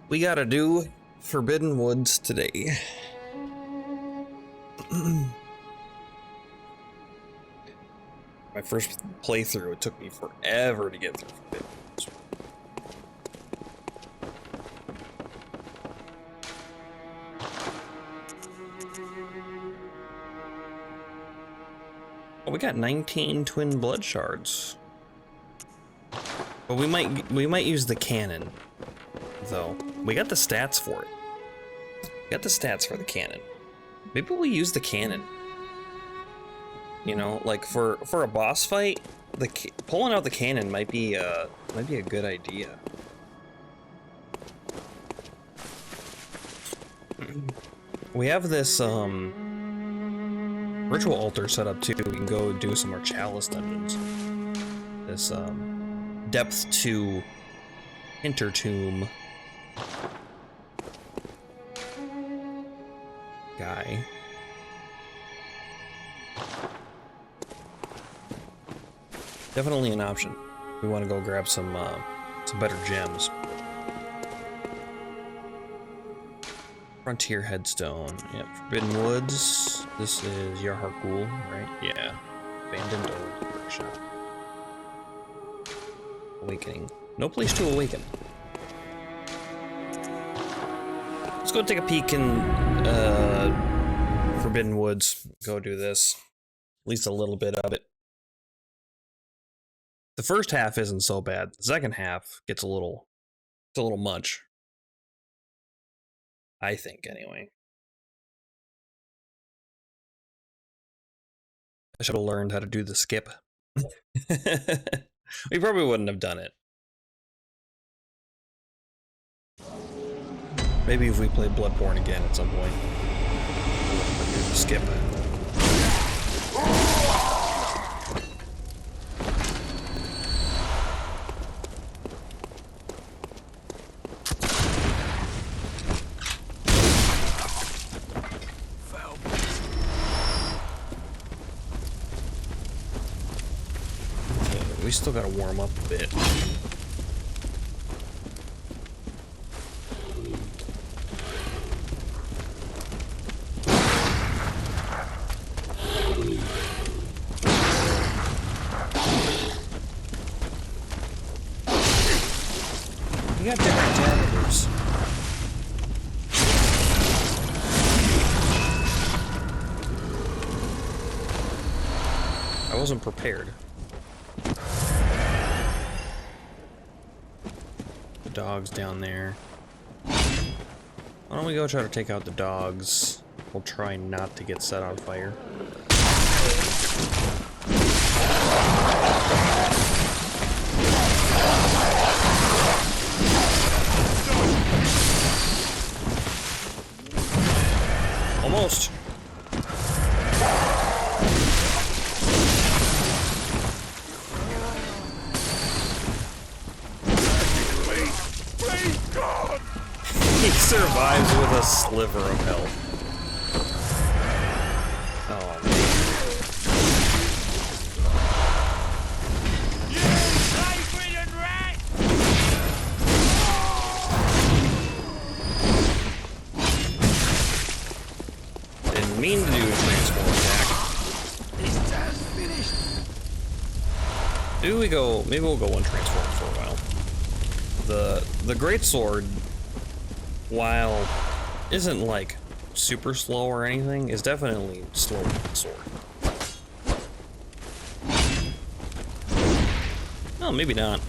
We gotta do Forbidden Woods today. My first playthrough, it took me forever to get through Forbidden Woods. Oh, we got 19 twin blood shards. But we might use the cannon, though. We got the stats for it. We got the stats for the cannon. Maybe we'll use the cannon. You know, like for a boss fight, pulling out the cannon might be a good idea. We have this ritual altar set up too. We can go do some more chalice dungeons. This depth 2 Intertomb guy. Definitely an option. We want to go grab some better gems. Frontier Headstone. Yep. Forbidden Woods. This is Yarhargul, right? Yeah. Abandoned Old Workshop. Awakening. No place to awaken. Let's go take a peek in Forbidden Woods. Go do this. At least a little bit of it. The first half isn't so bad. The second half gets a little much. I think, anyway. I should have learned how to do the skip. We probably wouldn't have done it. Maybe if we play Bloodborne again at some point, we'll do the skip. We still gotta warm up a bit. We got different temperatures. I wasn't prepared. Dogs down there. Why don't we go try to take out the dogs? We'll try not to get set on fire. Almost. He survives with a sliver of health. Oh, man. Didn't mean to do a transform attack. Maybe we'll go one transform for a while. The greatsword, while isn't like super slow or anything, is definitely slower than the sword. Oh, maybe not.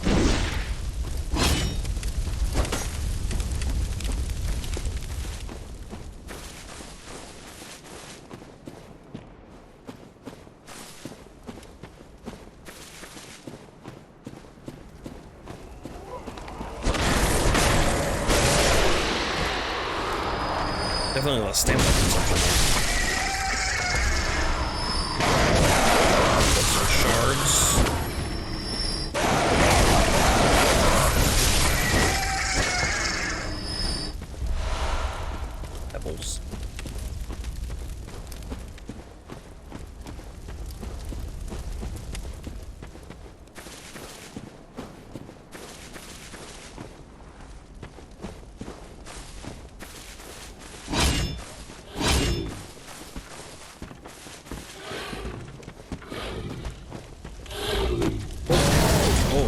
Definitely less stamina consumption. Some shards. Pebbles.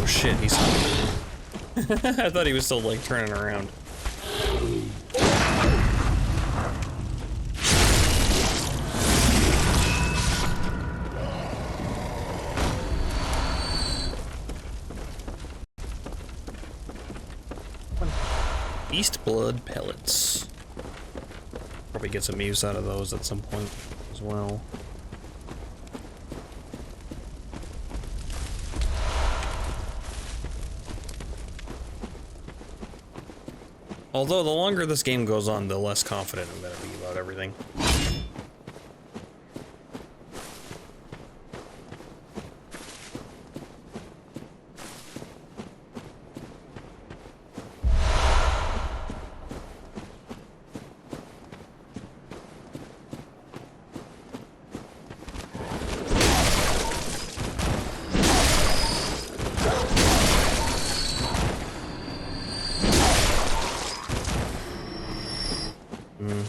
shit, he's... I thought he was still, like, turning around. Beast blood pellets. Probably get some use out of those at some point as well. Although the longer this game goes on, the less confident I'm gonna be about everything.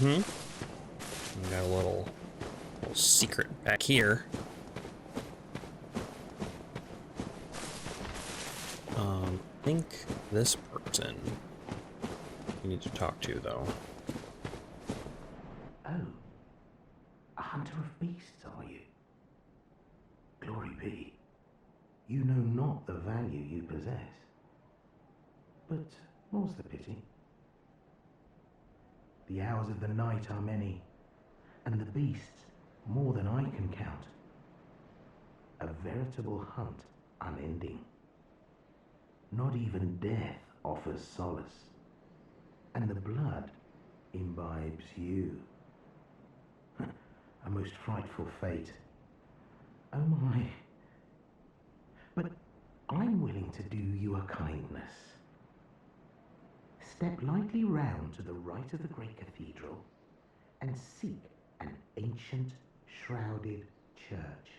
We got a little secret back here. I think this person we need to talk to, though. Oh, a hunter of beasts, are you? Glory be. You know not the value you possess. But more's the pity. The hours of the night are many, and the beasts more than I can count. A veritable hunt unending. Not even death offers solace, and the blood imbibes you. A most frightful fate. Oh my. But I'm willing to do you a kindness. Step lightly round to the right of the great cathedral and seek an ancient, shrouded church.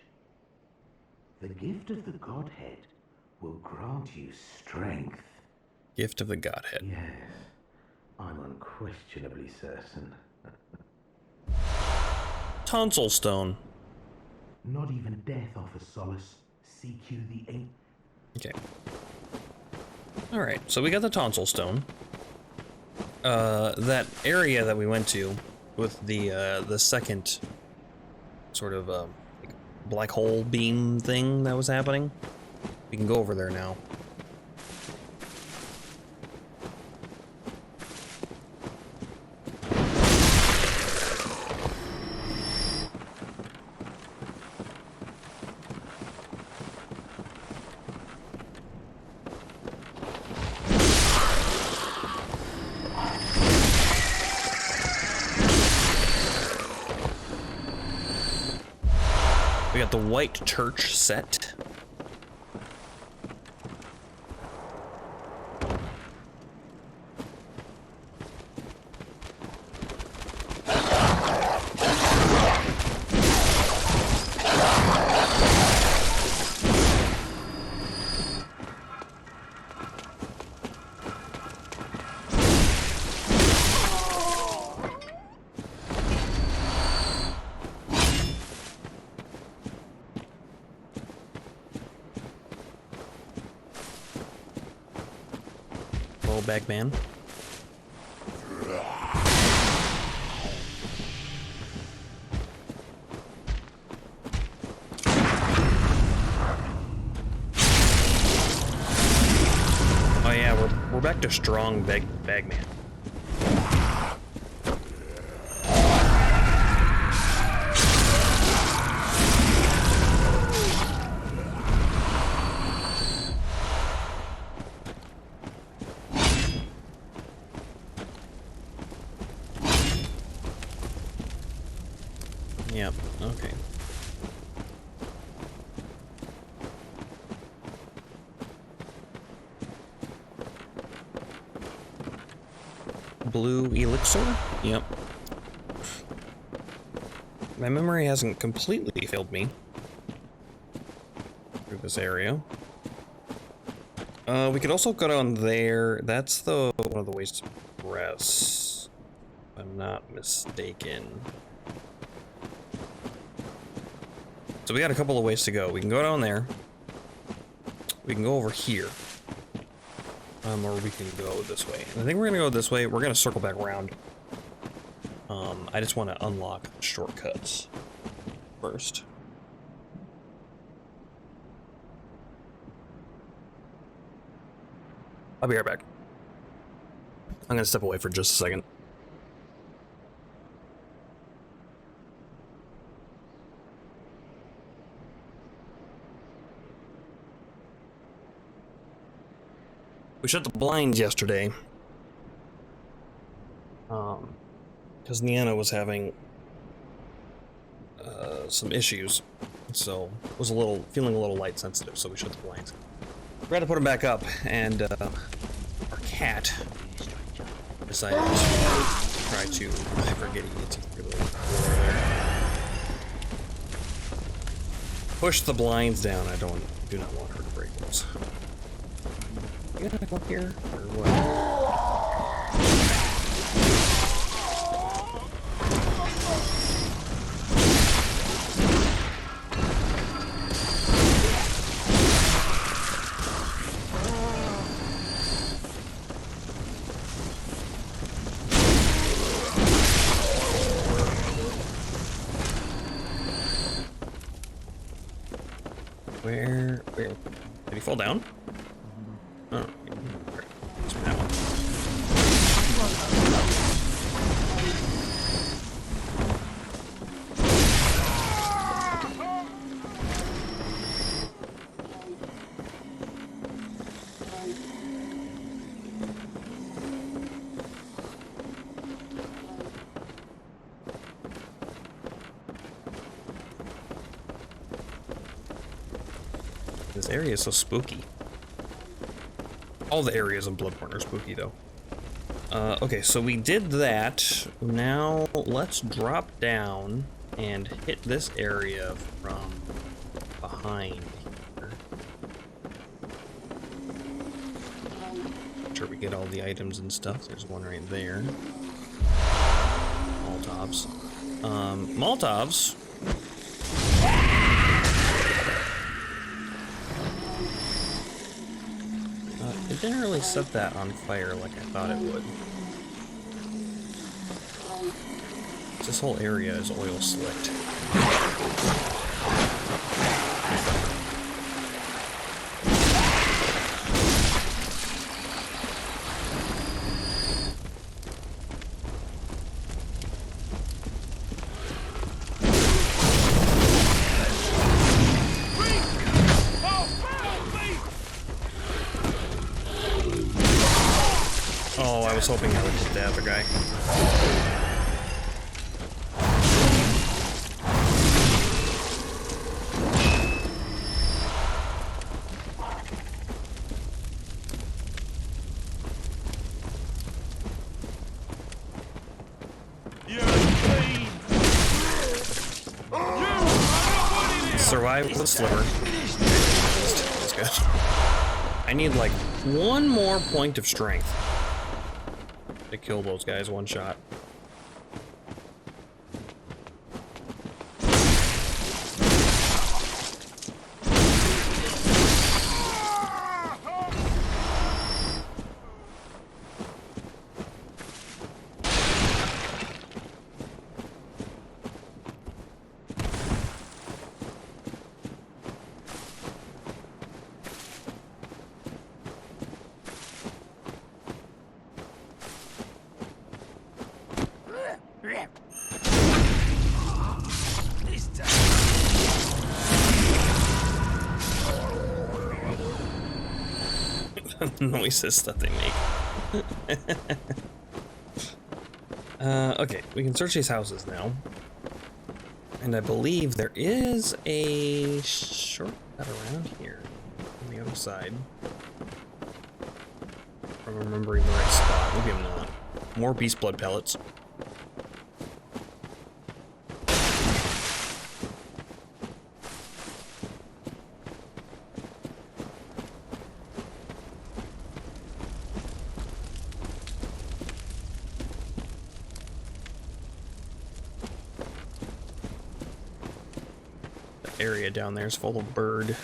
The gift of the Godhead will grant you strength. Gift of the Godhead. Yes, I'm unquestionably certain. Tonsil stone. Not even death offers solace. Seek you the ancient. Okay. Alright, so we got the tonsil stone. That area that we went to with the second sort of like black hole beam thing that was happening. We can go over there now. We got the white church set. Bagman. Oh yeah, we're back to strong Bagman. Yep, okay. Blue elixir? Yep. My memory hasn't completely failed me through this area. We could also go down there. That's one of the ways to progress, if I'm not mistaken. So we got a couple of ways to go. We can go down there. We can go over here. Or we can go this way. And I think we're gonna go this way. We're gonna circle back around. I just want to unlock shortcuts first. I'll be right back. I'm gonna step away for just a second. We shut the blinds yesterday. Because Niana was having some issues, so was feeling a little light sensitive, so we shut the blinds. We had to put them back up, and our cat decided to try to, I forget, it's really push the blinds down. I do not want her to break those. You gonna come up here or what? Where? Did he fall down? Oh, it's that one. This area is so spooky. All the areas in Bloodborne are spooky, though. Okay, so we did that. Now let's drop down and hit this area from behind here. Make sure we get all the items and stuff. There's one right there. Molotovs. Molotovs. It didn't really set that on fire like I thought it would. This whole area is oil slicked. Oh, I was hoping I would hit the other guy. Survive with a sliver. That's good. I need like one more point of strength to kill those guys one shot. Noises that they make. Okay, we can search these houses now. And I believe there is a shortcut around here on the other side. If I'm remembering the right spot. Maybe I'm not. More beast blood pellets. Area down there is full of bird.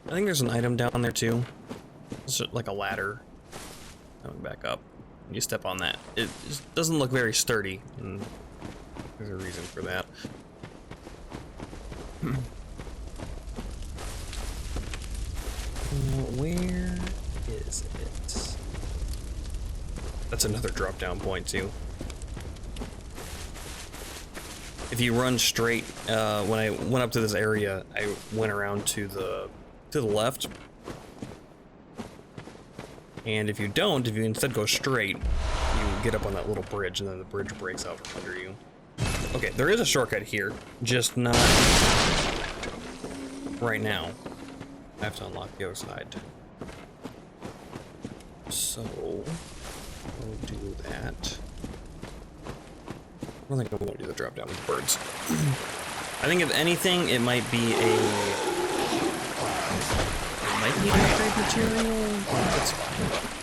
I think there's an item down there too. It's just like a ladder coming back up. You step on that. It just doesn't look very sturdy, and there's a reason for that. Where is it? That's another drop down point too. If you run straight, when I went up to this area, I went around to the left. And if you don't, if you instead go straight, you get up on that little bridge, and then the bridge breaks out from under you. Okay, there is a shortcut here, just not right now. I have to unlock the other side. So, we'll do that. I don't think I'm going to do the drop down with the birds. I think if anything, it might be an upgrade material. That's fine.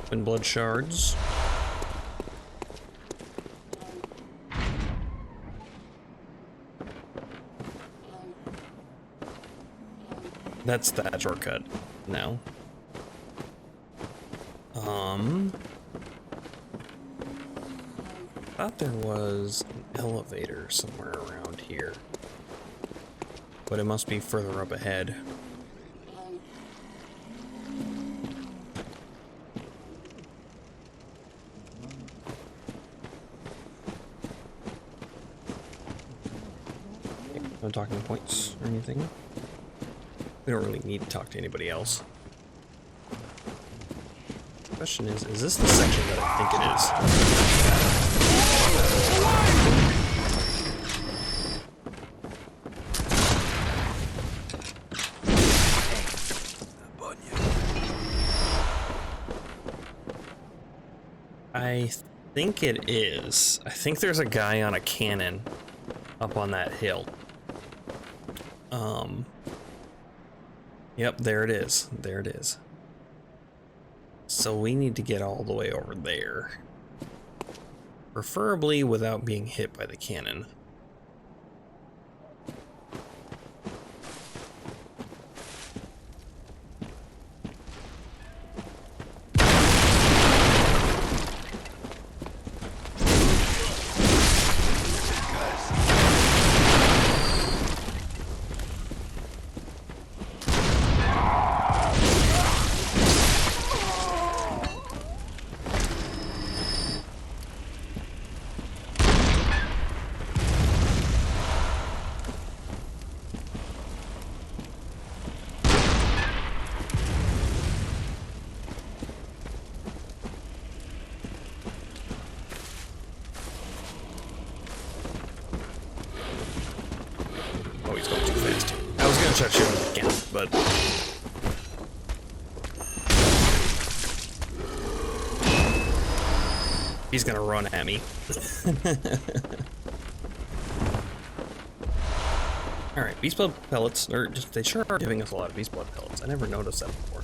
And blood shards. That's that shortcut now. Thought there was an elevator somewhere around here, but it must be further up ahead. No talking points or anything. We don't really need to talk to anybody else. The question is this the section that I think it is? I think it is. I think there's a guy on a cannon up on that hill. Yep, there it is. There it is. So we need to get all the way over there. Preferably without being hit by the cannon. Shut you again, but he's gonna run at me. All right, beast blood pellets, or just they sure are giving us a lot of beast blood pellets. I never noticed that before.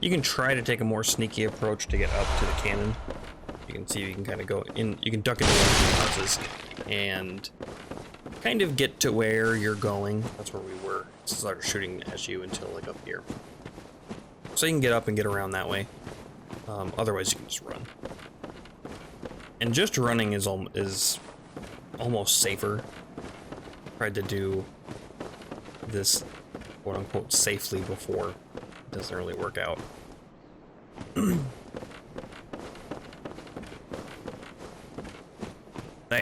You can try to take a more sneaky approach to get up to the cannon. You can see you can kind of go in, you can duck into one of the houses and kind of get to where you're going. That's where we were. Started shooting at you until like up here. So you can get up and get around that way. Otherwise you can just run. And just running is almost safer tried to do this quote-unquote safely before. It doesn't really work out.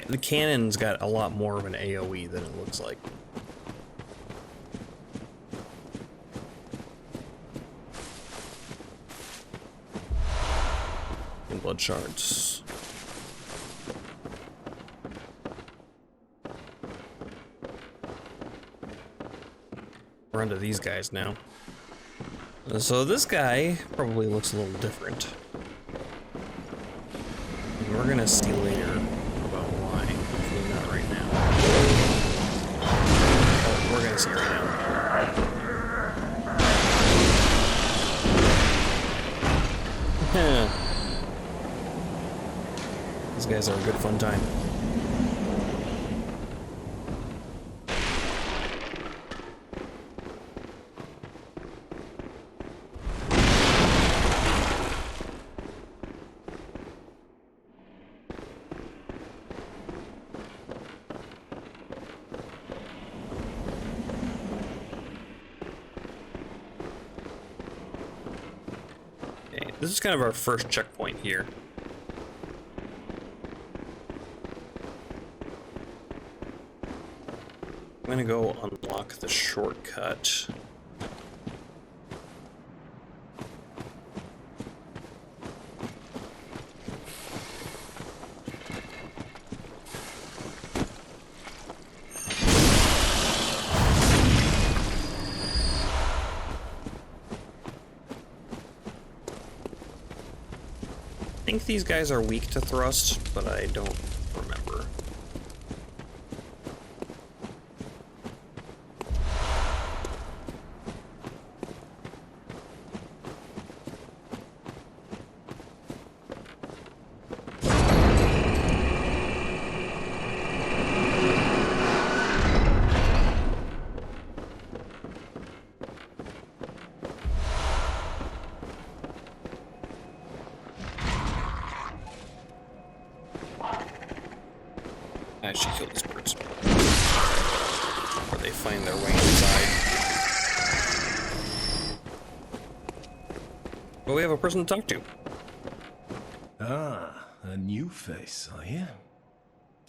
The cannon's got a lot more of an AoE than it looks like. And blood shards. We're onto these guys now. So this guy probably looks a little different. And we're gonna see later about why. Hopefully not right now. Oh, we're gonna see right now. These guys are a good fun time. This is kind of our first checkpoint here. I'm gonna go unlock the shortcut. I think these guys are weak to thrust, but I don't remember. I should kill these birds before they find their way inside. But we have a person to talk to. Ah, a new face, are you?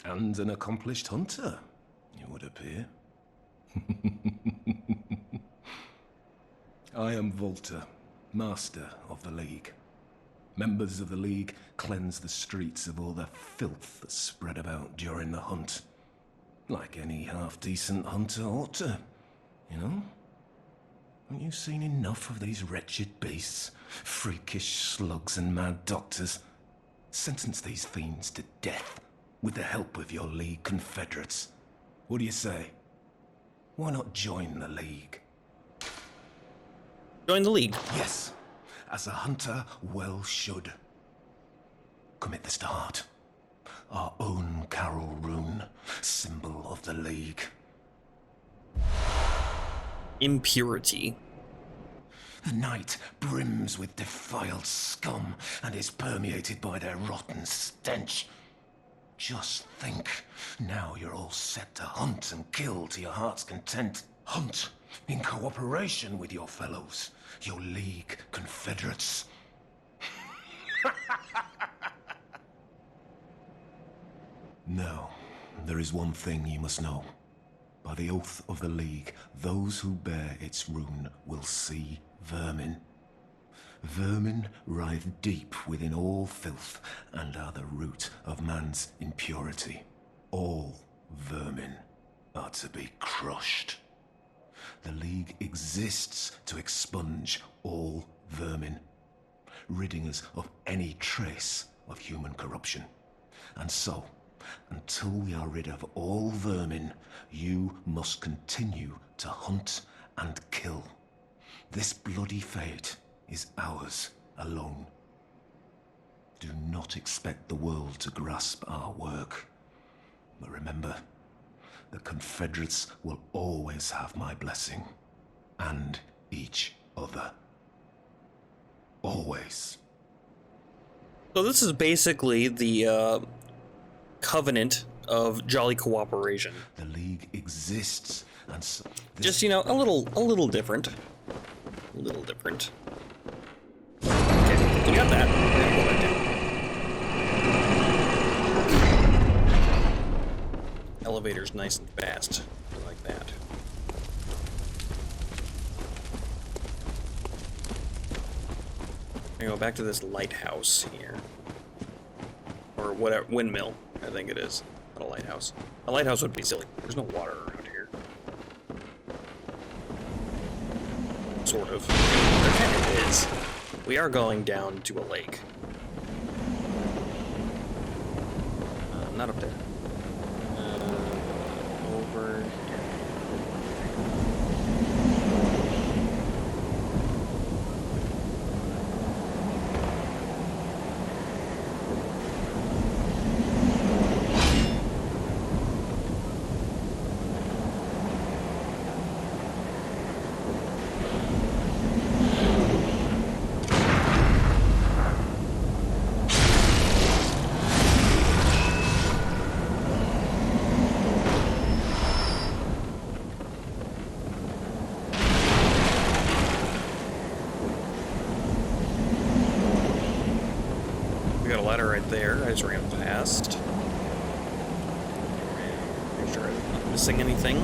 And an accomplished hunter, it would appear. I am Volta, Master of the League. Members of the League cleanse the streets of all the filth that's spread about during the hunt. Like any half-decent hunter ought to, you know? Haven't you seen enough of these wretched beasts? Freakish slugs and mad doctors. Sentence these fiends to death with the help of your League confederates. What do you say? Why not join the League? Join the League. Yes. As a hunter well should. Commit this to heart. Our own Carol rune, symbol of the League. Impurity. The night brims with defiled scum and is permeated by their rotten stench. Just think, now you're all set to hunt and kill to your heart's content. Hunt in cooperation with your fellows, your League confederates. Now, there is one thing you must know. By the oath of the League, those who bear its rune will see vermin. Vermin writhe deep within all filth and are the root of man's impurity. All vermin are to be crushed. The League exists to expunge all vermin, ridding us of any trace of human corruption. And so, until we are rid of all vermin, you must continue to hunt and kill. This bloody fate is ours alone. Do not expect the world to grasp our work. But remember, the Confederates will always have my blessing. And each other. Always. So this is basically the Covenant of jolly cooperation. The League exists, and so Just, you know, a little different. A little different. Okay, you got that. We're gonna go back down. Elevator's nice and fast. I like that. I'm gonna go back to this lighthouse here. Or whatever, windmill, I think it is. Not a lighthouse. A lighthouse would be silly. There's no water around here. Sort of. There kind of is. We are going down to a lake. Not up there. Over here. Right there, I just ran past. Make sure I'm not missing anything.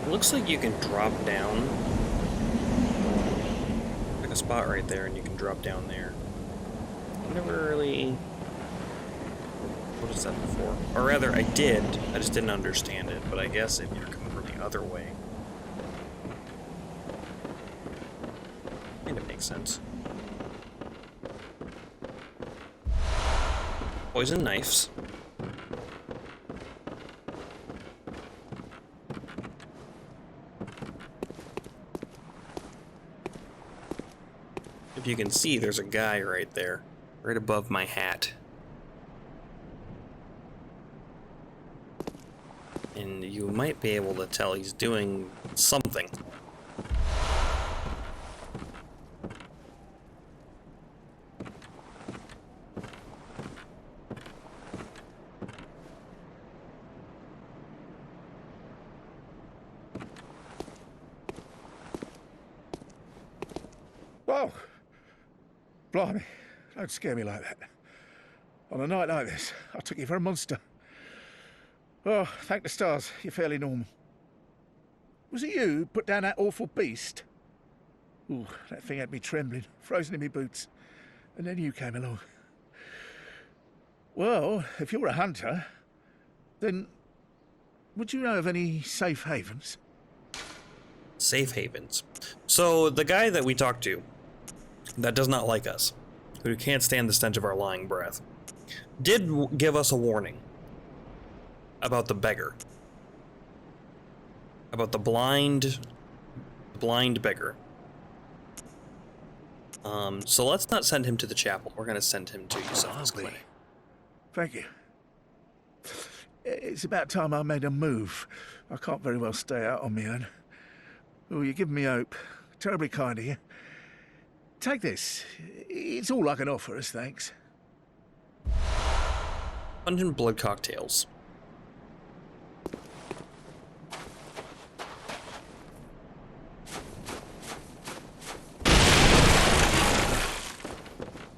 It looks like you can drop down. Like a spot right there, and you can drop down there. I never really noticed that before. Or rather, I did. I just didn't understand it. But I guess if you're coming from the other way, kind of makes sense. Poison knives. If you can see, there's a guy right there, right above my hat. And you might be able to tell he's doing something. Whoa! Blimey, don't scare me like that. On a night like this, I took you for a monster. Oh, thank the stars, you're fairly normal. Was it you who put down that awful beast? Ooh, that thing had me trembling, frozen in my boots. And then you came along. Well, if you're a hunter, then would you know of any safe havens? Safe havens. So the guy that we talked to, that does not like us, who can't stand the stench of our lying breath, did give us a warning about the beggar. About the blind beggar. So let's not send him to the chapel. We're gonna send him to Yusuf's clinic. Thank you. It's about time I made a move. I can't very well stay out on my own. Oh, you're giving me hope. Terribly kind of you. Take this. It's all I can offer us, thanks. Pungent blood cocktails.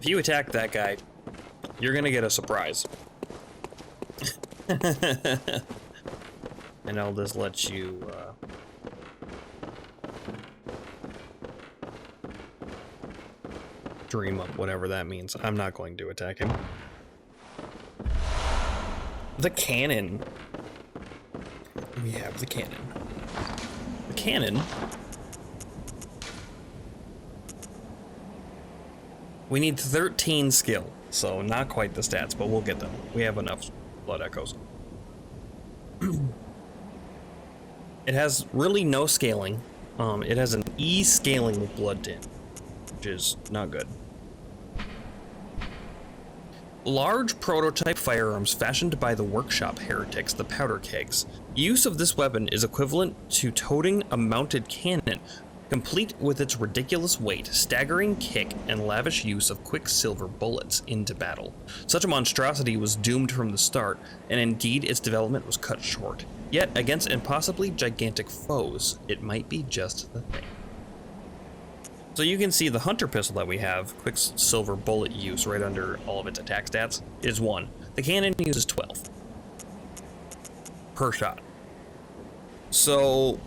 If you attack that guy, you're gonna get a surprise. And I'll just let you, dream up whatever that means. I'm not going to attack him. The cannon. We have the cannon. The cannon. We need 13 skill, so not quite the stats, but we'll get them. We have enough blood echoes. It has really no scaling. It has an E scaling with blood tin, which is not good. Large prototype firearms fashioned by the workshop heretics, the powder kegs. Use of this weapon is equivalent to toting a mounted cannon, complete with its ridiculous weight, staggering kick, and lavish use of quicksilver bullets into battle. Such a monstrosity was doomed from the start, and indeed its development was cut short. Yet, against impossibly gigantic foes, it might be just the thing. So you can see the hunter pistol that we have, quicksilver bullet use right under all of its attack stats, is 1. The cannon uses 12 per shot. So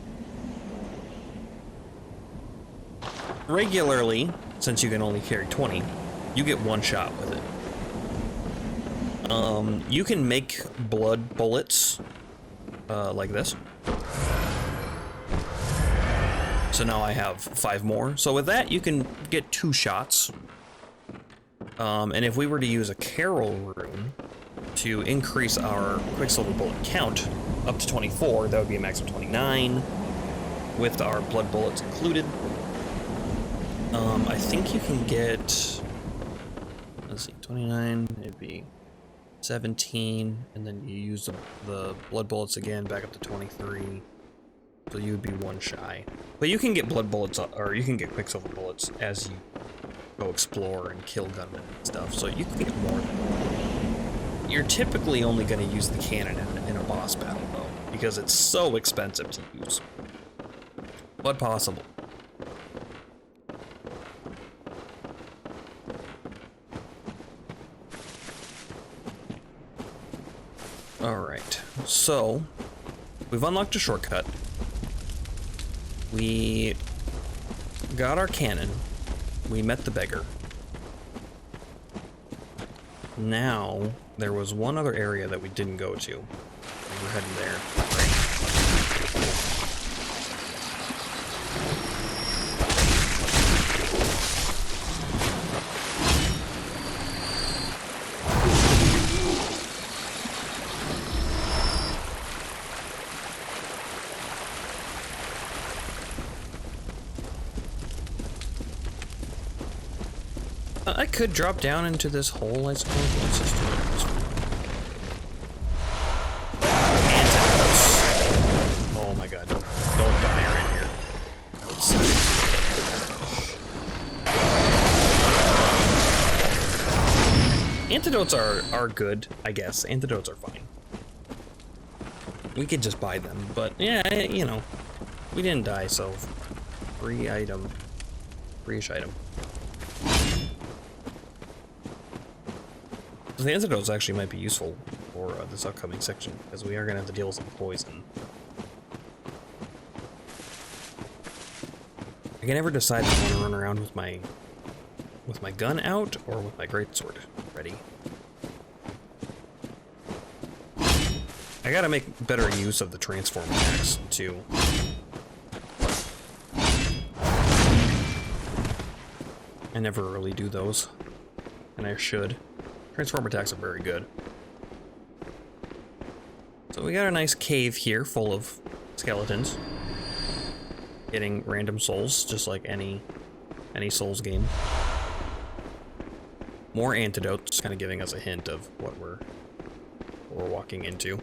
regularly, since you can only carry 20, you get 1 shot with it. You can make blood bullets like this. So now I have 5 more. So with that, you can get 2 shots. And if we were to use a Carol rune to increase our quicksilver bullet count up to 24, that would be a max of 29, with our blood bullets included. I think you can get, let's see, 29, it'd be 17, and then you use the blood bullets again, back up to 23. So you would be 1 shy. But you can get blood bullets, or you can get quicksilver bullets as you go explore and kill gunmen and stuff. So you can get more than that. You're typically only going to use the cannon in a boss battle, though, because it's so expensive to use. But possible. Alright, so we've unlocked a shortcut. We got our cannon. We met the beggar. Now, there was one other area that we didn't go to. We're heading there. I could drop down into this hole, I suppose. Let's just do it this way. Antidotes. Oh my god, don't die right here. That would suck. Antidotes are good, I guess. Antidotes are fine. We could just buy them, but yeah, you know, we didn't die, so free item. Free-ish item. The antidotes actually might be useful for this upcoming section, because we are going to have to deal with some poison. I can never decide if I want to run around with my gun out or with my greatsword ready. I gotta make better use of the transform attacks too. I never really do those, and I should. Transform attacks are very good. So we got a nice cave here full of skeletons. Getting random souls, just like any Souls game. More antidotes, kind of giving us a hint of what we're walking into.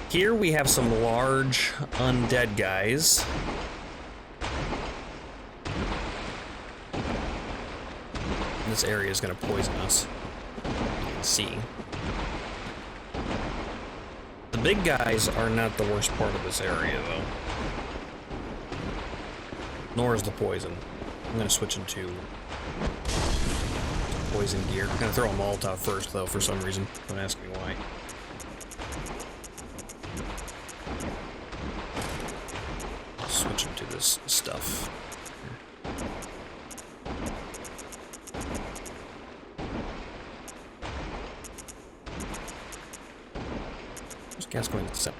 Here we have some large undead guys. This area is going to poison us. You can see. The big guys are not the worst part of this area, though. Nor is the poison. I'm going to switch into poison gear. I'm going to throw a Molotov first, though, for some reason. Don't ask me why. Switch into this stuff. There's gas going to the center.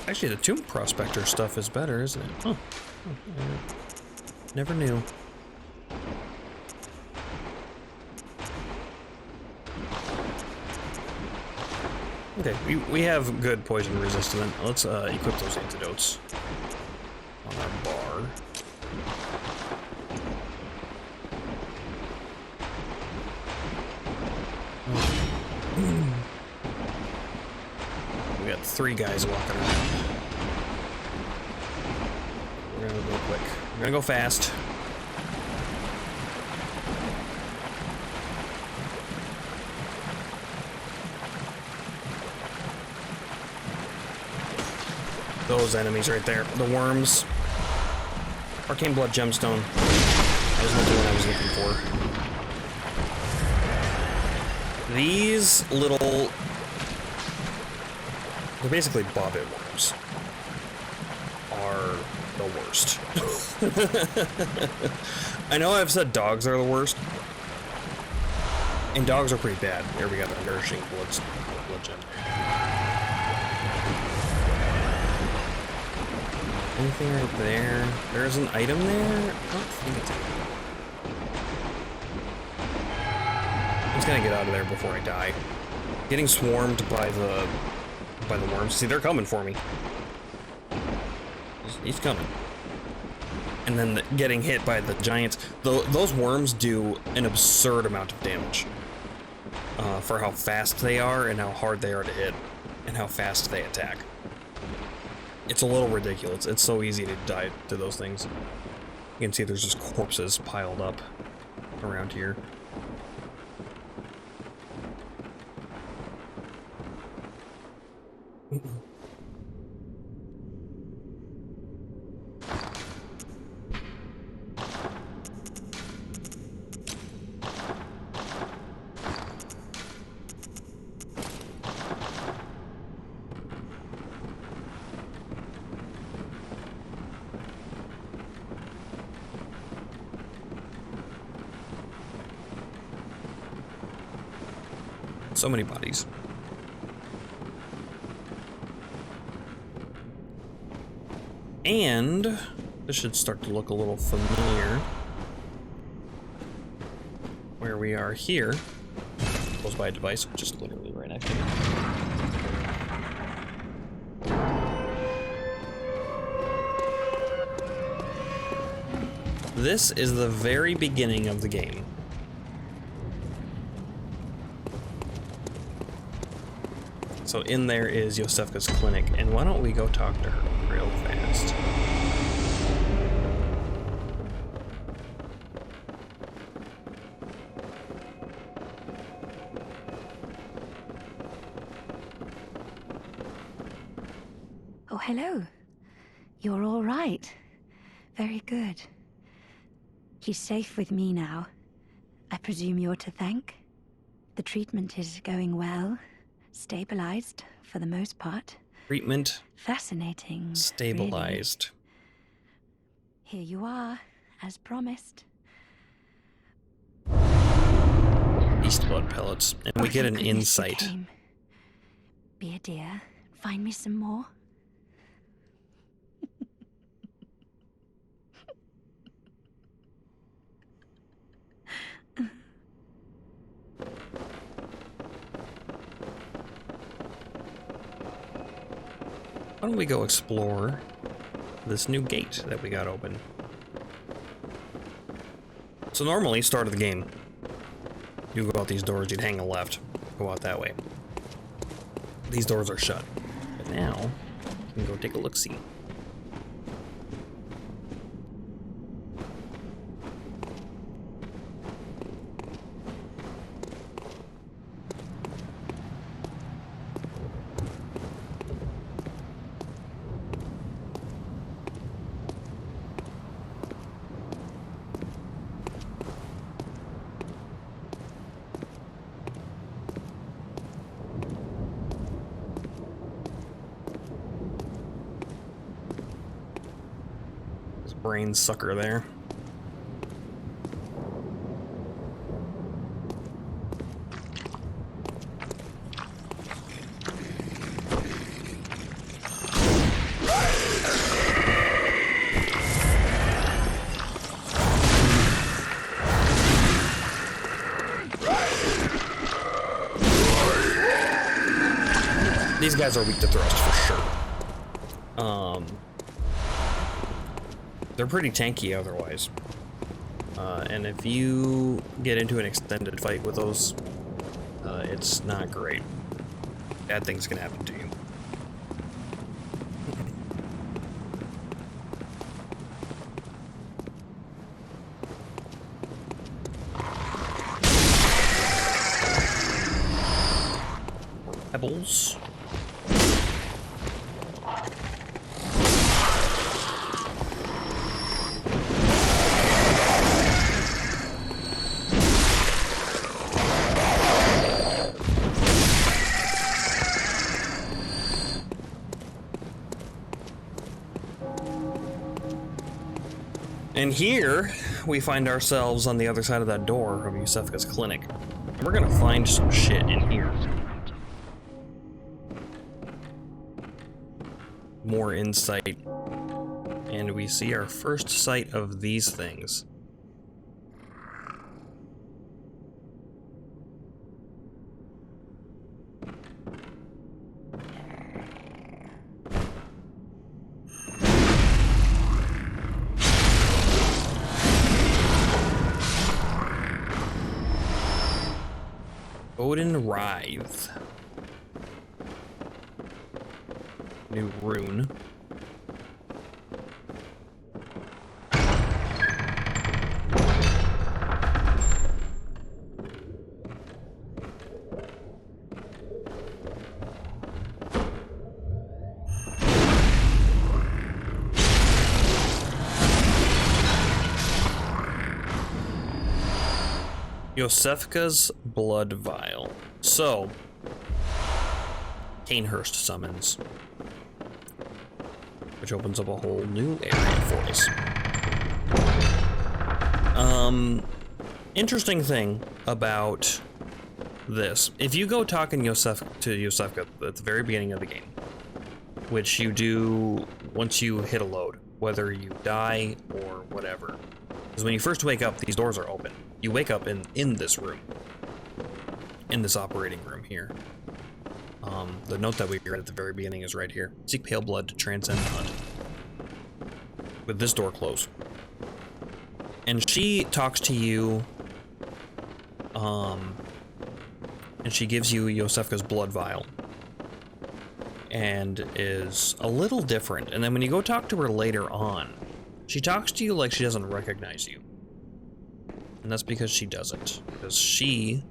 Actually, the Tomb Prospector stuff is better, isn't it? Oh. Never knew. Okay, we have good poison resistant. Let's equip those antidotes on our bar. We got 3 guys walking around. We're gonna go quick. We're gonna go fast. Those enemies right there. The worms. Arcane Blood Gemstone. That was not the one I was looking for. These little... They're basically bobbit worms. Are the worst. I know I've said dogs are the worst. And dogs are pretty bad. Here we got a nourishing blood gem. Anything right there? There's an item there? I don't think it's anything. I'm just gonna get out of there before I die. Getting swarmed by the worms. See, they're coming for me. He's coming. And then getting hit by the giants. Those worms do an absurd amount of damage. For how fast they are and how hard they are to hit. And how fast they attack. It's a little ridiculous. It's so easy to die to those things. You can see there's just corpses piled up around here. So many bodies. And this should start to look a little familiar. Where we are here. Close by a device, which is literally right next to me. This is the very beginning of the game. So in there is Yosefka's clinic, and why don't we go talk to her real fast? Oh, hello. You're all right. Very good. He's safe with me now. I presume you're to thank? The treatment is going well. Stabilized, for the most part. Treatment. Fascinating. Stabilized. Really. Here you are, as promised. Beast blood pellets. And we get an insight. Be a dear. Find me some more. Why don't we go explore this new gate that we got open? So normally, start of the game, you go out these doors, you'd hang a left, go out that way. These doors are shut. But now, you can go take a look-see. Brain sucker there. guys are weak to thrust for sure. They're pretty tanky otherwise. And if you get into an extended fight with those, it's not great. Bad things can happen to you. Pebbles. And here, we find ourselves on the other side of that door of Yusefka's clinic. And we're gonna find some shit in here. More insight. And we see our first sight of these things. Odin Writhe. New rune. Yosefka's Blood Vial. So, Cainhurst summons, which opens up a whole new area for us. Interesting thing about this. If you go talking to Yosefka at the very beginning of the game, which you do once you hit a load, whether you die or whatever, because when you first wake up, these doors are open. You wake up in this room, in this operating room here. The note that we read at the very beginning is right here. Seek pale blood to transcend the hunt. With this door closed. And she talks to you, and she gives you Yosefka's Blood Vial. And is a little different. And then when you go talk to her later on, she talks to you like she doesn't recognize you. And that's because she doesn't. Because she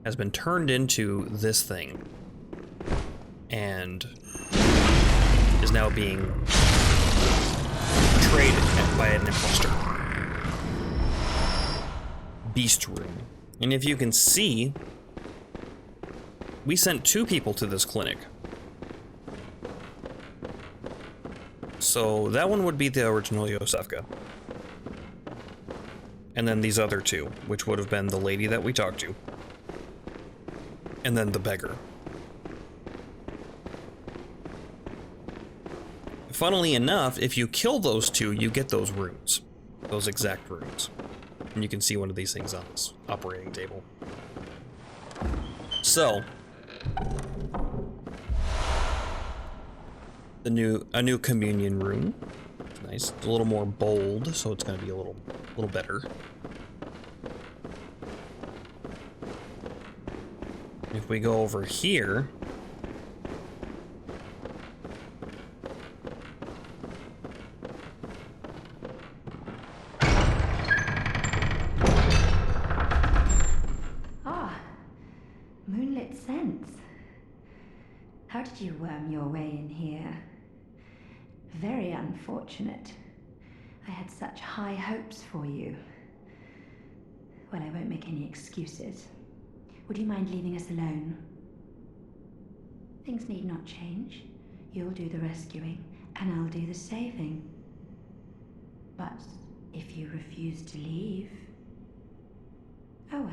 has been turned into this thing. And is now being betrayed by an imposter. Beast Room. And if you can see, we sent 2 people to this clinic. So that one would be the original Yosefka. And then these other 2, which would have been the lady that we talked to. And then the beggar. Funnily enough, if you kill those 2, you get those runes. Those exact runes. And you can see one of these things on this operating table. So, a new communion rune. It's nice. It's a little more bold, so it's going to be a little better. If we go over here, moonlit scents. How did you worm your way in here? Very unfortunate. I had such high hopes for you. Well, I won't make any excuses. Would you mind leaving us alone? Things need not change. You'll do the rescuing, and I'll do the saving. But if you refuse to leave... Oh well.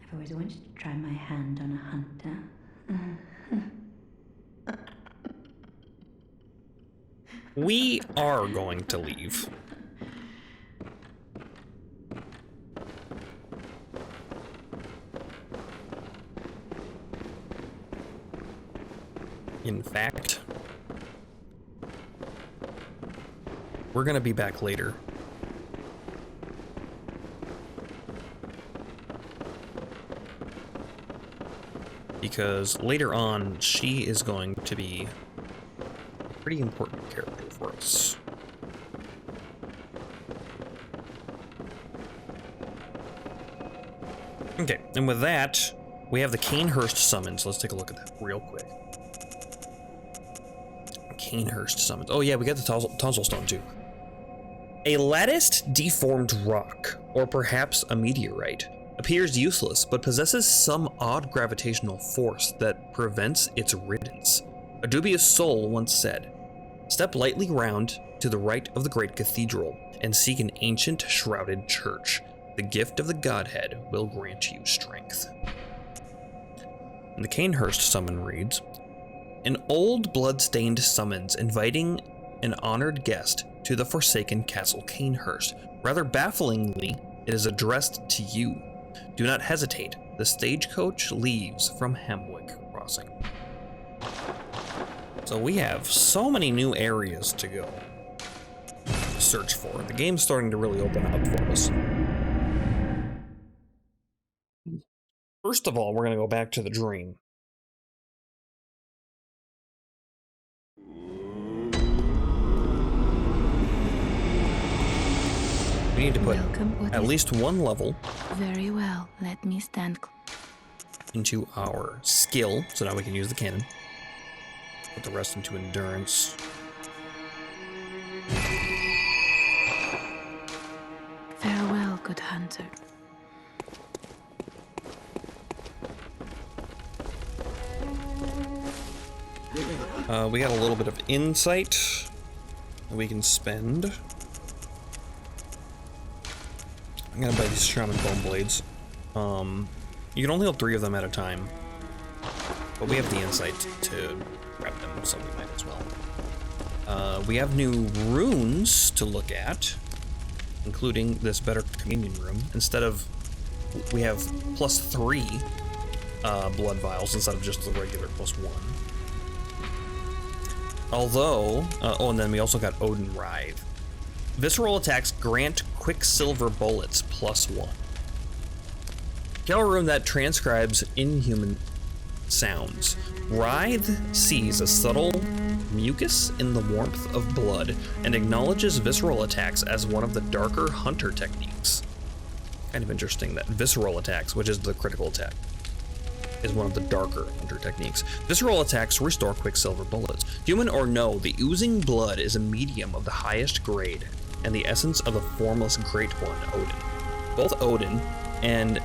I've always wanted to try my hand on a hunter. we are going to leave. in fact. We're gonna be back later. Because later on, she is going to be a pretty important character for us. Okay, and with that, we have the Cainhurst summons. Let's take a look at that real quick. Cainhurst summons. Oh yeah, we got the tonsil stone too. A latticed deformed rock, or perhaps a meteorite, appears useless but possesses some odd gravitational force that prevents its riddance. A dubious soul once said, "Step lightly round to the right of the great cathedral and seek an ancient shrouded church. The gift of the Godhead will grant you strength." And the Cainhurst summon reads, an old blood-stained summons inviting an honored guest to the forsaken castle Cainhurst. Rather bafflingly, it is addressed to you. Do not hesitate. The stagecoach leaves from Hemwick Crossing. So we have so many new areas to go search for. The game's starting to really open up for us. First of all, we're going to go back to the dream. We need to put at least one level Very well. Let me stand. into our skill, so now we can use the cannon. Put the rest into endurance. Farewell, good hunter. We got a little bit of insight that we can spend. I'm gonna buy these shaman bone blades. You can only hold 3 of them at a time, but we have the insight to grab them, so we might as well. We have new runes to look at, including this better communion room. Instead of, we have +3 blood vials instead of just the regular +1. Although, oh, and then we also got Odin Writhe. Visceral attacks grant Quicksilver bullets +1. Kill a rune that transcribes inhuman sounds. Writhe sees a subtle mucus in the warmth of blood and acknowledges visceral attacks as one of the darker hunter techniques. Kind of interesting that visceral attacks, which is the critical attack, is one of the darker hunter techniques. Visceral attacks restore Quicksilver bullets. Human or no, the oozing blood is a medium of the highest grade and the essence of the formless Great One, Odin. Both Odin and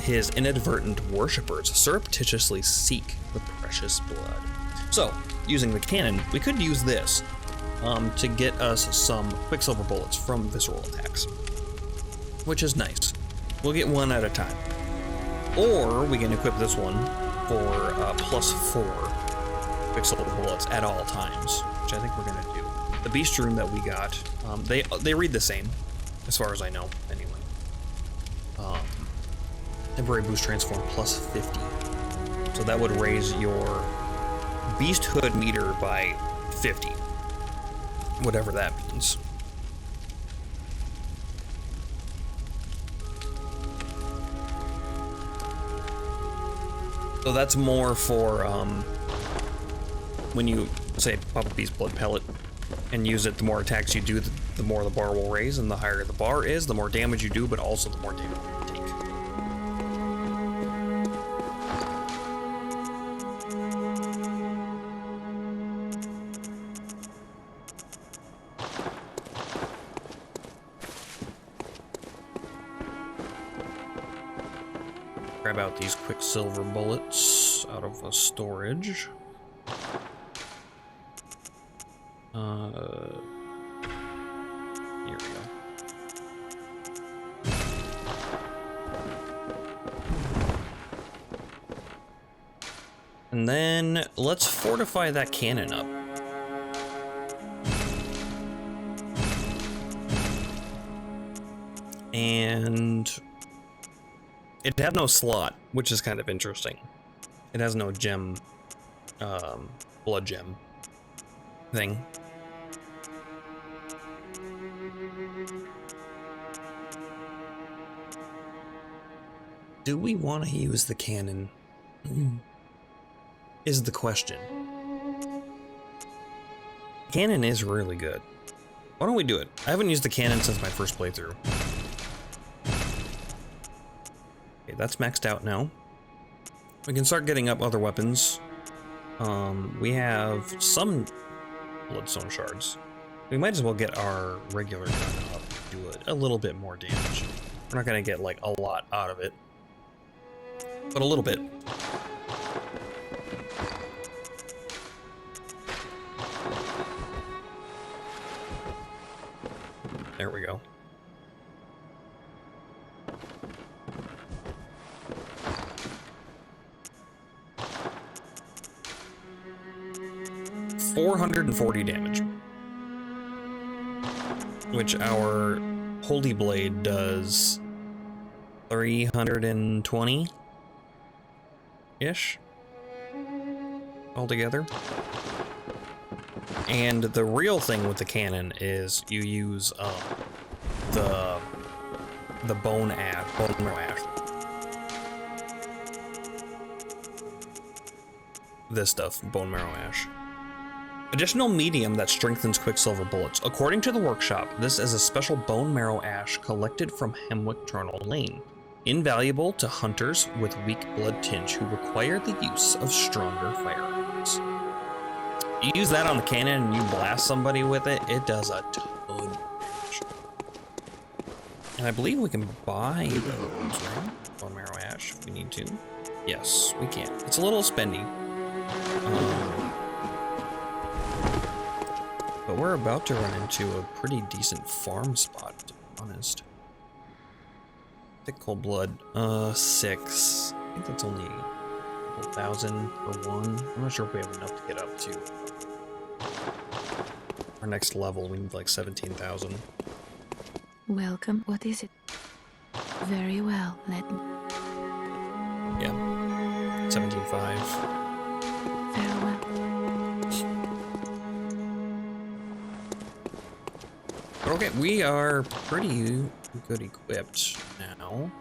his inadvertent worshippers surreptitiously seek the precious blood. So, using the cannon, we could use this to get us some Quicksilver bullets from visceral attacks, which is nice. We'll get one at a time. Or we can equip this one for +4 Quicksilver bullets at all times, which I think we're gonna do. The beast room that we got, they read the same, as far as I know, anyway. Temporary boost transform +50. So that would raise your beasthood meter by 50. Whatever that means. So that's more for when you, say, pop a beast blood pellet and use it, the more attacks you do, the more the bar will raise, and the higher the bar is, the more damage you do, but also the more damage you take. Grab out these Quicksilver bullets out of a storage. Here we go. And then let's fortify that cannon up. And it had no slot, which is kind of interesting. It has no gem blood gem thing. Do we want to use the cannon? Is the question. Cannon is really good. Why don't we do it? I haven't used the cannon since my first playthrough. Okay, that's maxed out now. We can start getting up other weapons. We have some bloodstone shards. We might as well get our regular gun up and do a little bit more damage. We're not gonna get like a lot out of it, but a little bit. There we go. $440 damage, which our Holy Blade does 320-ish altogether. And the real thing with the cannon is you use the bone marrow ash. This stuff, bone marrow ash. Additional medium that strengthens Quicksilver bullets. According to the workshop, this is a special bone marrow ash collected from Hemwick Charnel Lane. Invaluable to hunters with weak blood tinge who require the use of stronger firearms. You use that on the cannon and you blast somebody with it, it does a ton of damage. And I believe we can buy those, right? Bone marrow ash if we need to. Yes, we can. It's a little spendy. But we're about to run into a pretty decent farm spot, to be honest. Thick cold blood, 6. I think that's only 1,000 for one. I'm not sure if we have enough to get up to our next level. We need like 17,000. Welcome. What is it? Very well. Let me. Yeah, 17.5. Farewell. Okay, we are pretty good equipped now.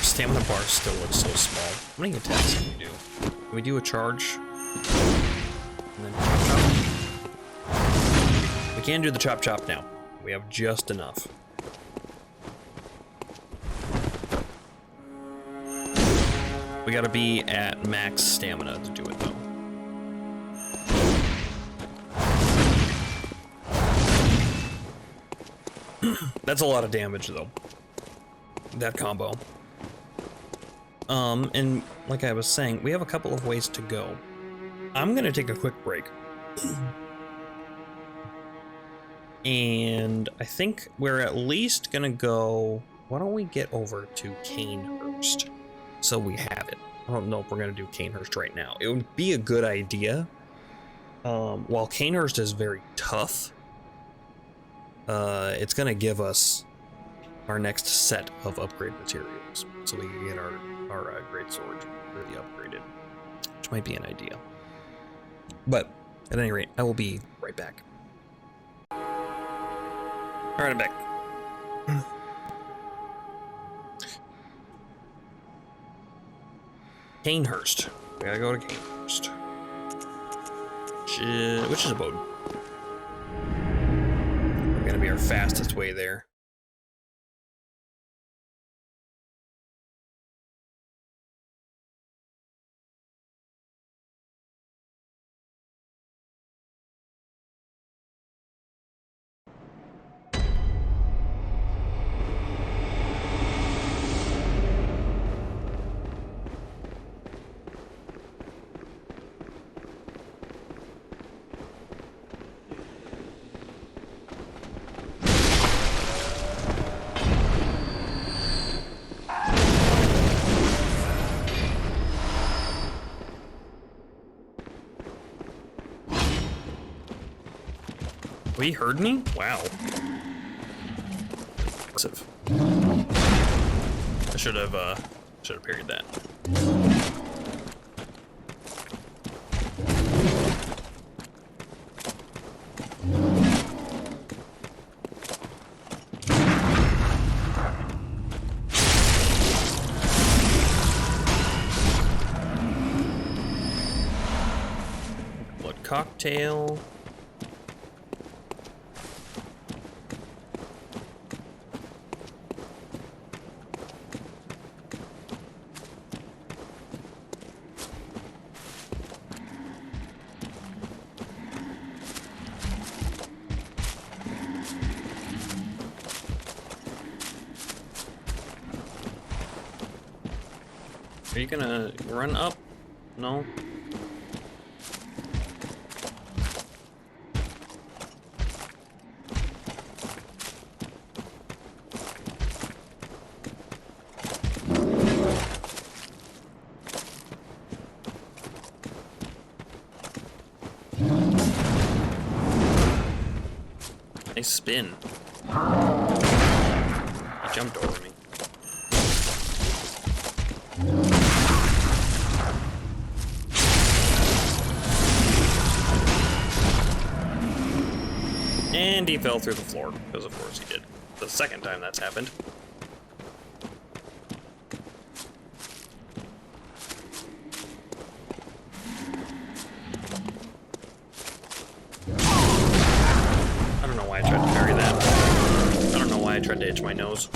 Stamina bar still looks so small. How many attacks can we do? Can we do a charge? And then chop chop? We can do the chop chop now. We have just enough. We gotta be at max stamina to do it though. That's a lot of damage though. That combo. And like I was saying, we have a couple of ways to go. I'm gonna take a quick break. And I think we're at least gonna go, why don't we get over to Cainhurst? So we have it. I don't know if we're gonna do Cainhurst right now. It would be a good idea. While Cainhurst is very tough, it's gonna give us our next set of upgrade materials, so we can get our great sword really upgraded, which might be an idea. But at any rate, I will be right back. All right, I'm back. Cainhurst. We gotta go to Cainhurst. Which is about gonna be our fastest way there. Oh, he heard me? Wow. Impressive. should have parried that. Blood cocktail. Are you gonna run up? No? Nice spin. He jumped over me. And he fell through the floor, because of course he did. The second time that's happened. I don't know why I tried to parry that. I don't know why I tried to itch my nose.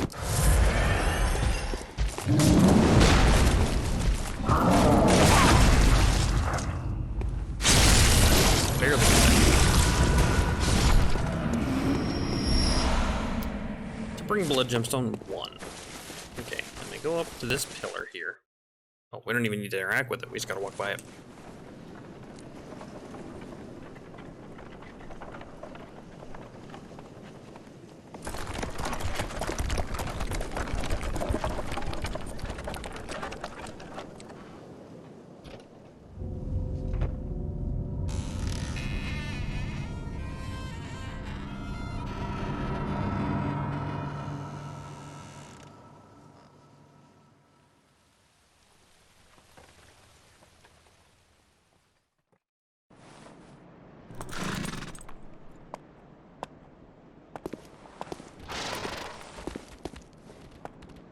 Barely got that. Bring blood gemstone 1. Okay, let me go up to this pillar here. Oh, we don't even need to interact with it, we just gotta walk by it.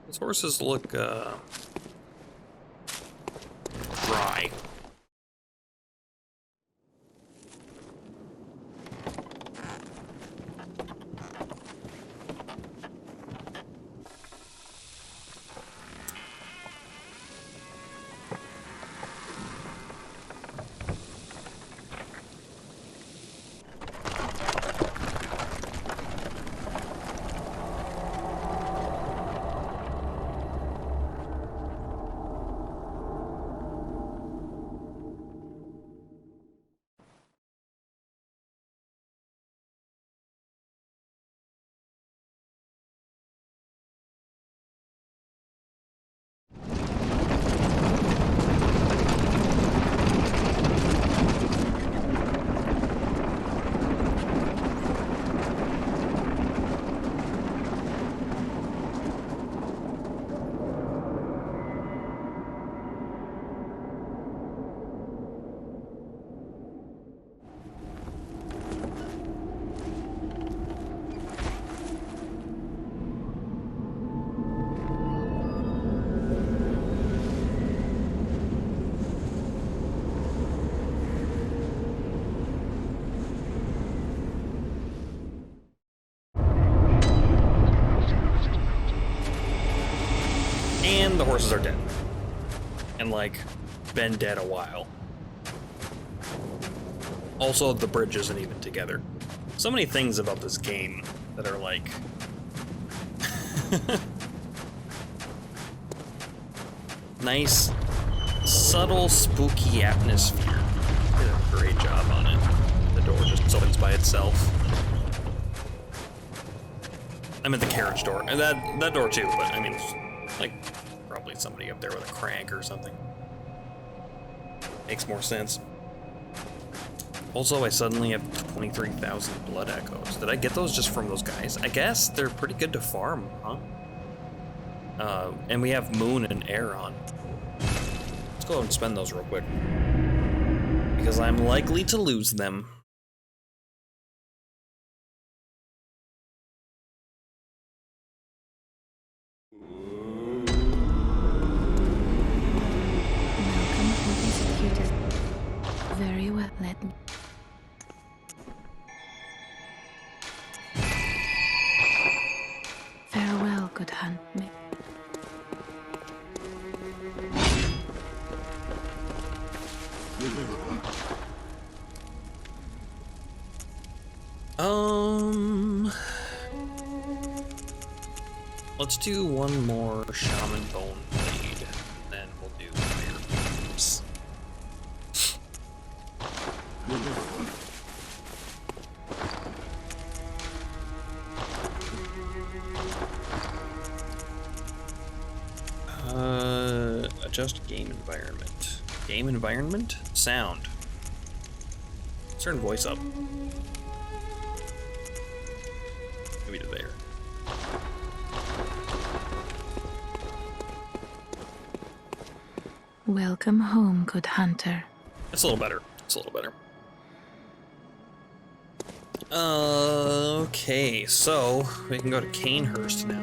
These horses look, dry. And the horses are dead. And, like, been dead a while. Also, the bridge isn't even together. So many things about this game that are, like... nice, subtle, spooky atmosphere. Did a great job on it. The door just opens by itself. I meant the carriage door. And that door too, but I mean, like, probably somebody up there with a crank or something. Makes more sense. Also, I suddenly have 23,000 blood echoes. Did I get those just from those guys? I guess they're pretty good to farm, huh? And we have moon and air on. Let's go and spend those real quick. Because I'm likely to lose them. Welcome, executed. Very well, let me. Farewell, good hunt. Let's do one more shaman bone blade, then we'll do fire beams. Adjust game environment. Game environment? Sound. Turn voice up. Maybe to there. Welcome home, good hunter. It's a little better. It's a little better. Okay, so we can go to Cainhurst now.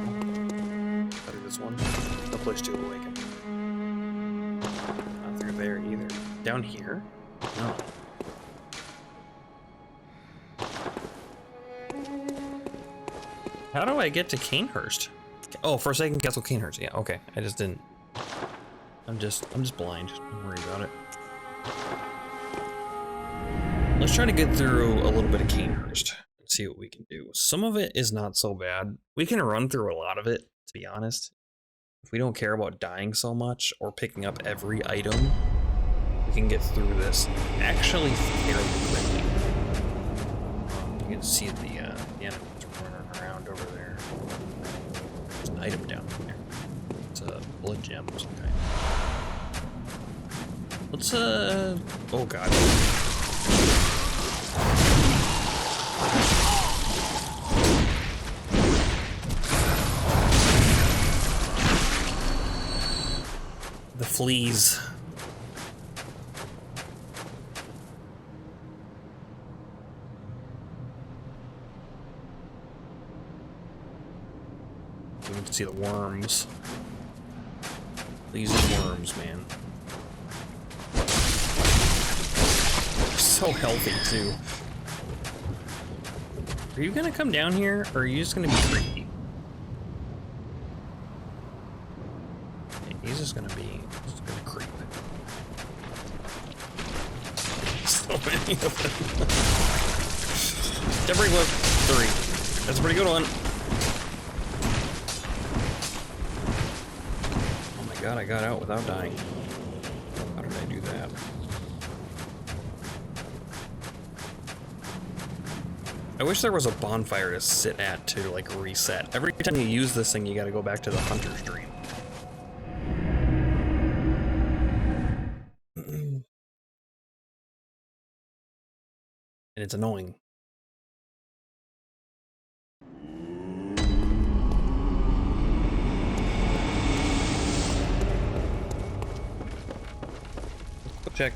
Better this one. No place to awaken. Not through there either. Down here? No. How do I get to Cainhurst? Oh, for a second, Castle Cainhurst. Yeah, okay. I just didn't. I'm just blind. Don't worry about it. Let's try to get through a little bit of Cainhurst and see what we can do. Some of it is not so bad. We can run through a lot of it, to be honest. If we don't care about dying so much or picking up every item, we can get through this actually fairly quickly. You can see the enemies running around over there. There's an item down there. It's a blood gem of some kind. Let's oh god. The fleas. You can see the worms. These are worms, man. They're so healthy, too. Are you gonna come down here, or are you just gonna be creepy? He's just gonna creep. So many of them. Debris whip 3. That's a pretty good one. Oh my god, I got out without dying. How did I do that? I wish there was a bonfire to sit at to like reset. Every time you use this thing, you gotta go back to the hunter's dream. And it's annoying. Quick check.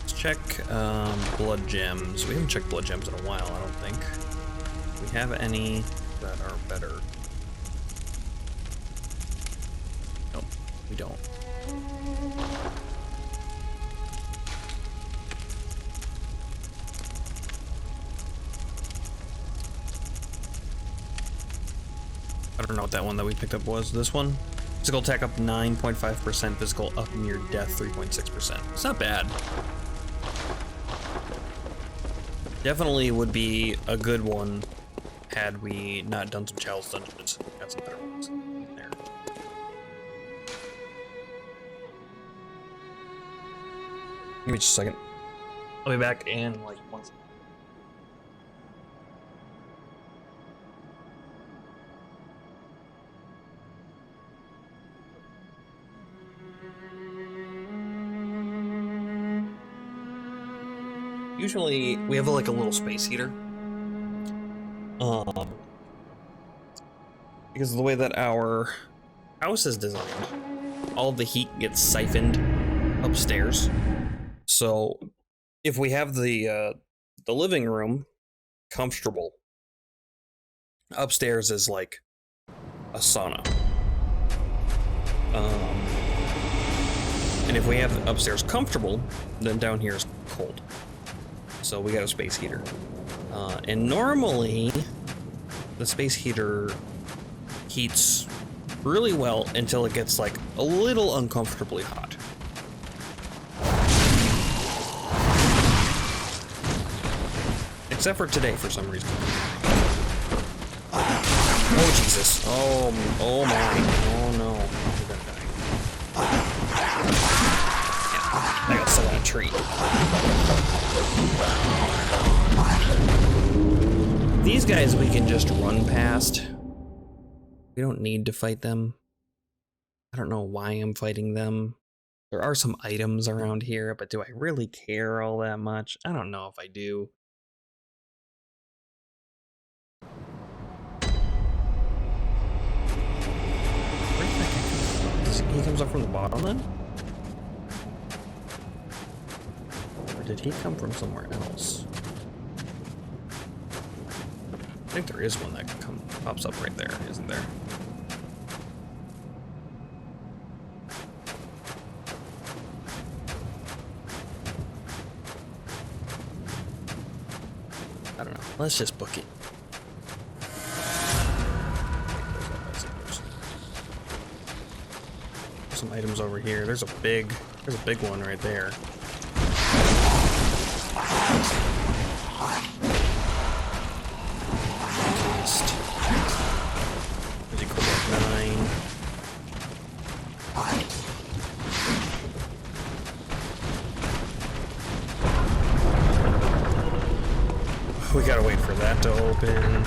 Let's check blood gems. We haven't checked blood gems in a while, I don't think. Do we have any that are better? Nope, we don't. I don't know what that one that we picked up was. This one? Physical attack up 9.5%, physical up near death 3.6%. It's not bad. Definitely would be a good one had we not done some chalice dungeons. Got some better ones in there. Give me just a second. I'll be back in like 1 second. Usually we have like a little space heater Because of the way that our house is designed, all the heat gets siphoned upstairs. So if we have the living room comfortable, upstairs is like a sauna. And if we have upstairs comfortable, then down here is cold. So we got a space heater. And normally, the space heater heats really well until it gets like a little uncomfortably hot. Except for today for some reason. Oh Jesus. Oh my. Oh no. We're gonna die. Yeah, I got stuck on a tree. These guys we can just run past. We don't need to fight them. I don't know why I'm fighting them. There are some items around here, but do I really care all that much? I don't know if I do. Where did that guy come from? He comes up from the bottom then? Or did he come from somewhere else? I think there is one that pops up right there, isn't there? I don't know. Let's just book it. Some items over here. There's a big one right there. We gotta wait for that to open.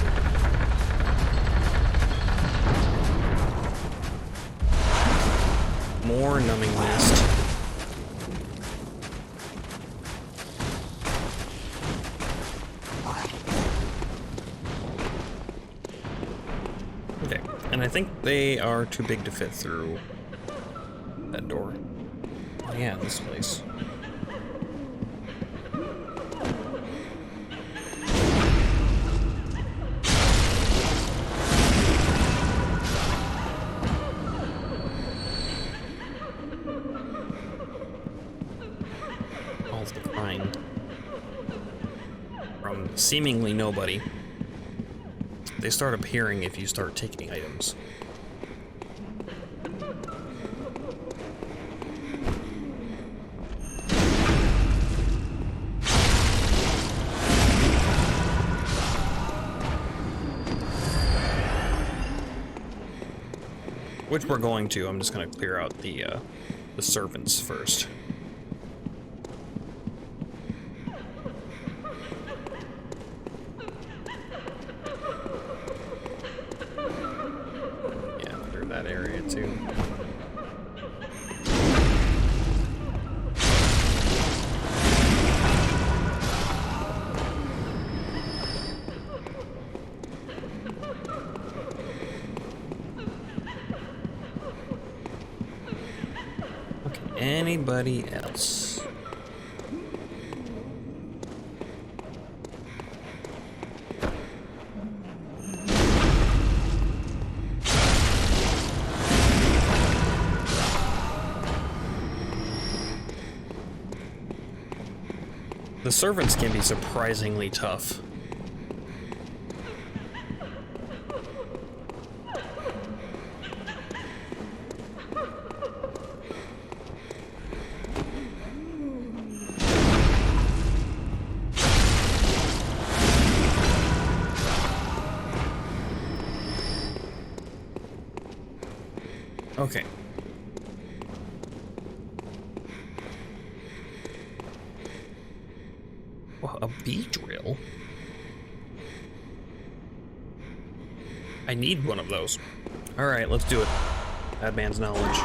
More numbing mist. Okay, and I think they are too big to fit through that door. Oh yeah, this place. From seemingly nobody. They start appearing if you start taking items. Which we're going to. I'm just going to clear out the servants first. Anybody else? The servants can be surprisingly tough. Okay. Well, a bee drill? I need one of those. Alright, let's do it. Bad man's knowledge.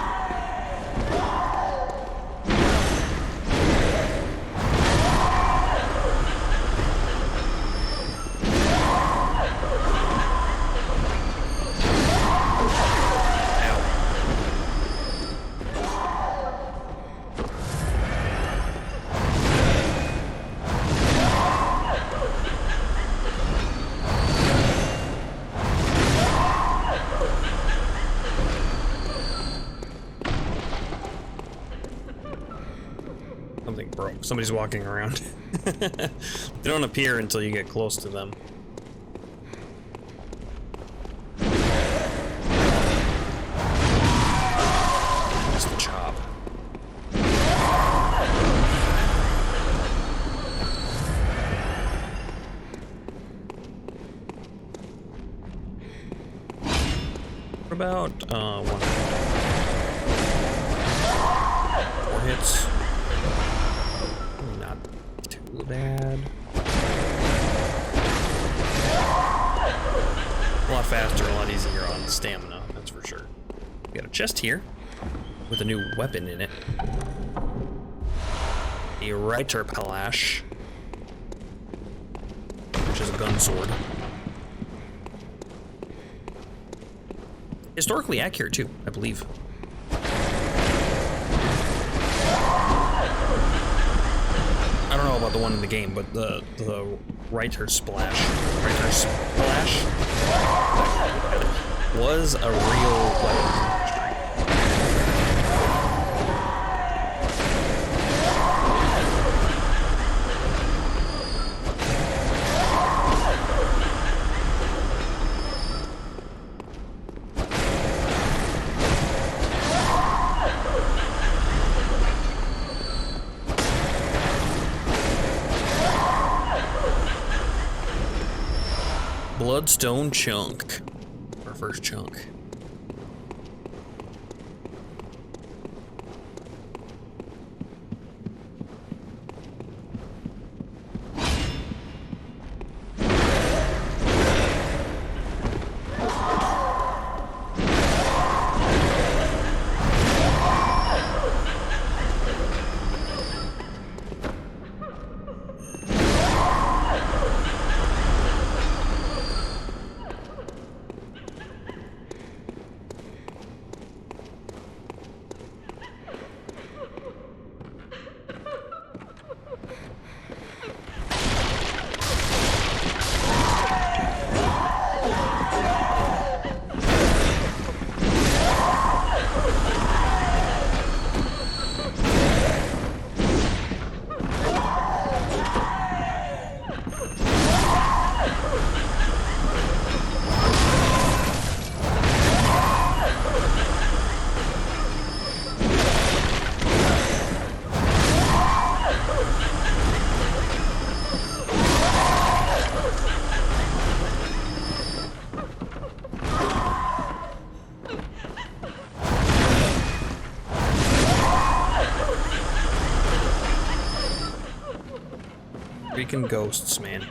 somebody's walking around. They don't appear until you get close to them. Just the chop. What about, 4 hits? Not too bad. A lot faster, a lot easier on stamina, that's for sure. We got a chest here with a new weapon in it. A Reiter Palash, which is a gun sword. Historically accurate too, I believe. I don't know about the one in the game, but the Reiter Splash was a real weapon. Bloodstone chunk. Our first chunk. Freaking ghosts, man.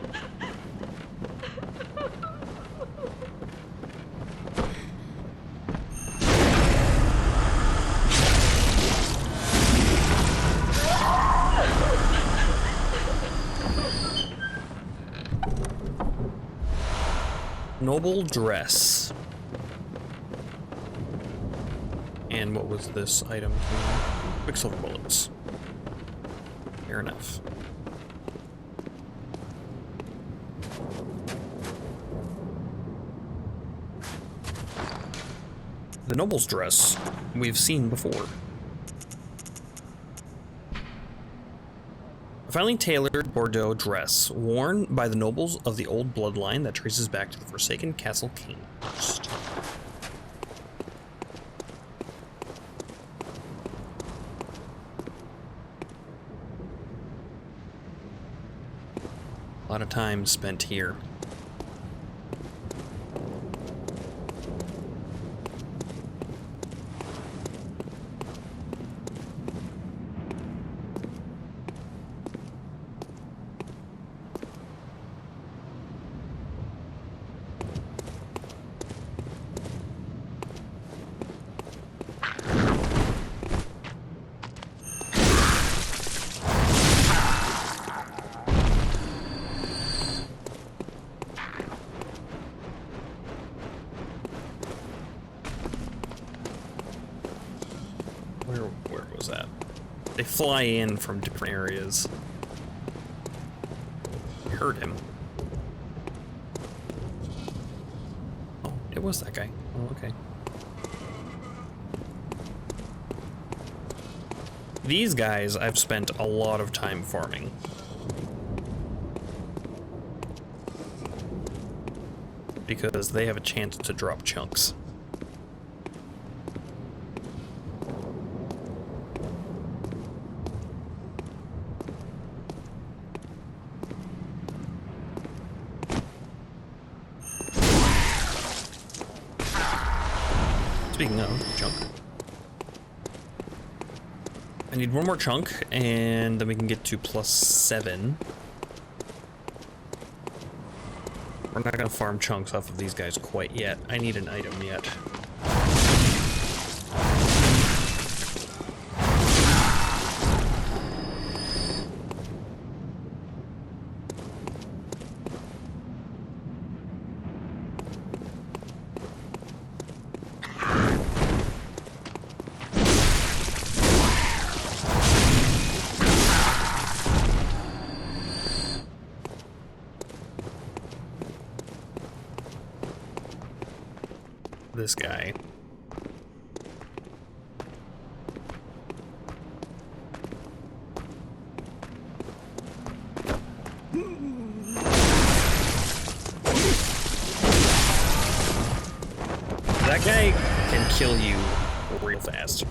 Noble dress. And what was this item? Quicksilver bullets. Fair enough. The noble's dress we've seen before. A finely tailored Bordeaux dress worn by the nobles of the old bloodline that traces back to the forsaken castle Cainhurst. A lot of time spent here. Where was that? They fly in from different areas. I heard him. Oh, it was that guy. Oh, okay. These guys I've spent a lot of time farming. Because they have a chance to drop chunks. Speaking of chunk. I need one more chunk, and then we can get to +7. We're not gonna farm chunks off of these guys quite yet. I need an item yet. This guy. That guy can kill you real fast.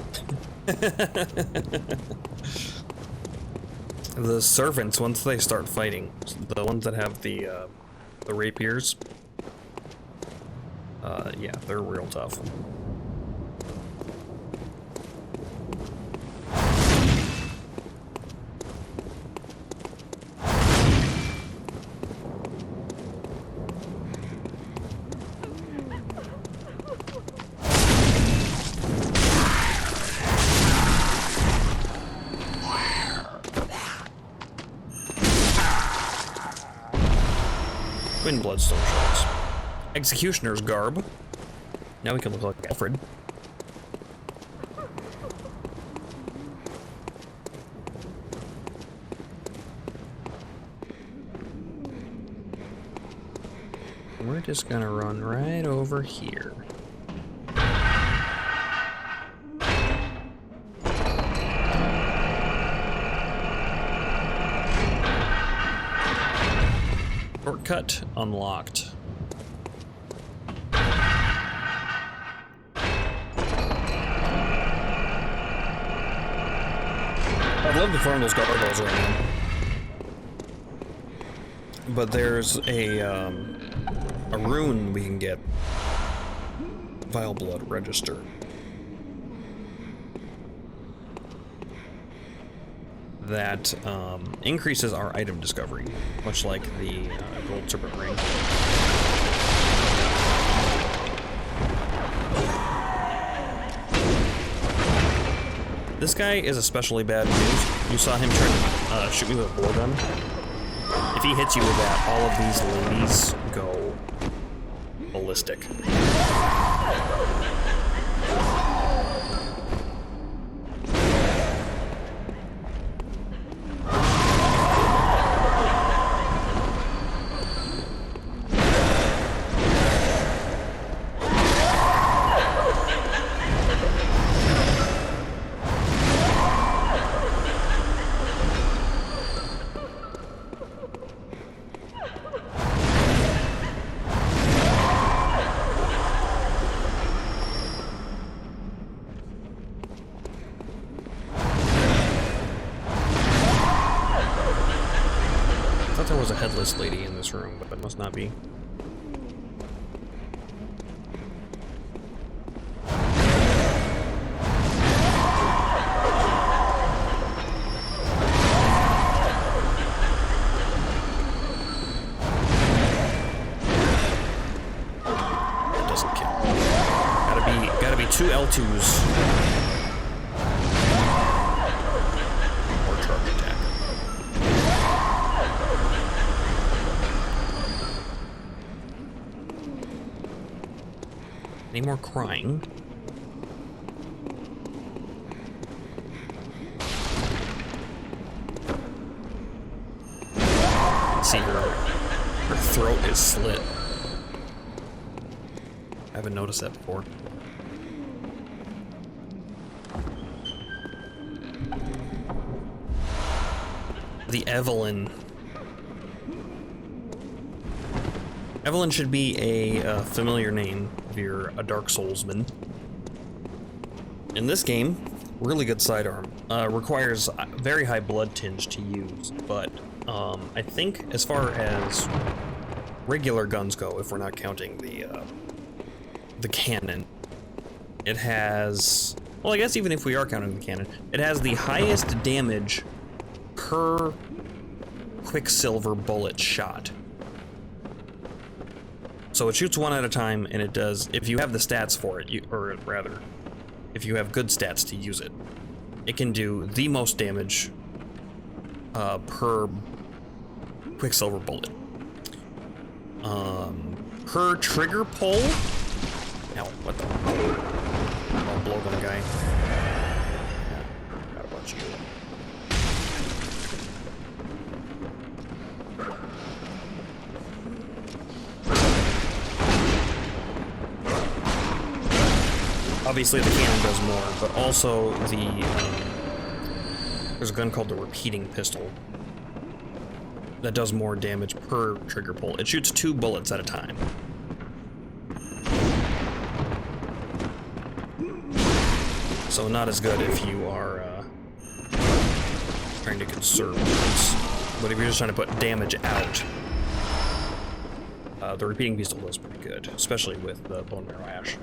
The servants, once they start fighting, the ones that have the rapiers, yeah, they're real tough. Twin bloodstone shards. Executioner's garb. Now we can look like Alfred. We're just gonna run right over here. Shortcut unlocked. I'd love to farm those gargoyles right now. But there's a rune we can get. Vile Blood Register. That increases our item discovery, much like the gold serpent ring. This guy is especially bad news. You saw him try to shoot me with a blowgun. If he hits you with that, all of these ladies go ballistic. There was a headless lady in this room, but it must not be. That doesn't kill. Gotta be two L2s. Or charge attack. Any more crying? See, her throat is slit. I haven't noticed that before. the Evelyn. Evelyn should be a familiar name if you're a Dark Soulsman. In this game, really good sidearm. Requires very high blood tinge to use, but I think as far as regular guns go, if we're not counting the cannon, it has, well, I guess even if we are counting the cannon, it has the highest damage per quicksilver bullet shot. So it shoots one at a time, and it does, if you have the stats for it, or rather, if you have good stats to use it, it can do the most damage per quicksilver bullet. Per trigger pull? Ow, what the? Oh, blowgun guy. Yeah, forgot about you. Obviously the cannon does more, but also there's a gun called the repeating pistol that does more damage per trigger pull. It shoots 2 bullets at a time. So not as good if you are trying to conserve bullets. But if you're just trying to put damage out, the repeating pistol does pretty good, especially with the bone marrow ash.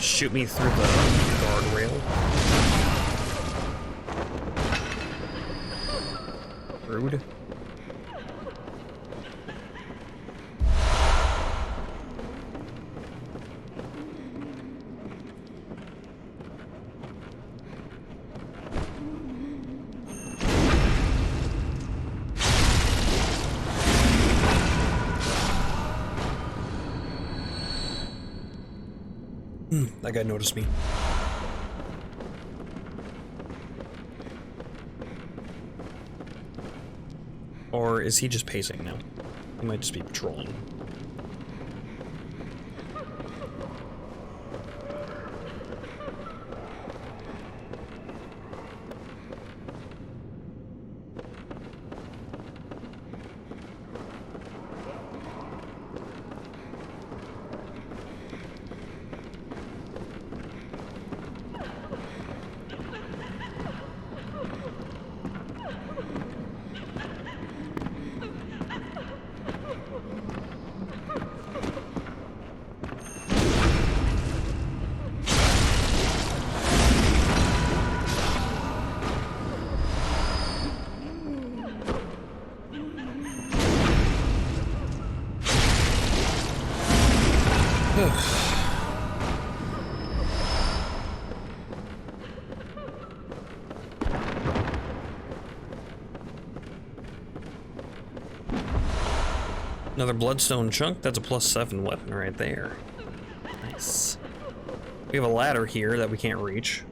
Shoot me through the guardrail. Rude. That guy noticed me. Or is he just pacing now? He might just be patrolling. Another bloodstone chunk. That's a +7 weapon right there. Nice. We have a ladder here that we can't reach.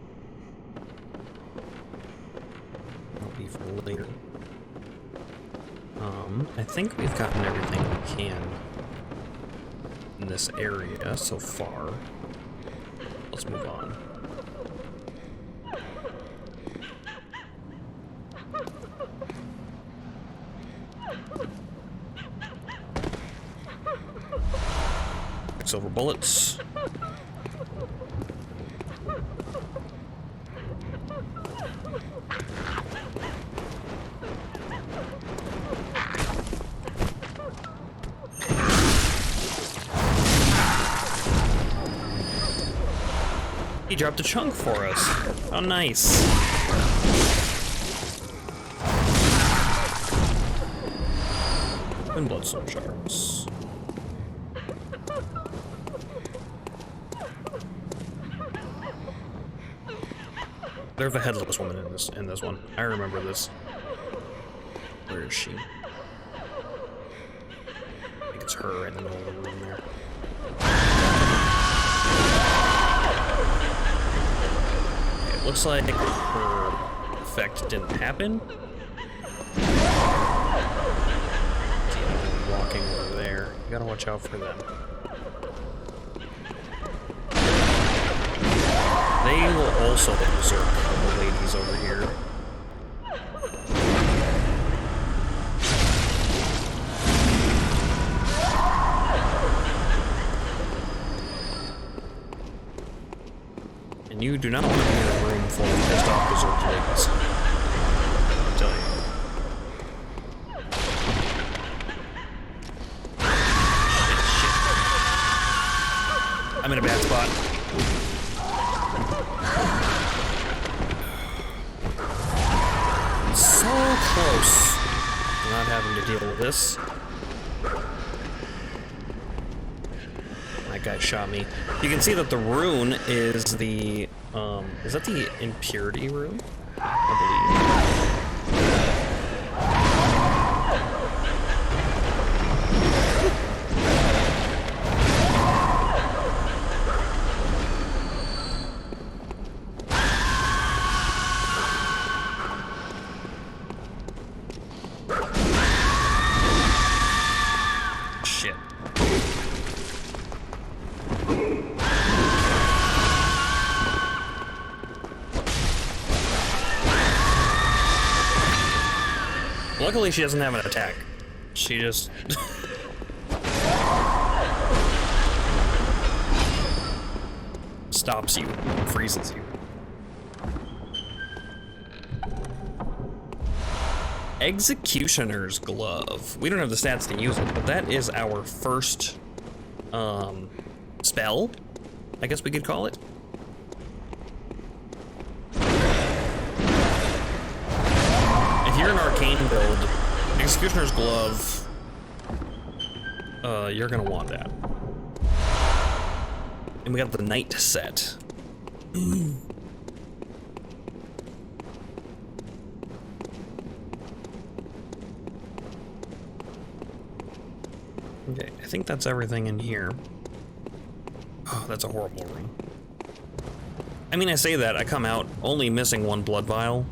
That'll be for later. I think we've gotten everything we can in this area so far. Let's move on. Silver bullets. He dropped a chunk for us. How nice. And bloodstone shards. There's a headless woman in this one. I remember this. Where is she? I think it's her in the middle of the room there. Okay, it looks like her effect didn't happen. See anyone walking over there. You gotta watch out for them. They will also berserk the ladies over here. And you do not want to be in a room full of pissed off berserk ladies. I'll tell you. Shit. I'm in a bad spot. So close to not having to deal with this. That guy shot me. You can see that the rune is the, is that the impurity rune? I Shit. Luckily, she doesn't have an attack. She just... stops you, freezes you. Executioner's Glove. We don't have the stats to use it, but that is our first spell, I guess we could call it. If you're an arcane build, Executioner's Glove, you're gonna want that. And we got the Knight set. Okay, I think that's everything in here. Oh, that's a horrible room. I mean, I say that, I come out only missing one blood vial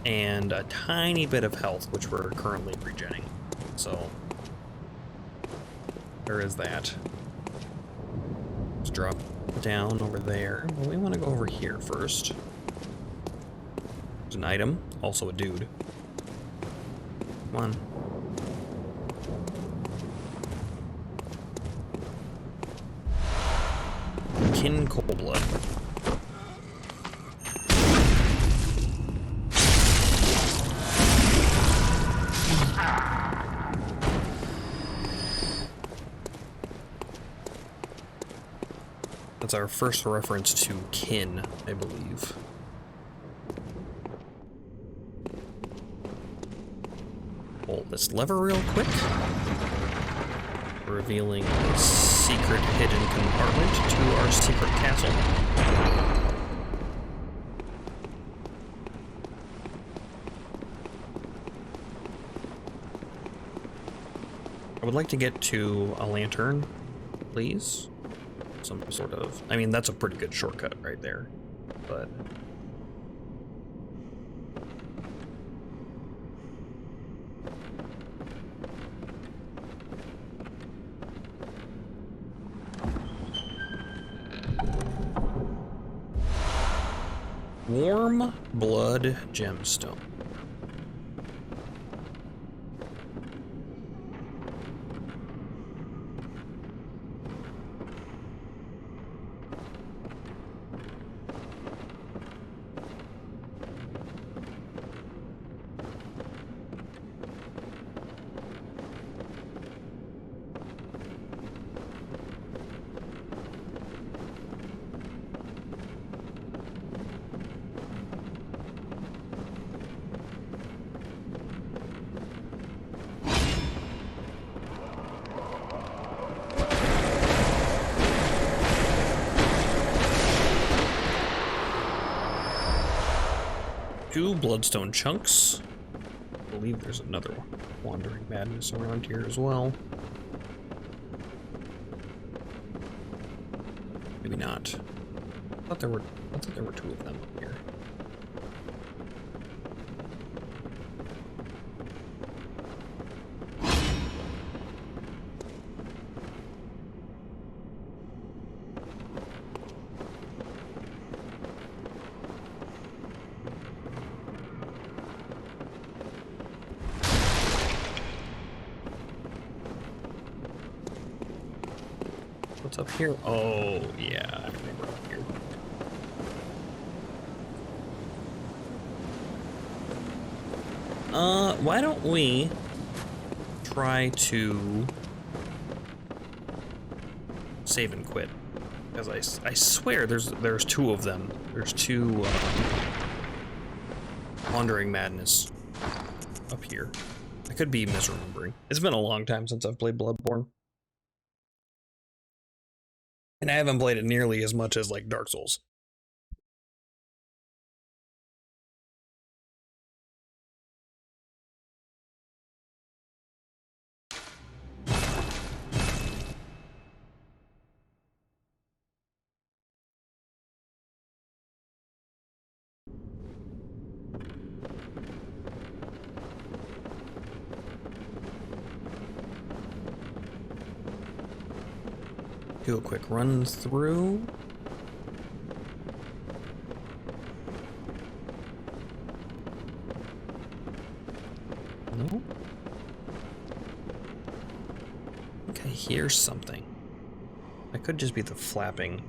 and a tiny bit of health, which we're currently regenning. So, there is that. Let's drop down over there. Well, we want to go over here first. There's an item, also a dude. Come on. Kin Coldblood. That's our first reference to kin, I believe. Pull this lever real quick. Revealing a secret hidden compartment to our secret castle. I would like to get to a lantern, please. Some sort of... I mean, that's a pretty good shortcut right there, but... Warm Blood Gemstone. 2 bloodstone chunks. I believe there's another wandering madness around here as well. Maybe not. I thought there were 2 of them up here. What's up here? Oh, yeah, I remember up here. Why don't we try to save and quit? Because I swear there's 2 of them. There's 2 wandering madness up here. I could be misremembering. It's been a long time since I've played Bloodborne. And I haven't played it nearly as much as, like, Dark Souls. Do a quick run through. No? I think I hear something. That could just be the flapping.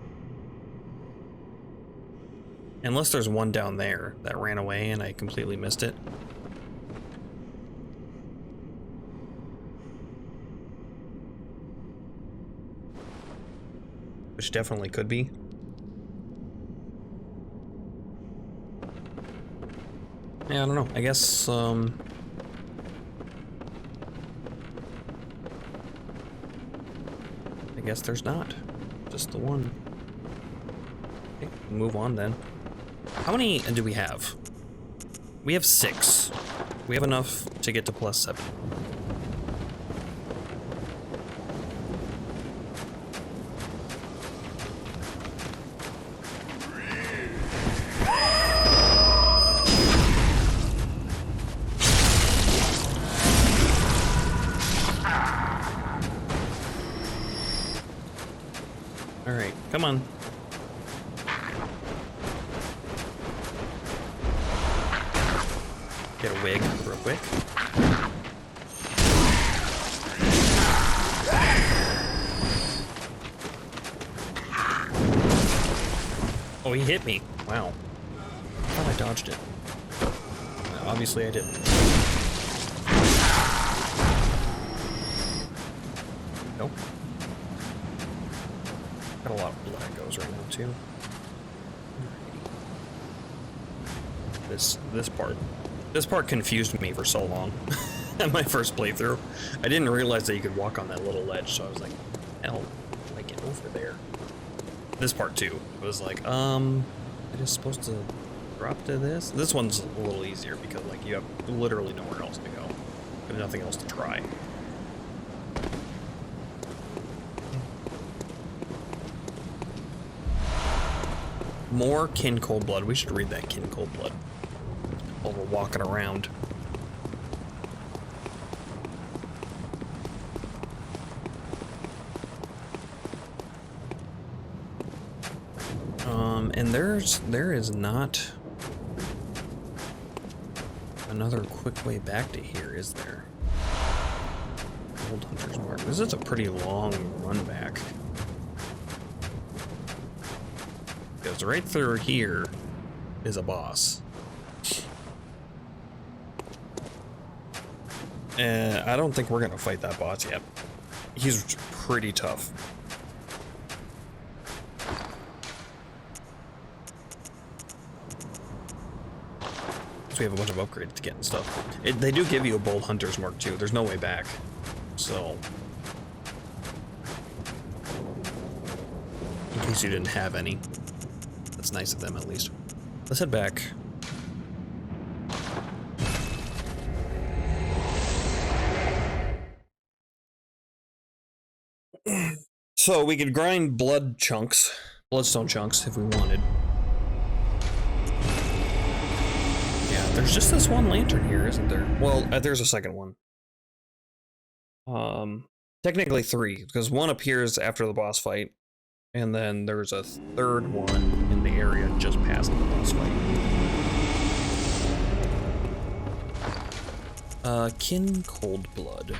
Unless there's one down there that ran away and I completely missed it. Which definitely could be. Yeah, I don't know. I guess, I guess there's not. Just the one. Okay, move on then. How many do we have? We have 6. We have enough to get to +7. Alright, come on. Get a wig real quick. Oh, he hit me. Wow. I thought I dodged it. Obviously I didn't. Nope. Got a lot of blood that goes right now too. This part confused me for so long. At my first playthrough, I didn't realize that you could walk on that little ledge, so I was like, hell, how do I get over there? This part too, it was like, I just supposed to drop to this? This one's a little easier because like you have literally nowhere else to go. There's nothing else to try. More Kin Cold Blood. We should read that Kin Cold Blood while we're walking around. And there is not another quick way back to here, is there? Old Hunter's Mark. This is a pretty long run back. Because right through here is a boss. I don't think we're gonna fight that boss yet. He's pretty tough. So we have a bunch of upgrades to get and stuff. They do give you a Bold Hunter's Mark too. There's no way back. So, in case you didn't have any. That's nice of them, at least. Let's head back. So we could grind bloodstone chunks if we wanted. Yeah, there's just this one lantern here, isn't there? Well, there's a second one. Technically 3, because one appears after the boss fight, and then there's a third one in the area just past the boss fight. Kin Cold Blood.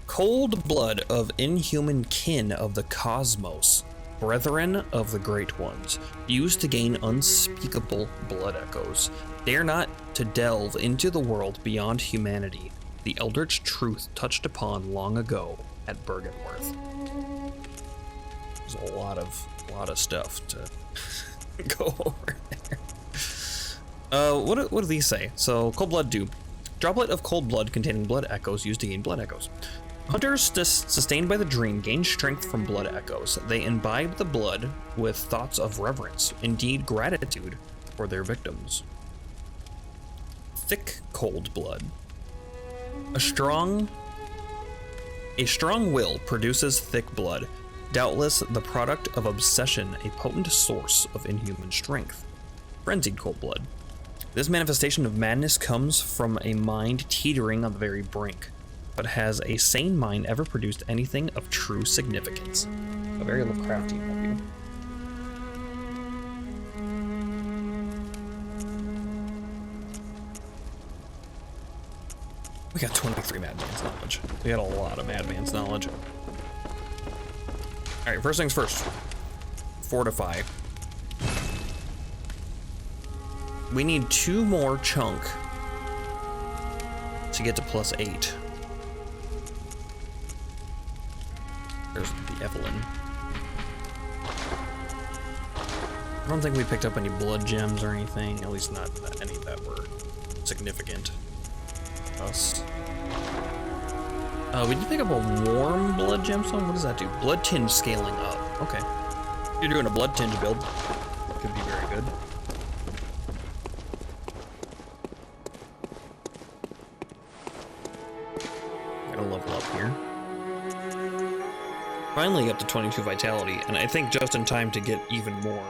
Cold blood of inhuman kin of the cosmos, brethren of the great ones, used to gain unspeakable blood echoes. Dare not to delve into the world beyond humanity, the eldritch truth touched upon long ago at Bergenworth. There's a lot of stuff to go over there. What do these say? So, cold blood do. Droplet of cold blood containing blood echoes used to gain blood echoes. Hunters sustained by the dream gain strength from blood echoes. They imbibe the blood with thoughts of reverence, indeed gratitude, for their victims. Thick cold blood. A strong will produces thick blood, doubtless the product of obsession, a potent source of inhuman strength. Frenzied cold blood. This manifestation of madness comes from a mind teetering on the very brink. But has a sane mind ever produced anything of true significance? A very Lovecraftian of you. We got 23 Madman's knowledge. We got a lot of Madman's knowledge. Alright, first things first. Fortify. We need 2 more chunk to get to +8. There's the Evelyn. I don't think we picked up any blood gems or anything, at least not any that were significant to us. We did pick up a warm blood gemstone. What does that do? Blood tinge scaling up. Okay. You're doing a blood tinge build. Could be very good. Gotta level up here. Finally up to 22 vitality, and I think just in time to get even more.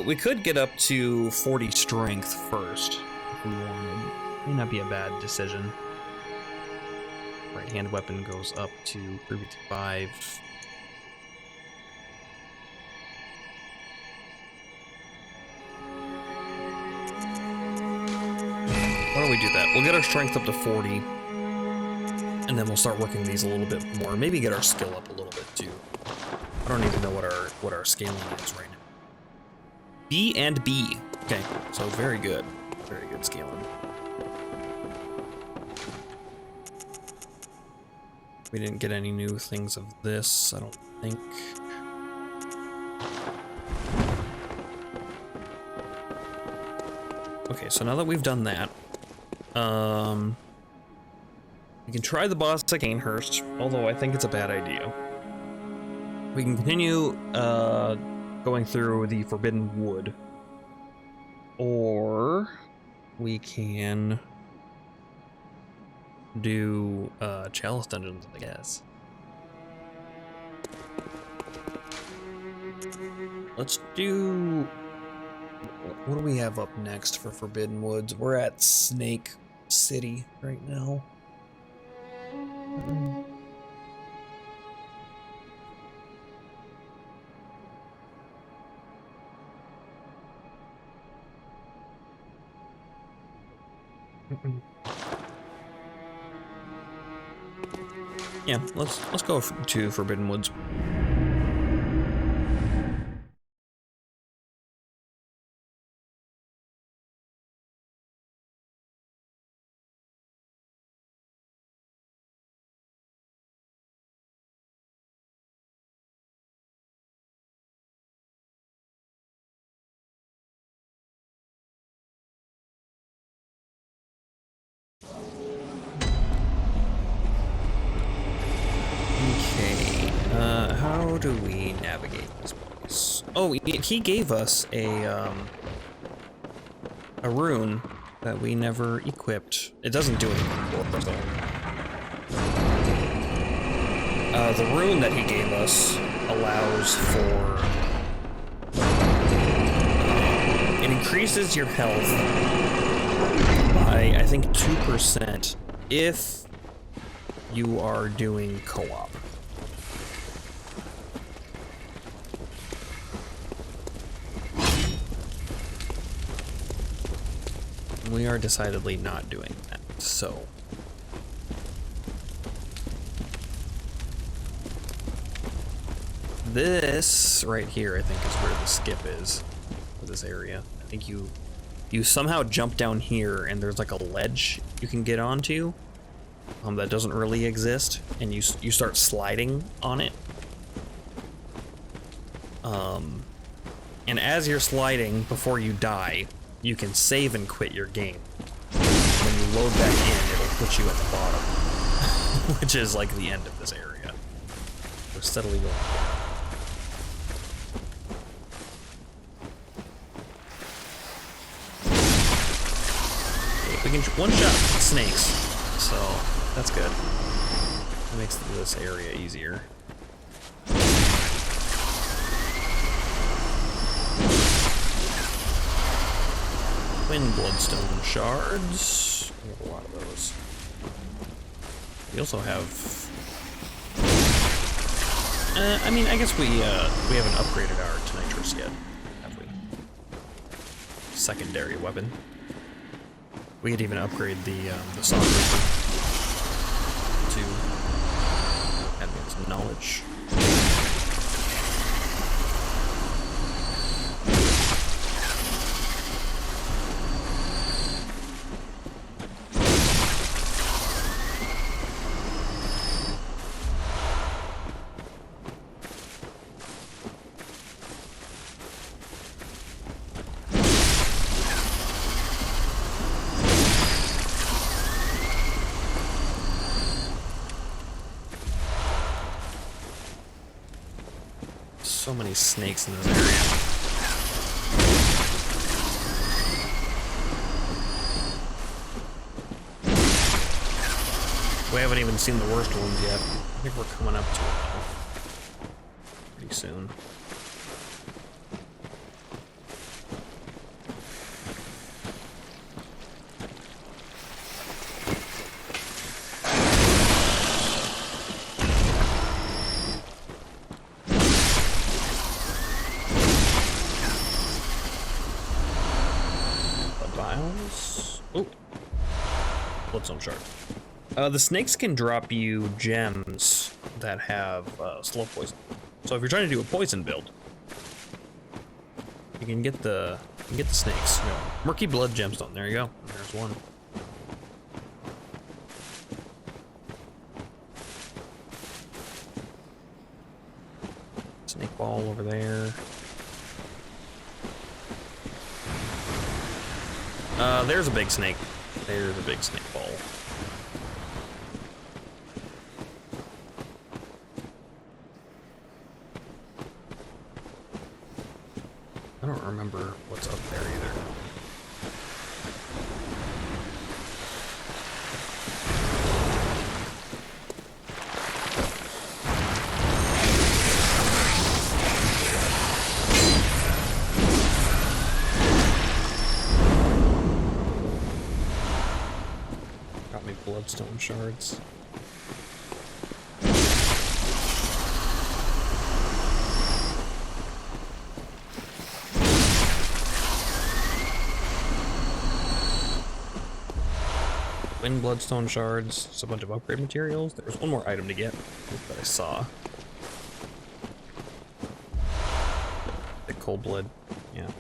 We could get up to 40 strength first, if we wanted. May not be a bad decision. Right hand weapon goes up to 35. Why don't we do that? We'll get our strength up to 40. And then we'll start working these a little bit more. Maybe get our skill up a little bit too. I don't even know what our scaling is right now. B and B. Okay, so very good. Very good scaling. We didn't get any new things of this, I don't think. Okay, so now that we've done that, we can try the boss at Cainhurst, although I think it's a bad idea. We can continue going through the Forbidden Wood. Or we can do Chalice Dungeons, I guess. Let's do... What do we have up next for Forbidden Woods? We're at Snake City right now. Yeah, let's go to Forbidden Woods. How do we navigate this place? Oh, he gave us a rune that we never equipped. It doesn't do anything for us, though. The rune that he gave us allows for... it increases your health by, I think, 2% if you are doing co-op. We are decidedly not doing that, so... This right here, I think, is where the skip is for this area. I think you somehow jump down here, and there's like a ledge you can get onto that doesn't really exist, and you start sliding on it. And as you're sliding, before you die, you can save and quit your game. When you load back in, it'll put you at the bottom, which is like the end of this area. We're steadily going down. We can one-shot snakes, so that's good. That makes this area easier. Twin bloodstone shards. We have a lot of those. We also have... I mean, I guess we haven't upgraded our Cainhurst yet, have we? Secondary weapon. We could even upgrade the Song Reaper to advanced knowledge. So many snakes in this area. We haven't even seen the worst ones yet. I think we're coming up to it though. Pretty soon. Oh, bloodstone shard. The snakes can drop you gems that have slow poison. So if you're trying to do a poison build, you can get the snakes. You know, murky blood gemstone. There you go. There's one. Snake ball over there. There's a big snake. There's a big snake ball. I don't remember what's up there either. Bloodstone shards. Twin bloodstone shards. It's a bunch of upgrade materials. There's one more item to get that I saw. The cold blood. Yeah.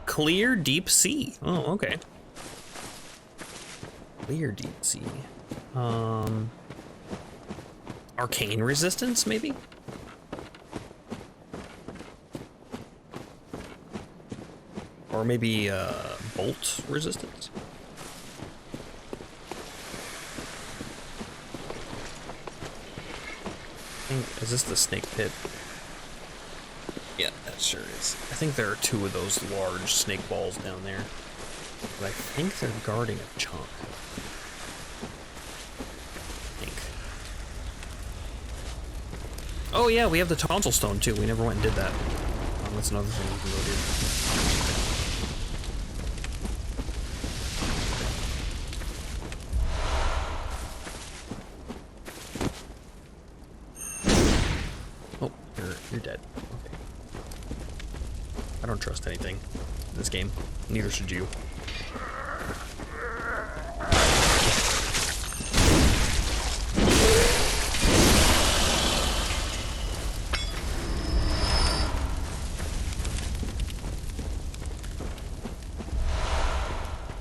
Clear deep sea. Oh, okay. Clear deep sea. Arcane resistance, maybe? Or maybe bolt resistance? I think, is this the snake pit? Yeah, that Sure is. I think there are 2 of those large snake balls down there. But I think they're guarding a chunk. I think. Oh yeah, we have the tonsil stone too. We never went and did that. That's another thing we can go do. Oh, you're dead. Okay. I don't trust anything in this game. Neither should you.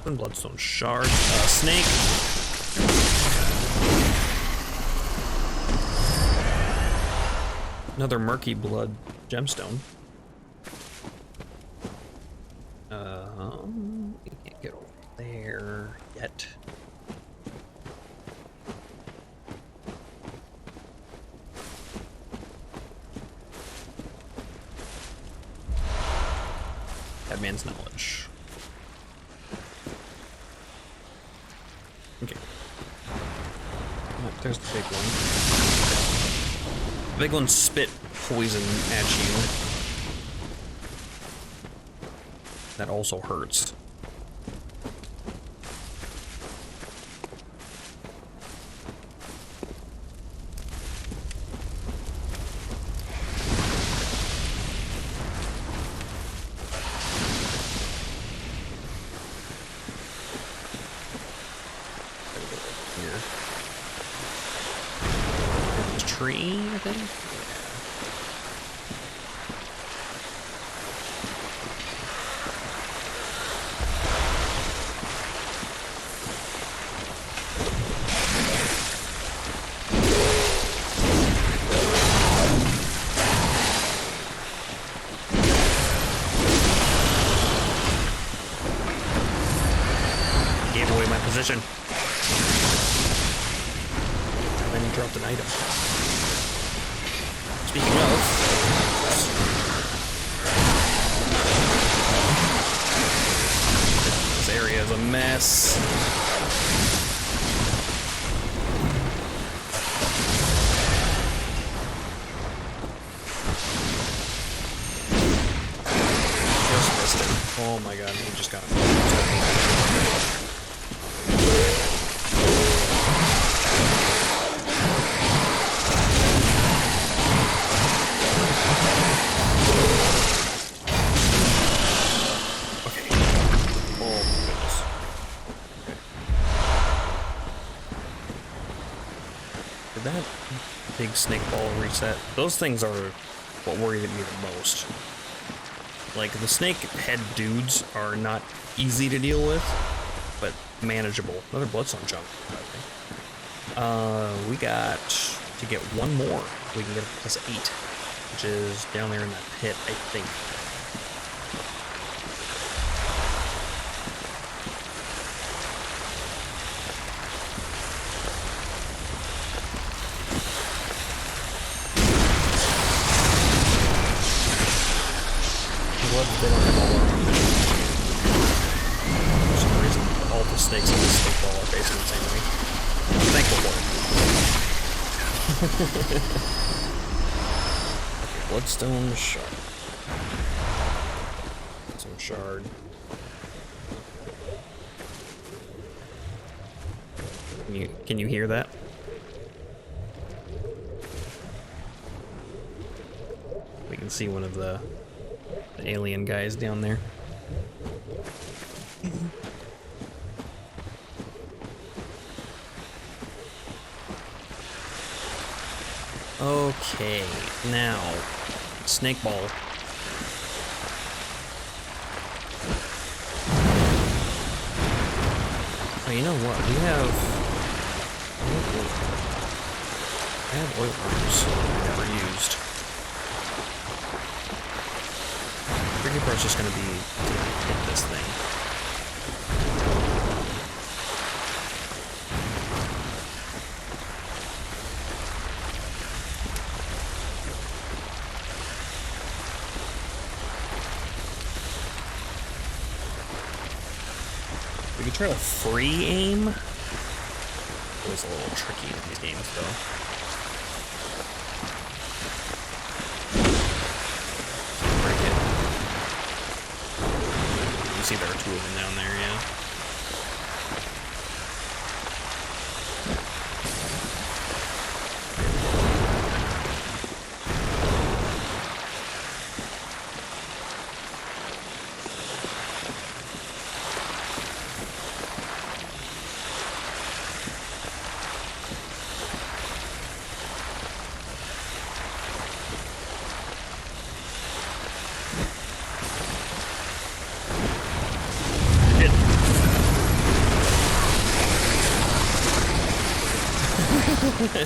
Bloodstone shard. Snake. Another murky blood gemstone. We can't get over there yet. That man's knowledge. Okay. Oh, there's the big one. The big one spit poison at you. That also hurts. Tree, I think? Gave away my position. And then he dropped an item. Speaking of, this area is a mess. Just missed him. Oh my god, he just got him. That big snake ball reset. Those things are what worry me the most. Like, the snake head dudes are not easy to deal with, but manageable. Another bloodstone jump. We got to get one more. We can get a +8, which is down there in that pit, I think. They don't have all our for some reason, all the snakes in this snake ball are basically the same to me. Thankful for it. Okay, bloodstone shard. Bloodstone shard. Can you hear that? We can see one of the alien guys down there. Okay, now snake ball. Oh, you know what? I have oil arms I never used. Tricky part's just gonna be to hit this thing. We could try to free aim. Always a little tricky in these games, though. Break it. You see there are two of them down there, yeah.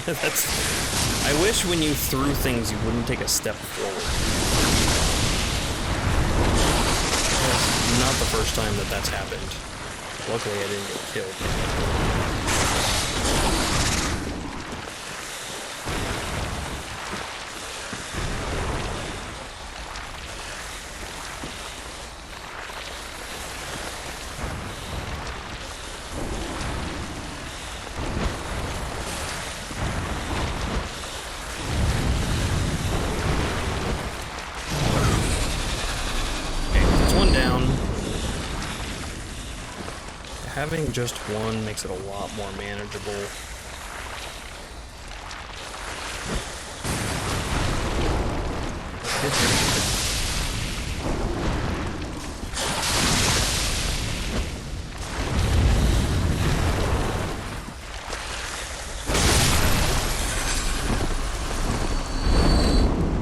That's. I wish when you threw things you wouldn't take a step forward. That's not the first time that that's happened. Luckily I didn't get killed. Having just one makes it a lot more manageable.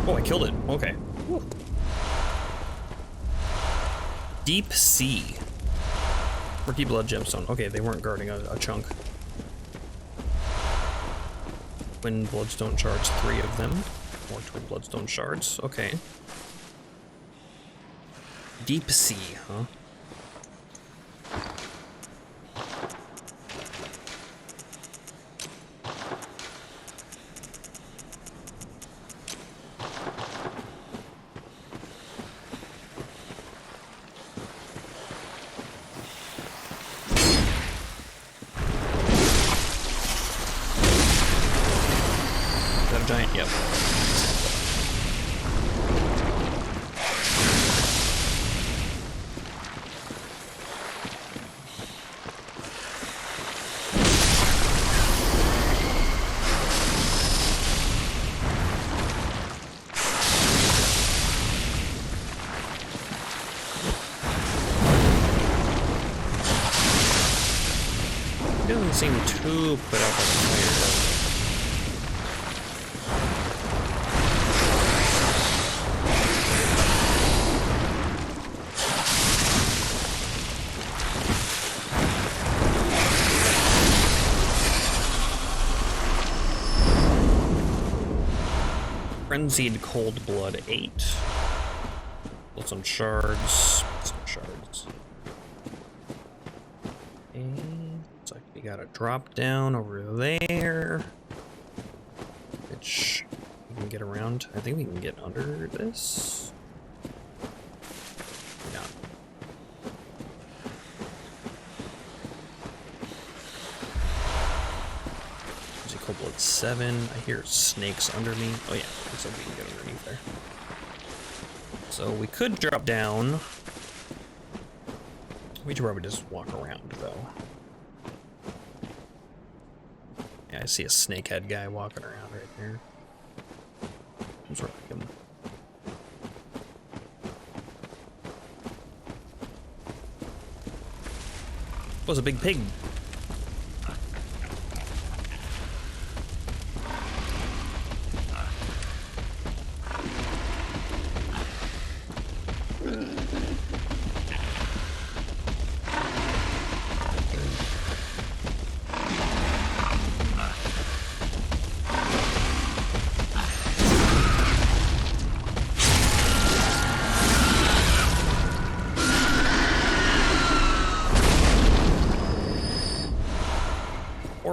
Oh, I killed it. Okay. Whew. Deep Sea. Murky Blood Gemstone. Okay, they weren't guarding a chunk. Twin Bloodstone Shards, 3 of them. More Twin Bloodstone Shards. Okay. Deep Sea, huh? Giant, yep. He doesn't seem too put out by the fire, though. Frenzied Cold Blood 8. Pull some shards. Some shards. And looks like we got a drop down over there. Which we can get around. I think we can get under this. Yeah. Cold Blood 7. I hear snakes under me. Oh yeah, looks like we can get underneath there. So we could drop down. We should probably just walk around though. Yeah, I see a snakehead guy walking around right there. Who's right him? Oh, it's a big pig.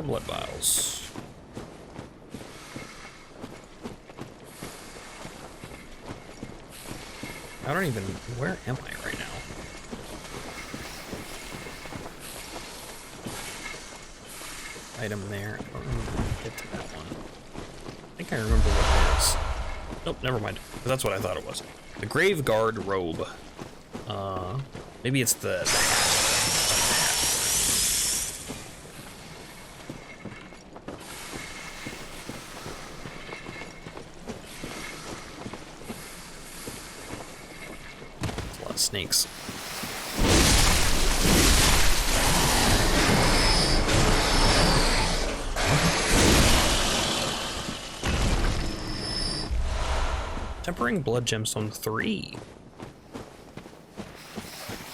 Blood vials. I don't even... Where am I right now? item there. I don't remember how to get to that one. I think I remember what it is. Nope, never mind. That's what I thought it was. The Grave Guard robe. Maybe it's the hat. There's a lot of snakes. Tempering Blood Gemstone 3.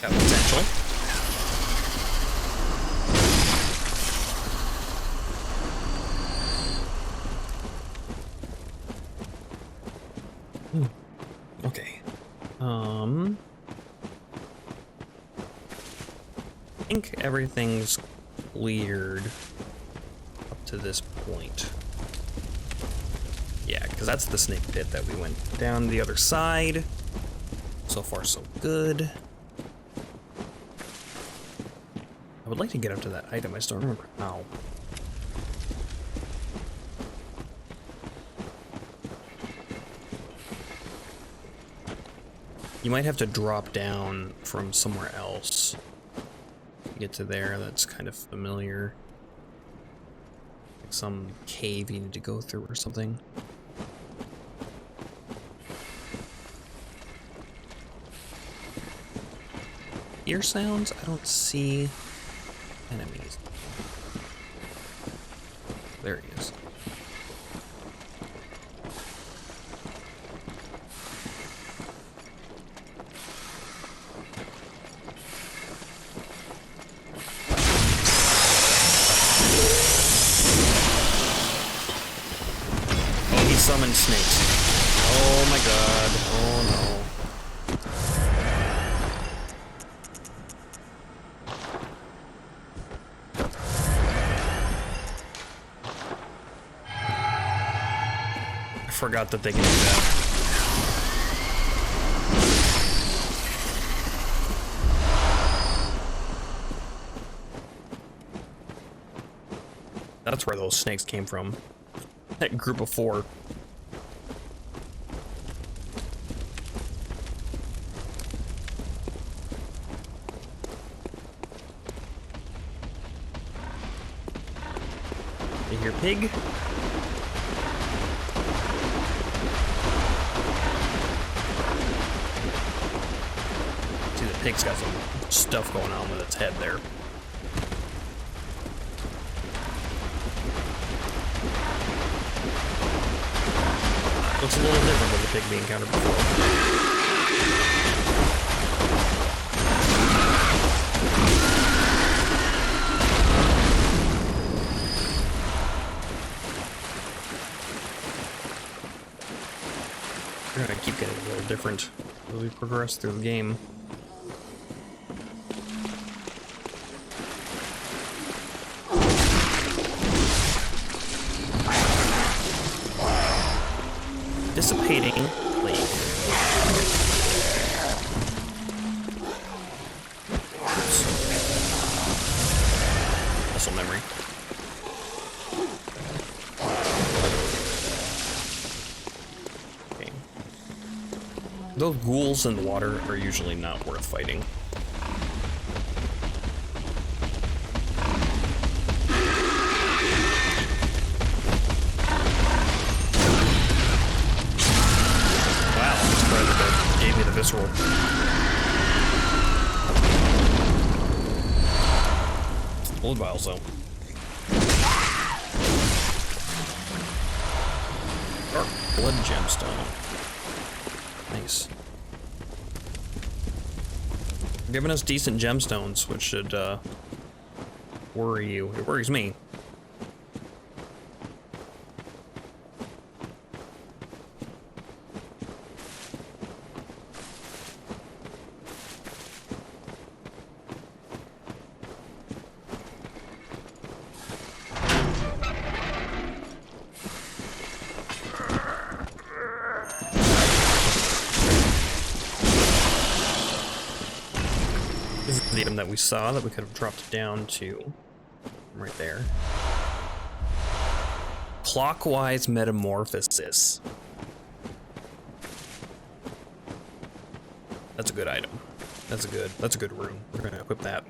Got potential. Okay. I think everything's cleared up to this point. Yeah, because that's the snake pit that we went down the other side. So far, so good. I would like to get up to that item. I just don't remember how. You might have to drop down from somewhere else to get to there. That's kind of familiar. Like some cave you need to go through or something. Ear sounds? I don't see enemies. There he is. Oh, he summoned snakes. Oh my god. Oh no. Forgot that they can do that. That's where those snakes came from. That group of 4. You hear pig? Pig's got some stuff going on with its head there. Looks a little different than the pig we encountered before. We're gonna keep getting a little different as we progress through the game. Dissipating lake. Muscle memory. Okay. Those ghouls in the water are usually not worth fighting. Visceral. Blood vials though. Dark blood gemstone. Nice. You're giving us decent gemstones, which should worry you. It worries me. This is the item that we saw that we could have dropped down to right there. clockwise metamorphosis. That's a good item. That's a good rune. We're gonna equip that.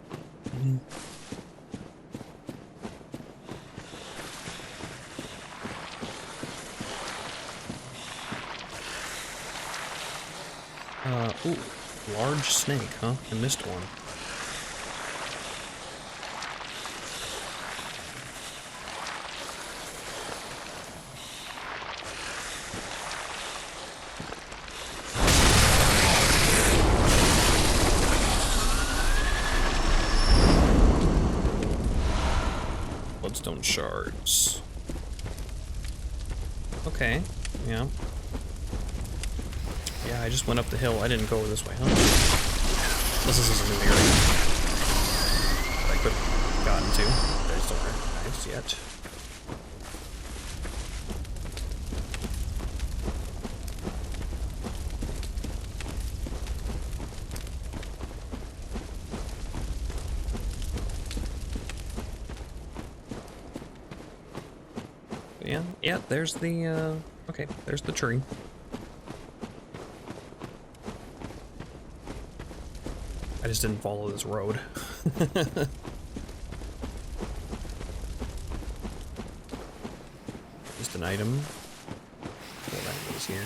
Ooh, large snake, huh? I missed one. Bloodstone shards. Okay, yeah. Yeah, I just went up the hill. I didn't go this way, huh? This is a new area that I could have gotten to. I just don't recognize yet. Yeah, there's the, okay, there's the tree. I just didn't follow this road. Just an item. What that is here.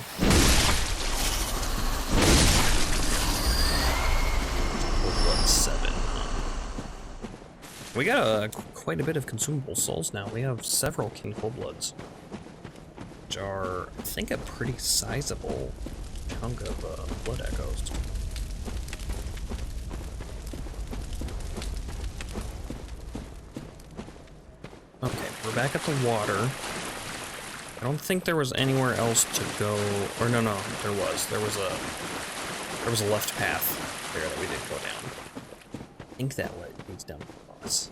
Blood 7. We got quite a bit of consumable souls now. We have several King Bloods, which are, I think, a pretty sizable chunk of blood echoes. Okay, we're back at the water. I don't think there was anywhere else to go. Or no, there was. There was a left path there that we did go down. I think that leads down to the boss.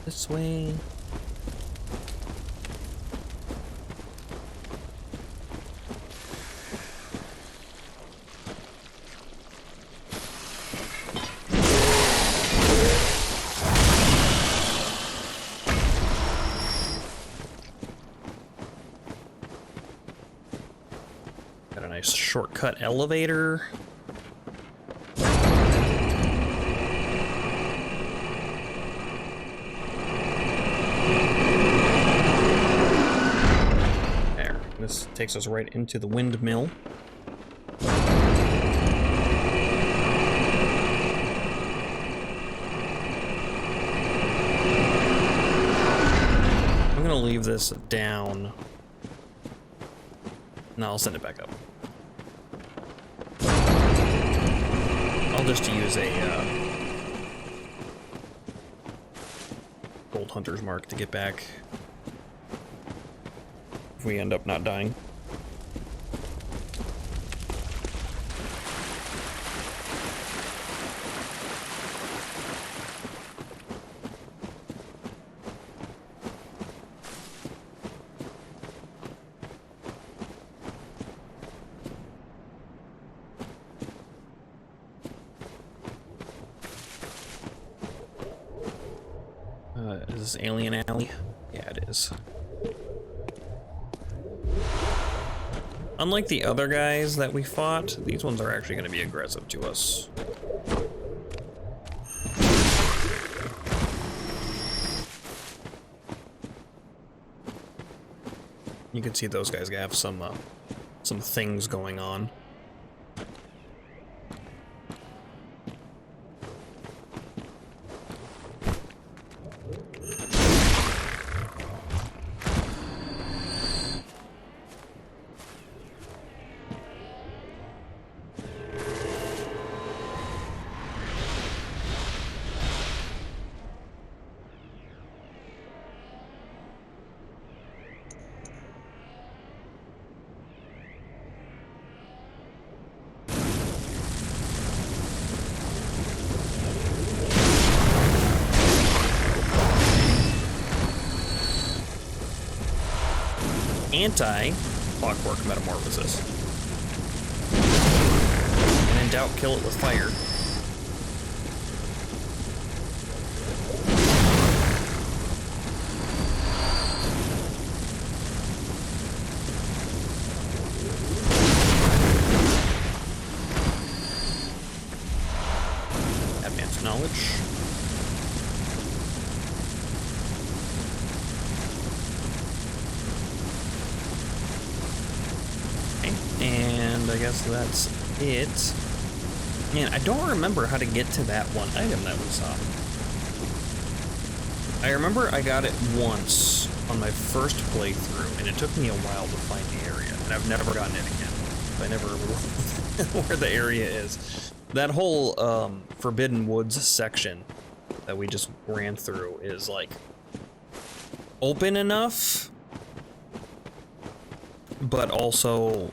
This way. Got a nice shortcut elevator. This takes us right into the windmill. I'm gonna leave this down. No, I'll send it back up. I'll just use a gold hunter's mark to get back. If we end up not dying. Is this Alien Alley? Yeah, it is. Unlike the other guys that we fought, these ones are actually going to be aggressive to us. You can see those guys have some things going on. Anti-clockwork metamorphosis. And in doubt, kill it with fire. knowledge. Okay, and I guess that's it. Man, I don't remember how to get to that one item that we saw. I remember I got it once on my first playthrough, and it took me a while to find the area, and I've never gotten it again. I never remember where the area is. That whole Forbidden Woods section that we just ran through is like open enough, but also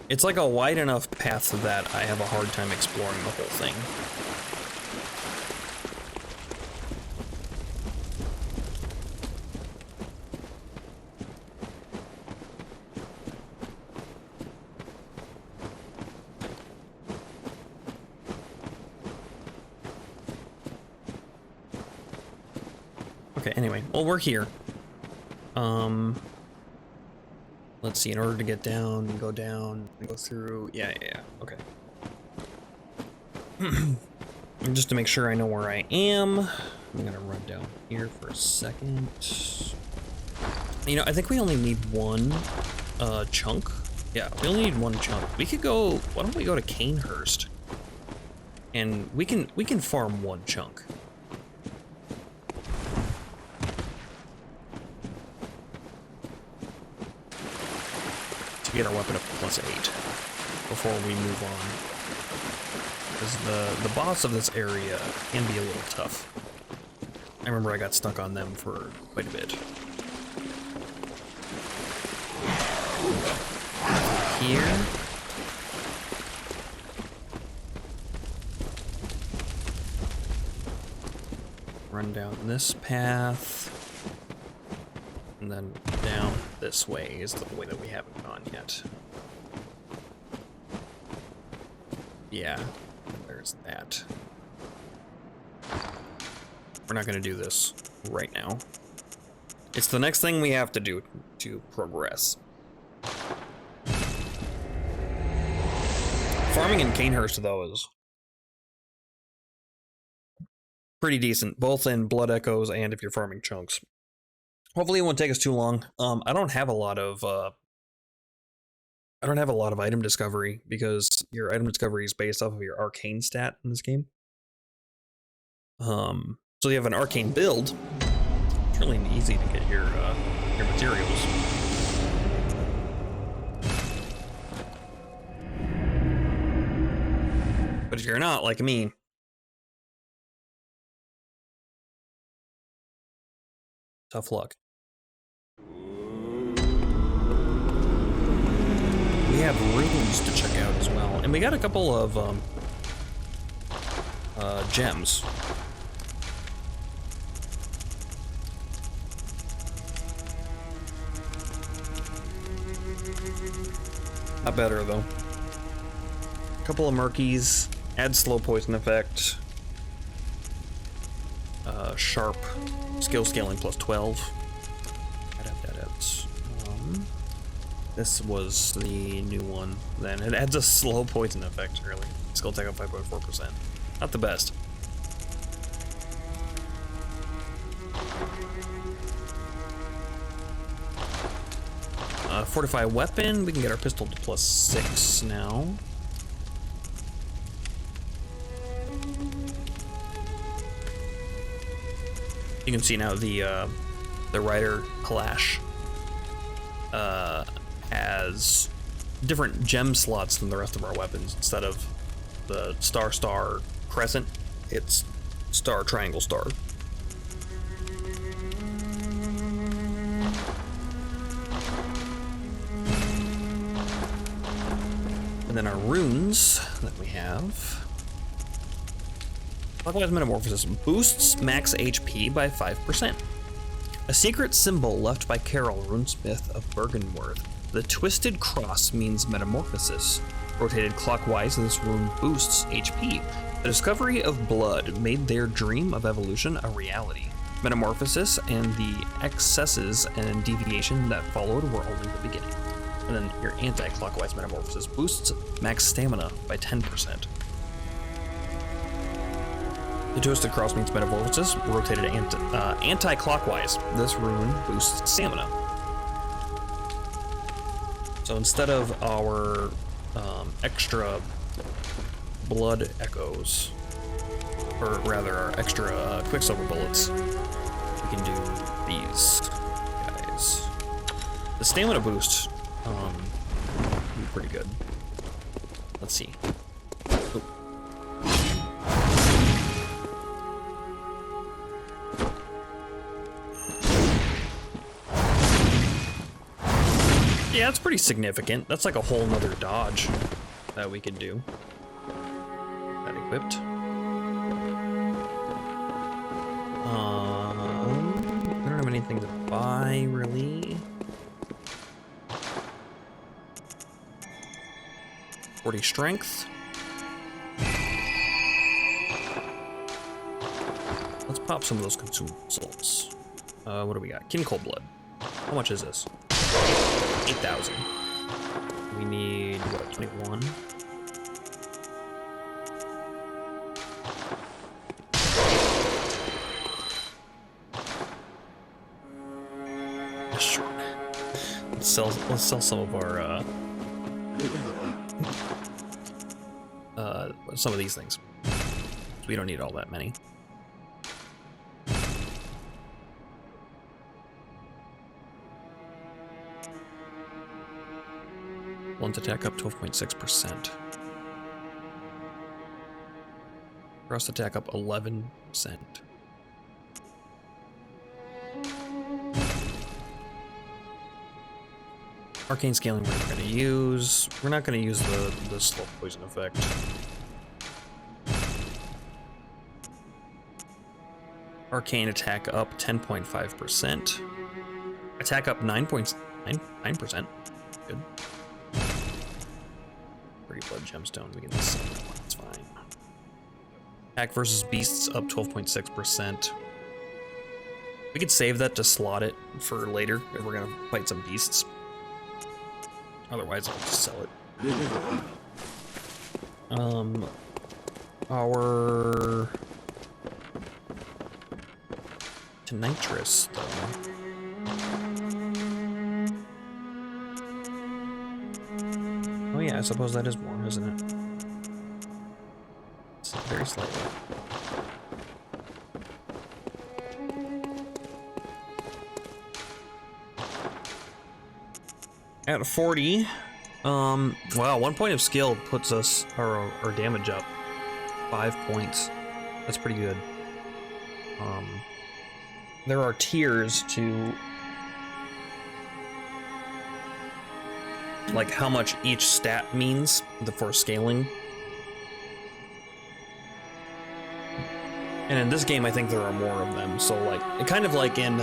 it's like a wide enough path that I have a hard time exploring the whole thing. Okay, anyway, well, we're here. Let's see, in order to get down, and go down, and go through, yeah, okay. And just to make sure I know where I am, I'm gonna run down here for a second. You know, I think we only need one, chunk. Yeah, we only need one chunk. We could go, why don't we go to Cainhurst? And we can farm one chunk. Get our weapon up to +8 before we move on, because the boss of this area can be a little tough. I remember I got stuck on them for quite a bit. Here. Run down this path. And then down this way is the way that we haven't gone yet. Yeah, there's that. We're not gonna do this right now. It's the next thing we have to do to progress. Farming in Cainhurst, though, is pretty decent, both in Blood Echoes and if you're farming chunks. Hopefully it won't take us too long. I don't have a lot of item discovery because your item discovery is based off of your arcane stat in this game. So you have an arcane build. It's really easy to get your materials. But if you're not like me, tough luck. We have runes to check out as well, and we got a couple of gems. Not better though. A couple of murkies, add slow poison effect, sharp skill scaling +12. This was the new one. Then it adds a slow poison effect, really. Skill attack of 5.4%. Not the best. Fortify weapon. We can get our pistol to +6 now. You can see now the Rider Kalash has different gem slots than the rest of our weapons. Instead of the star crescent, it's star triangle star. And then our runes that we have. Clockwise Metamorphosis boosts max HP by 5%. A secret symbol left by Carol, runesmith of Bergenworth. The twisted cross means metamorphosis. Rotated clockwise, this rune boosts HP. The discovery of blood made their dream of evolution a reality. Metamorphosis and the excesses and deviation that followed were only the beginning. And then your anti-clockwise metamorphosis boosts max stamina by 10%. The Twisted Cross means metamorphosis, rotated anti-clockwise. This rune boosts stamina. So instead of our extra blood echoes, or rather our extra quicksilver bullets, we can do these guys. The stamina boost be pretty good. Let's see. Ooh. Yeah, it's pretty significant. That's like a whole nother dodge that we could do. That equipped. I don't have anything to buy, really. 40 strength. Let's pop some of those consumables. What do we got? Kin Cold Blood. How much is this? 8,000. We need, what, 21? Sure. Let's sell some of our, some of these things. We don't need all that many. Blunt attack up 12.6%. Thrust attack up 11%. Arcane scaling we're not going to use. We're not going to use the slow poison effect. Arcane attack up 10.5%. Attack up 9.9%. Good. Pretty blood gemstone. We can sell that one. It's fine. Attack versus beasts up 12.6%. We could save that to slot it for later if we're gonna fight some beasts. Otherwise, I'll just sell it. Our to nitrous though. Oh yeah, I suppose that is more, isn't it? It's very slightly. At 40, wow, 1 point of skill puts us our damage up 5 points. That's pretty good. There are tiers to like how much each stat means for scaling. And in this game, I think there are more of them. So like, kind of like in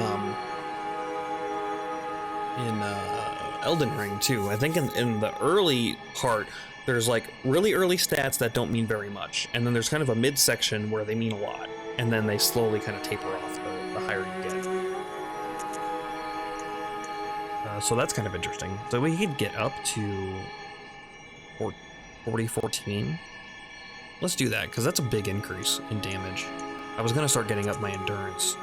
Elden Ring too. I think in the early part, there's like really early stats that don't mean very much. And then there's kind of a mid-section where they mean a lot. And then they slowly kind of taper off the higher you get. So that's kind of interesting. So we could get up to 14. Let's do that, because that's a big increase in damage. I was going to start getting up my endurance.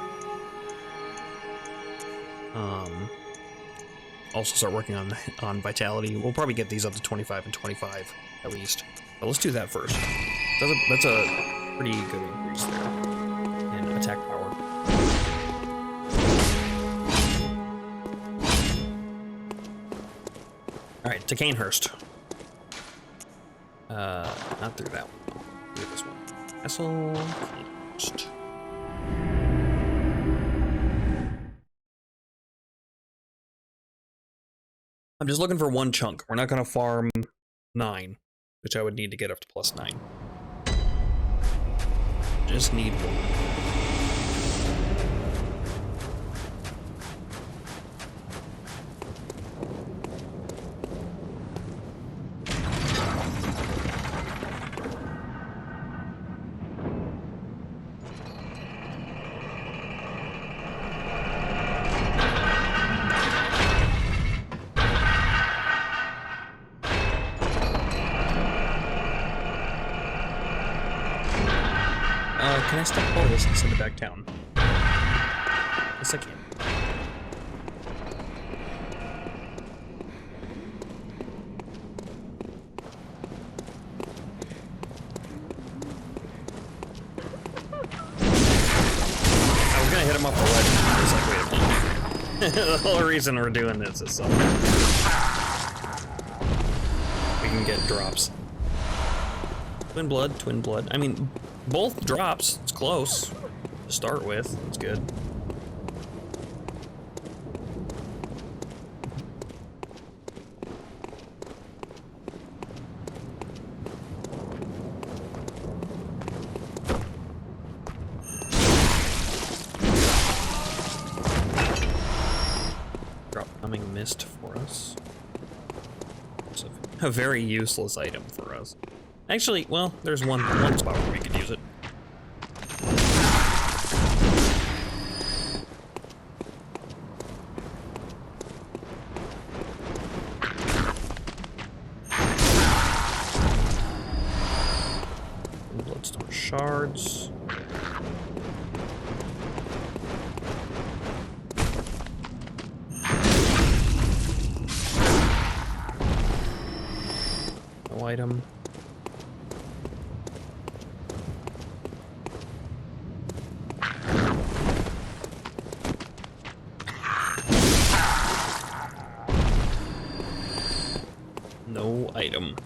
Also start working on vitality. We'll probably get these up to 25 and 25 at least. But let's do that first. That's a pretty good increase there in attack power. Alright, to Cainhurst. Not through that one. Through this one. Castle Cainhurst. I'm just looking for one chunk. We're not going to farm 9, which I would need to get up to +9. Just need one. can I still pull this and send it back down? Yes, I can. I was gonna hit him off the ledge. I was like, wait a minute. The whole reason we're doing this is so we can get drops. Twin blood, twin blood. I mean, both drops. It's close to start with. It's good. Drop coming mist for us. It's a very useless item for us. Actually, well, there's one spot where we could use it. Bloodstone shards. No item. No item.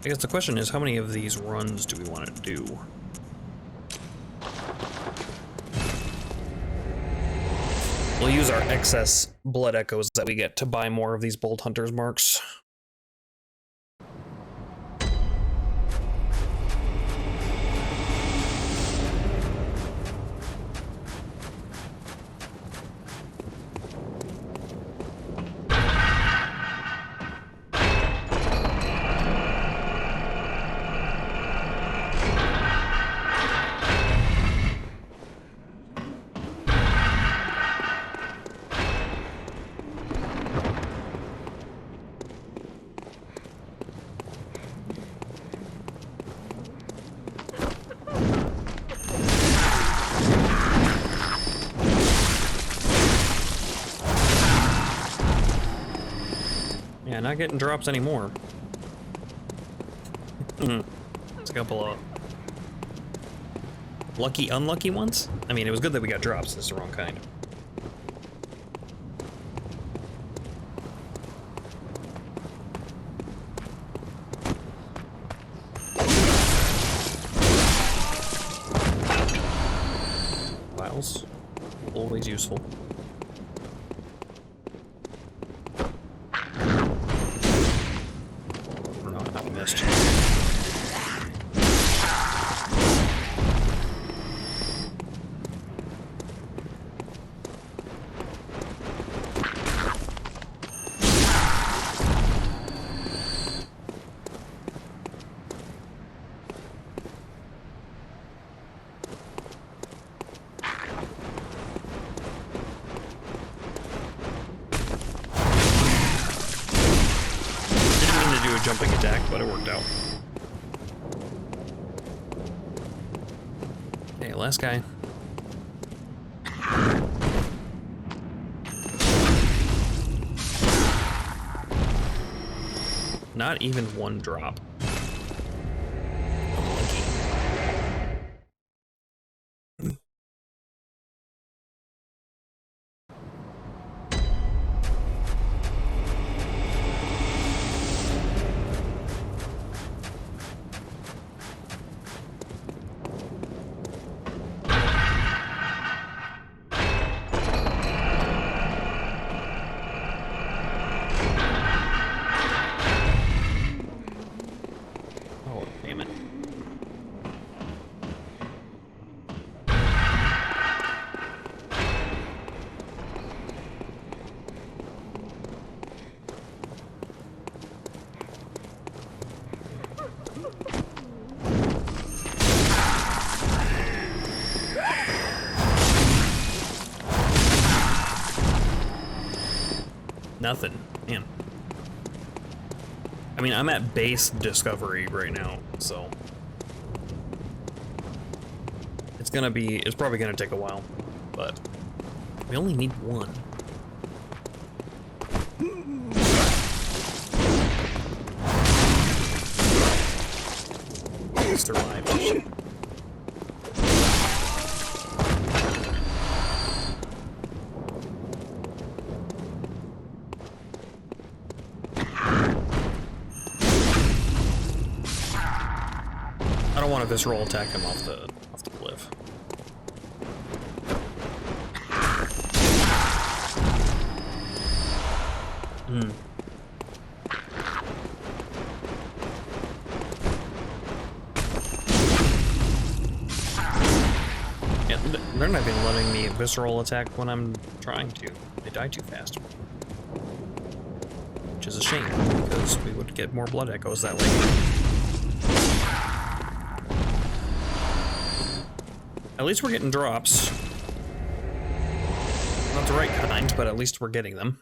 I guess the question is, how many of these runs do we want to do? We'll use our excess blood echoes that we get to buy more of these Bolt Hunter's marks. Yeah, not getting drops anymore. It's a couple of lucky, unlucky ones. I mean, it was good that we got drops. It's the wrong kind. Files, always useful. Jumping attack, but it worked out. Okay, last guy. Not even one drop. Nothing. Man. I mean, I'm at base discovery right now, so it's probably gonna take a while, but we only need one. Survive. I don't want to visceral attack him off the cliff. Yeah, they're not even letting me visceral attack when I'm trying to. They die too fast. Which is a shame, because we would get more blood echoes that way. At least we're getting drops. Not the right kind, but at least we're getting them.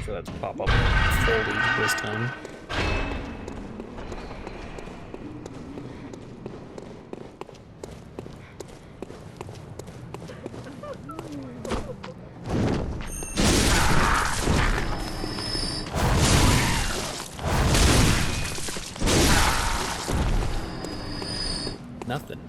For that to pop up fully this time. Nothing.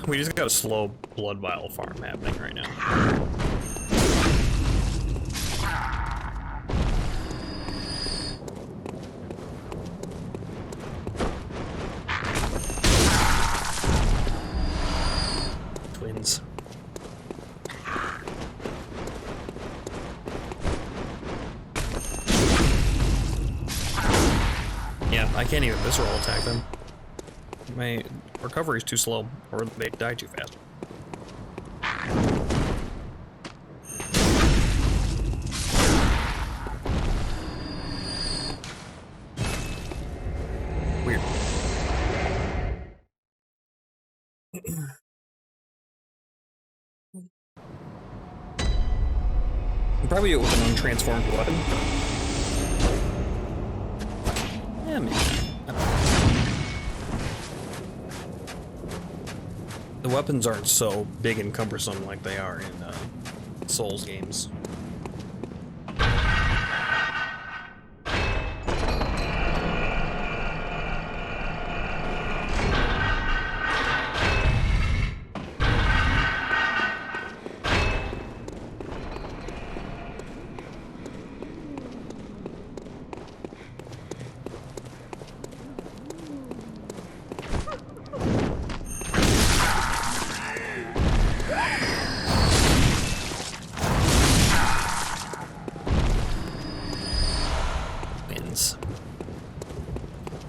We just got a slow blood vial farm happening right now. Twins. Yeah, I can't even visceral attack them. My recovery is too slow, or they die too fast. Weird. Probably with an untransformed weapon. Yeah, maybe. I don't know. The weapons aren't so big and cumbersome like they are in Souls games.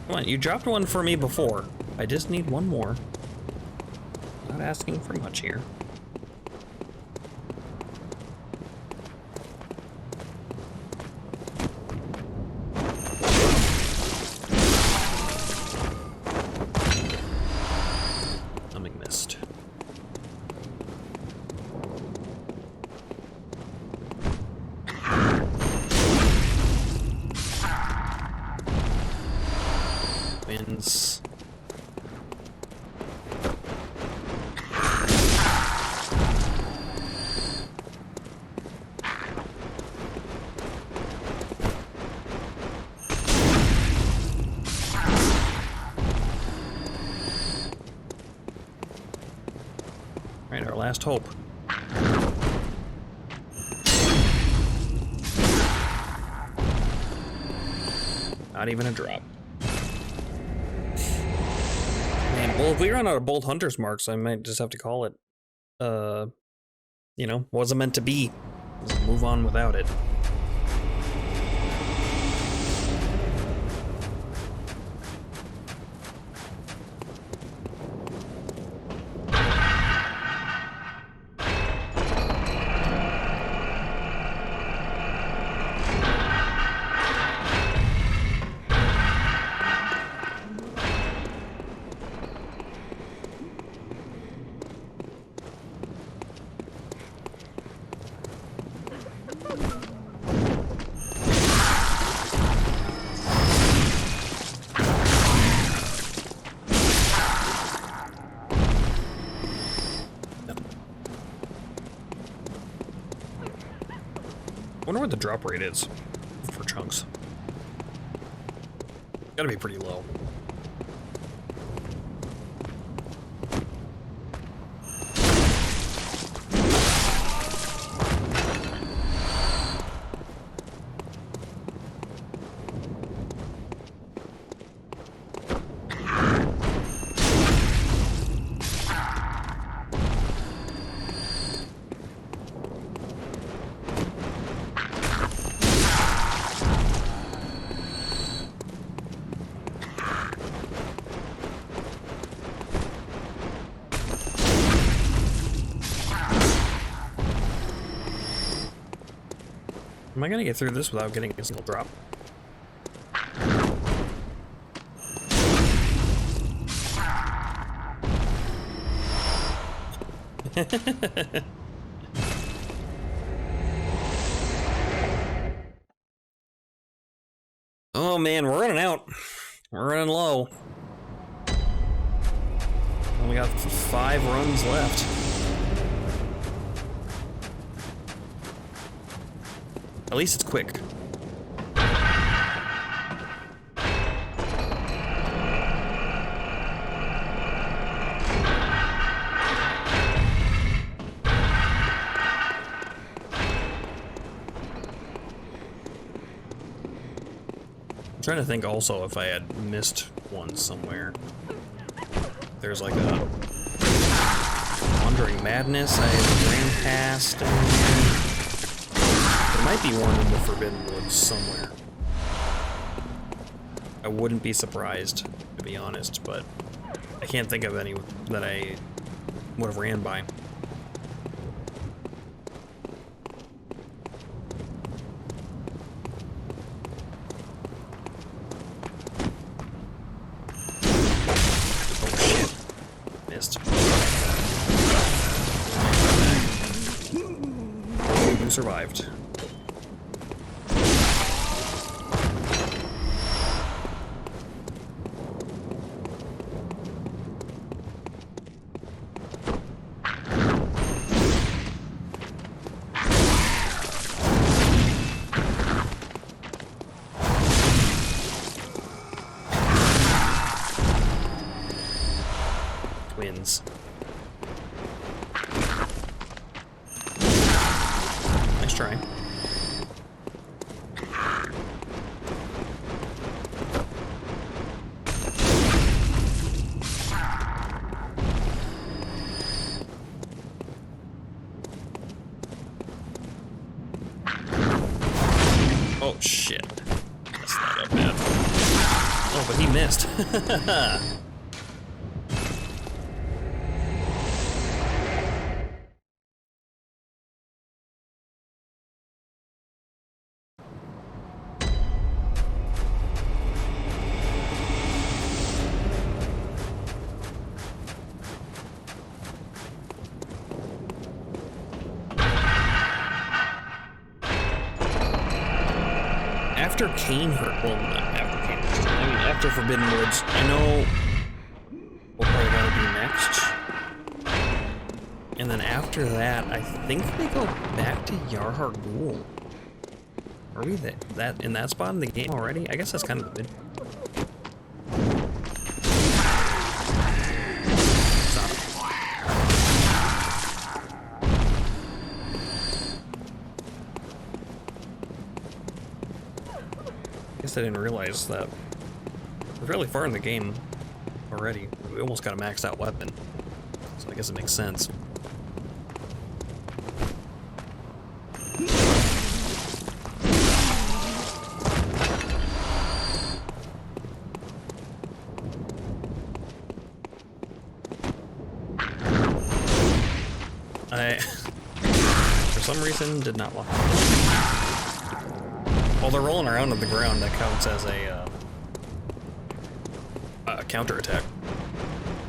Come on, you dropped one for me before. I just need one more. Not asking for much here. Something missed. Wins. Right, our last hope. Not even a drop. Man, well, if we run out of bolt hunter's marks, I might just have to call it, you know, wasn't meant to be. Just move on without it. Wonder what the drop rate is for chunks. Gotta be pretty low. Am I gonna get through this without getting a single drop? Oh man, we're running out. We're running low. Only got 5 runs left. At least it's quick. I'm trying to think also if I had missed one somewhere. There's like a Wandering Madness I ran past. There might be one in the Forbidden Woods somewhere. I wouldn't be surprised, to be honest, but I can't think of any that I would have ran by. Oh shit. Missed. Who survived? Twins. Nice try. Oh shit. Messed that up bad. Oh, but he missed. After Cainhurst, well, not after Cainhurst. I mean, after Forbidden Woods, I know what I gotta do next. And then after that, I think they go back to Yarhar Ghoul. Are we in that spot in the game already? I guess that's kind of the mid. guess I didn't realize that we're fairly far in the game already. We almost got a maxed out weapon, so I guess it makes sense. I, for some reason, did not lock. While they're rolling around on the ground, that counts as a counterattack.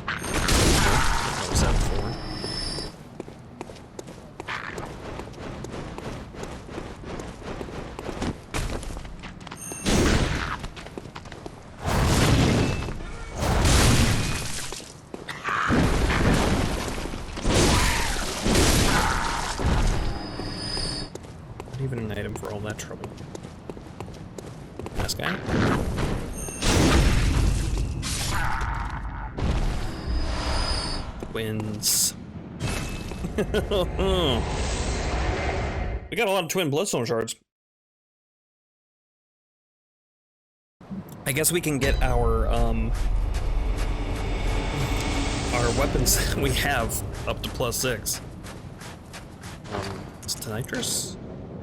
Didn't notice that before. Not even an item for all that trouble. This guy. Twins. We got a lot of twin bloodstone shards. I guess we can get our weapons we have up to +6. Is Cainhurst?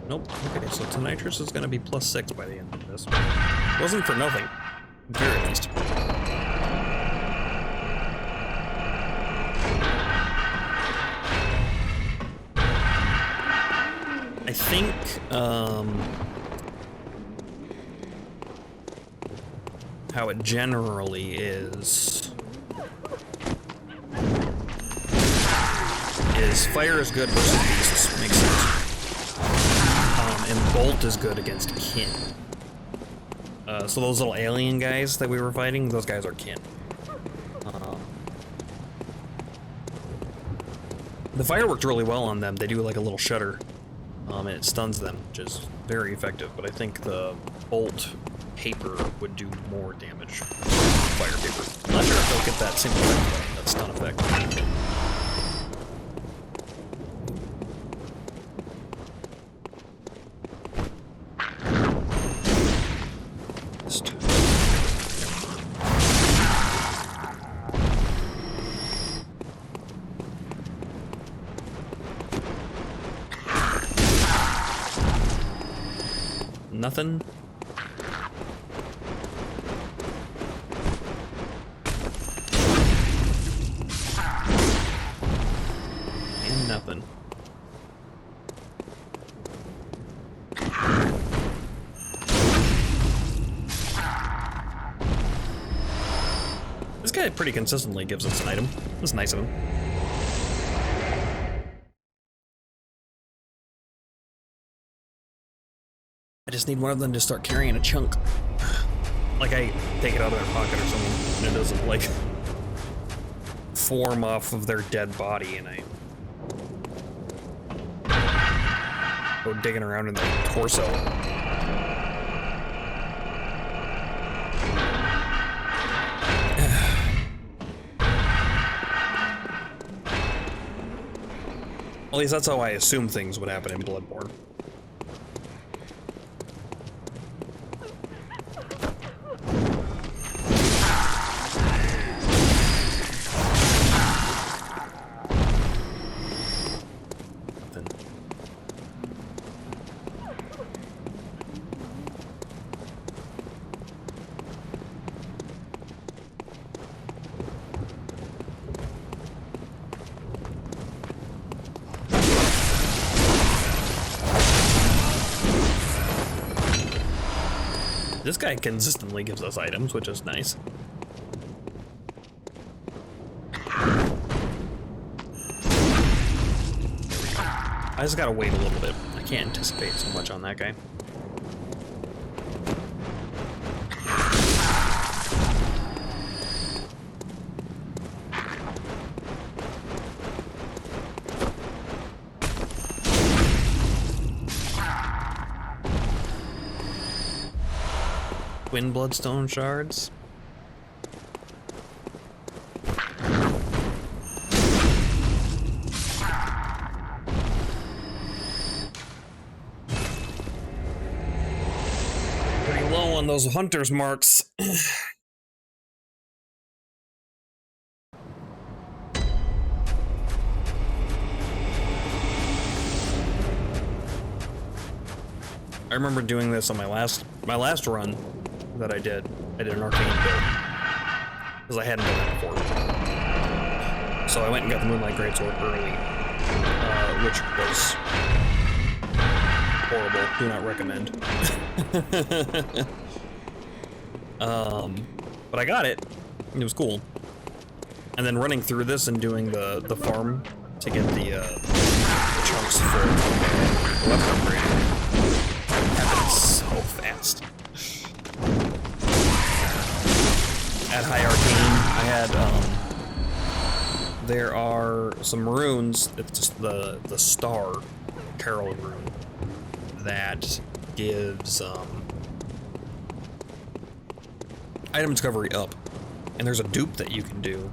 Nope. Okay, so Cainhurst is gonna be +6 by the end of this. Wasn't for nothing. Here at least. I think, how it generally is fire is good versus beasts, makes sense. And bolt is good against kin. So those little alien guys that we were fighting, those guys are kin. The fire worked really well on them. They do like a little shudder. And it stuns them, which is very effective, but I think the bolt paper would do more damage. Fire paper. I'm not sure if they'll get that same effect, that stun effect. Nothing. And nothing. This guy pretty consistently gives us an item. That's nice of him. I just need one of them to start carrying a chunk. Like I take it out of their pocket or something, and it doesn't like form off of their dead body, and I go digging around in their torso. At least that's how I assume things would happen in Bloodborne. This guy consistently gives us items, which is nice. I just gotta wait a little bit. I can't anticipate so much on that guy. Twin bloodstone shards. Pretty low on those hunter's marks. I remember doing this on my last run that I did. I did an arcane build because I hadn't done that before. So I went and got the Moonlight Greatsword early, which was horrible. Do not recommend. But I got it. It was cool. And then running through this and doing the farm to get the chunks for the weapon upgrade happened so fast. At High Arcane, I had there are some runes. It's just the star Carol rune that gives item discovery up, and there's a dupe that you can do,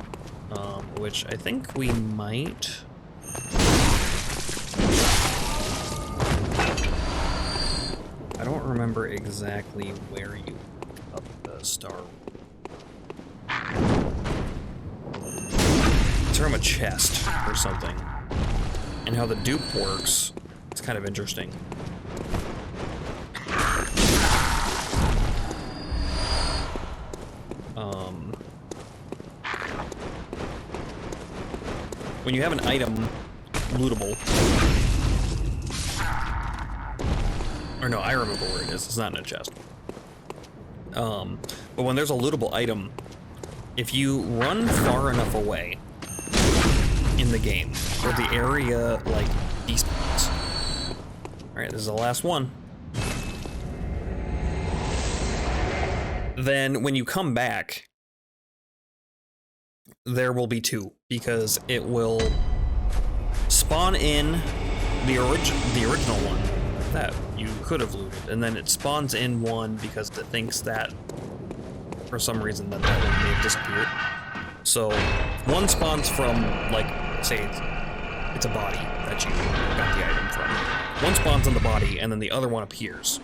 which I think we might. I don't remember exactly where you pick up the star. It's from a chest or something. And how the dupe works, it's kind of interesting. When you have an item lootable, or no, I remember where it is. It's not in a chest. But when there's a lootable item, if you run far enough away in the game, where the area like despawns. All right, this is the last one. Then when you come back, there will be two, because it will spawn in the original one that you could have looted, and then it spawns in one because it thinks that for some reason that one may have disappeared. So one spawns from, like, say it's a body that you got the item from. One spawns on the body, and then the other one appears.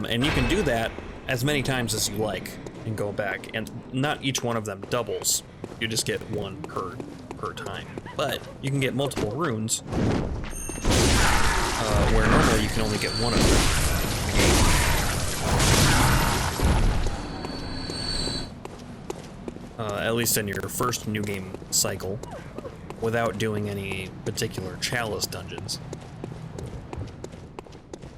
And you can do that as many times as you like and go back, and not each one of them doubles. You just get one per time. But you can get multiple runes, where normally you can only get one of them. At least in your first new game cycle, without doing any particular chalice dungeons.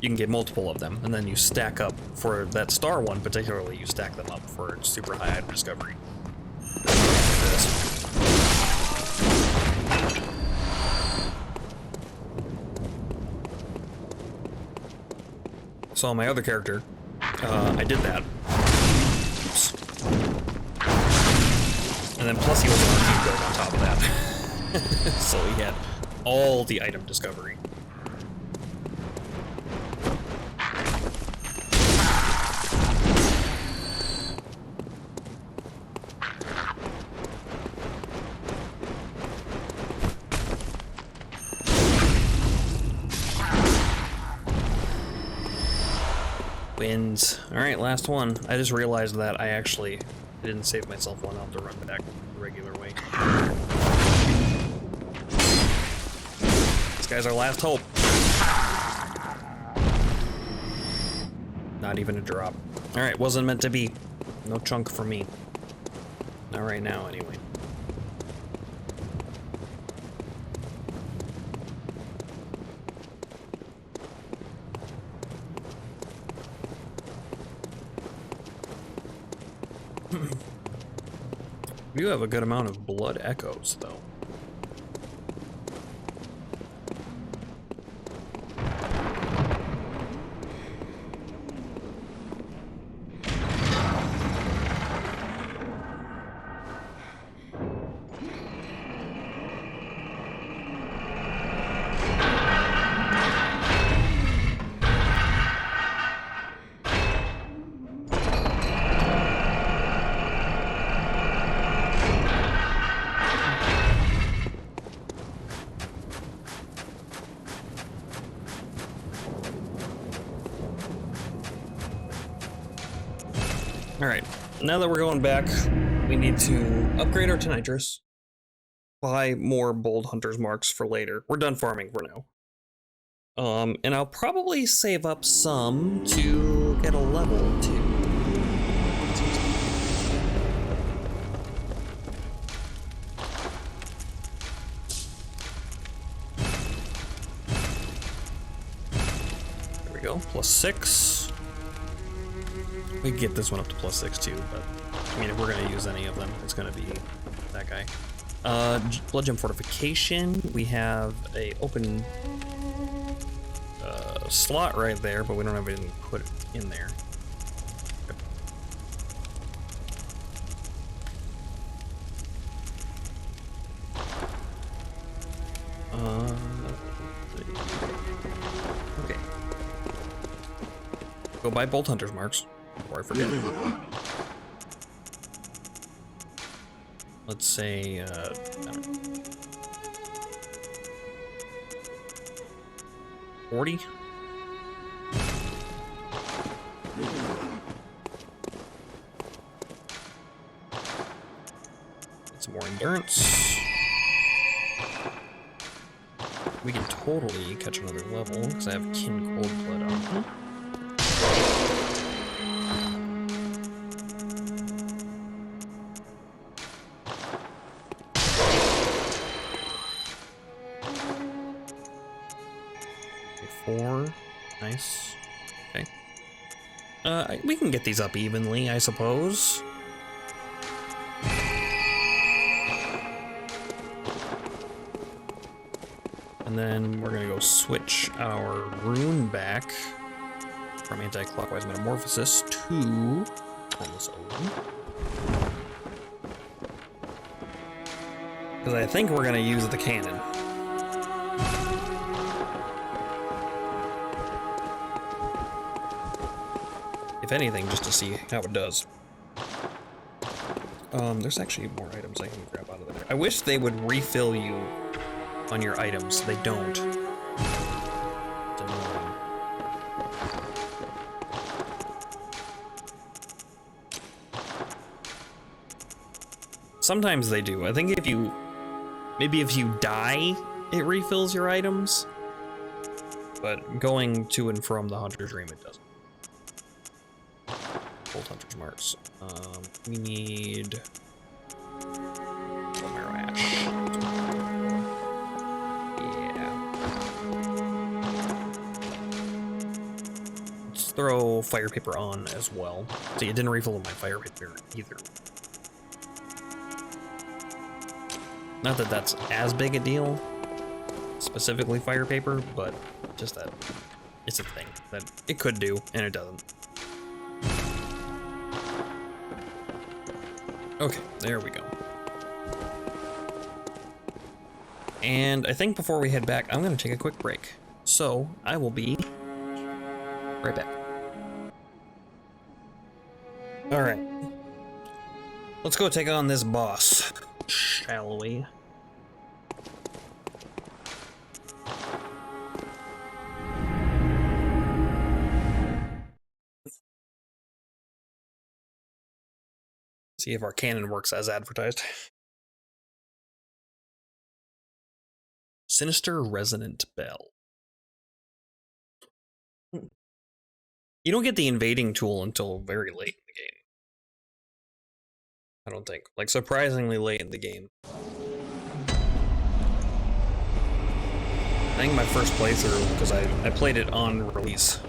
You can get multiple of them, and then you stack up for that star one particularly. You stack them up for super high item discovery. So on my other character, I did that. Oops. And then plus he was an arcane build on top of that. So he had all the item discovery. Wins. Alright, last one. I just realized that I didn't save myself one. I'll have to run back the regular way. This guy's our last hope. Not even a drop. Alright, wasn't meant to be. No chunk for me. Not right now, anyway. We do have a good amount of blood echoes, though. Alright, now that we're going back, we need to upgrade our Cainhurst, buy more bold hunter's marks for later. We're done farming for now. And I'll probably save up some to get a level 2. There we go, +6. We can get this one up to +6 too, but I mean, if we're gonna use any of them, it's gonna be that guy. Blood gem fortification. We have a open slot right there, but we don't have anything to put it in there. Okay. Go buy bolt hunter's marks before I forget. Let's say, I don't know, 40? Get some more endurance. We can totally catch another level, because I have kin cold blood on me. Nice. Okay. We can get these up evenly, I suppose. And then we're gonna go switch our rune back from anti-clockwise metamorphosis to almost own. Because I think we're gonna use the cannon. If anything, just to see how it does. There's actually more items I can grab out of there. I wish they would refill you on your items. They don't. It's annoying. Sometimes they do. I think if you... maybe if you die, it refills your items. But going to and from the Hunter's Dream, it doesn't. Bolt hunter's marks. We need bone marrow ash. Yeah. Let's throw fire paper on as well. See, it didn't refill my fire paper either. Not that that's as big a deal, specifically fire paper, but just that it's a thing that it could do and it doesn't. Okay, there we go. And I think before we head back, I'm gonna take a quick break. So, I will be right back. Alright. Let's go take on this boss, shall we? See if our cannon works as advertised. Sinister Resonant Bell. You don't get the invading tool until very late in the game. I don't think. Like, surprisingly late in the game. I think my first playthrough, because I played it on release.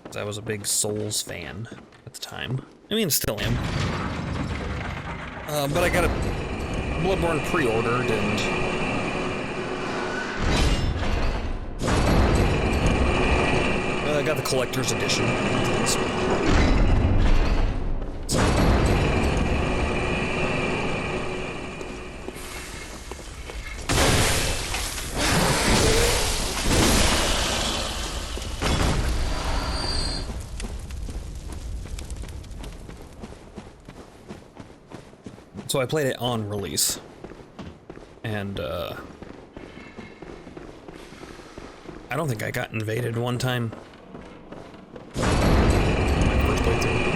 Because I was a big Souls fan at the time. I mean, still am. But I got a Bloodborne pre-ordered and... I got the collector's edition. So I played it on release, and I don't think I got invaded one time. playthrough.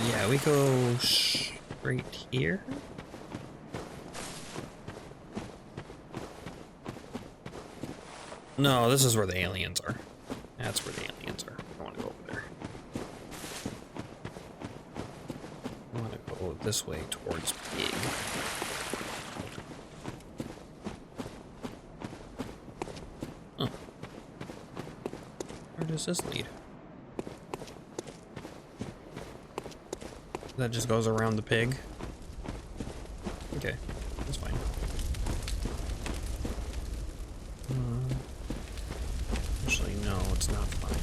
Yeah, we go straight here. No, this is where the aliens are. That's where the aliens are. I want to go over there. I want to go this way towards Pig. Huh. Where does this lead? That just goes around the pig. Okay, that's fine. Actually, no, it's not fine.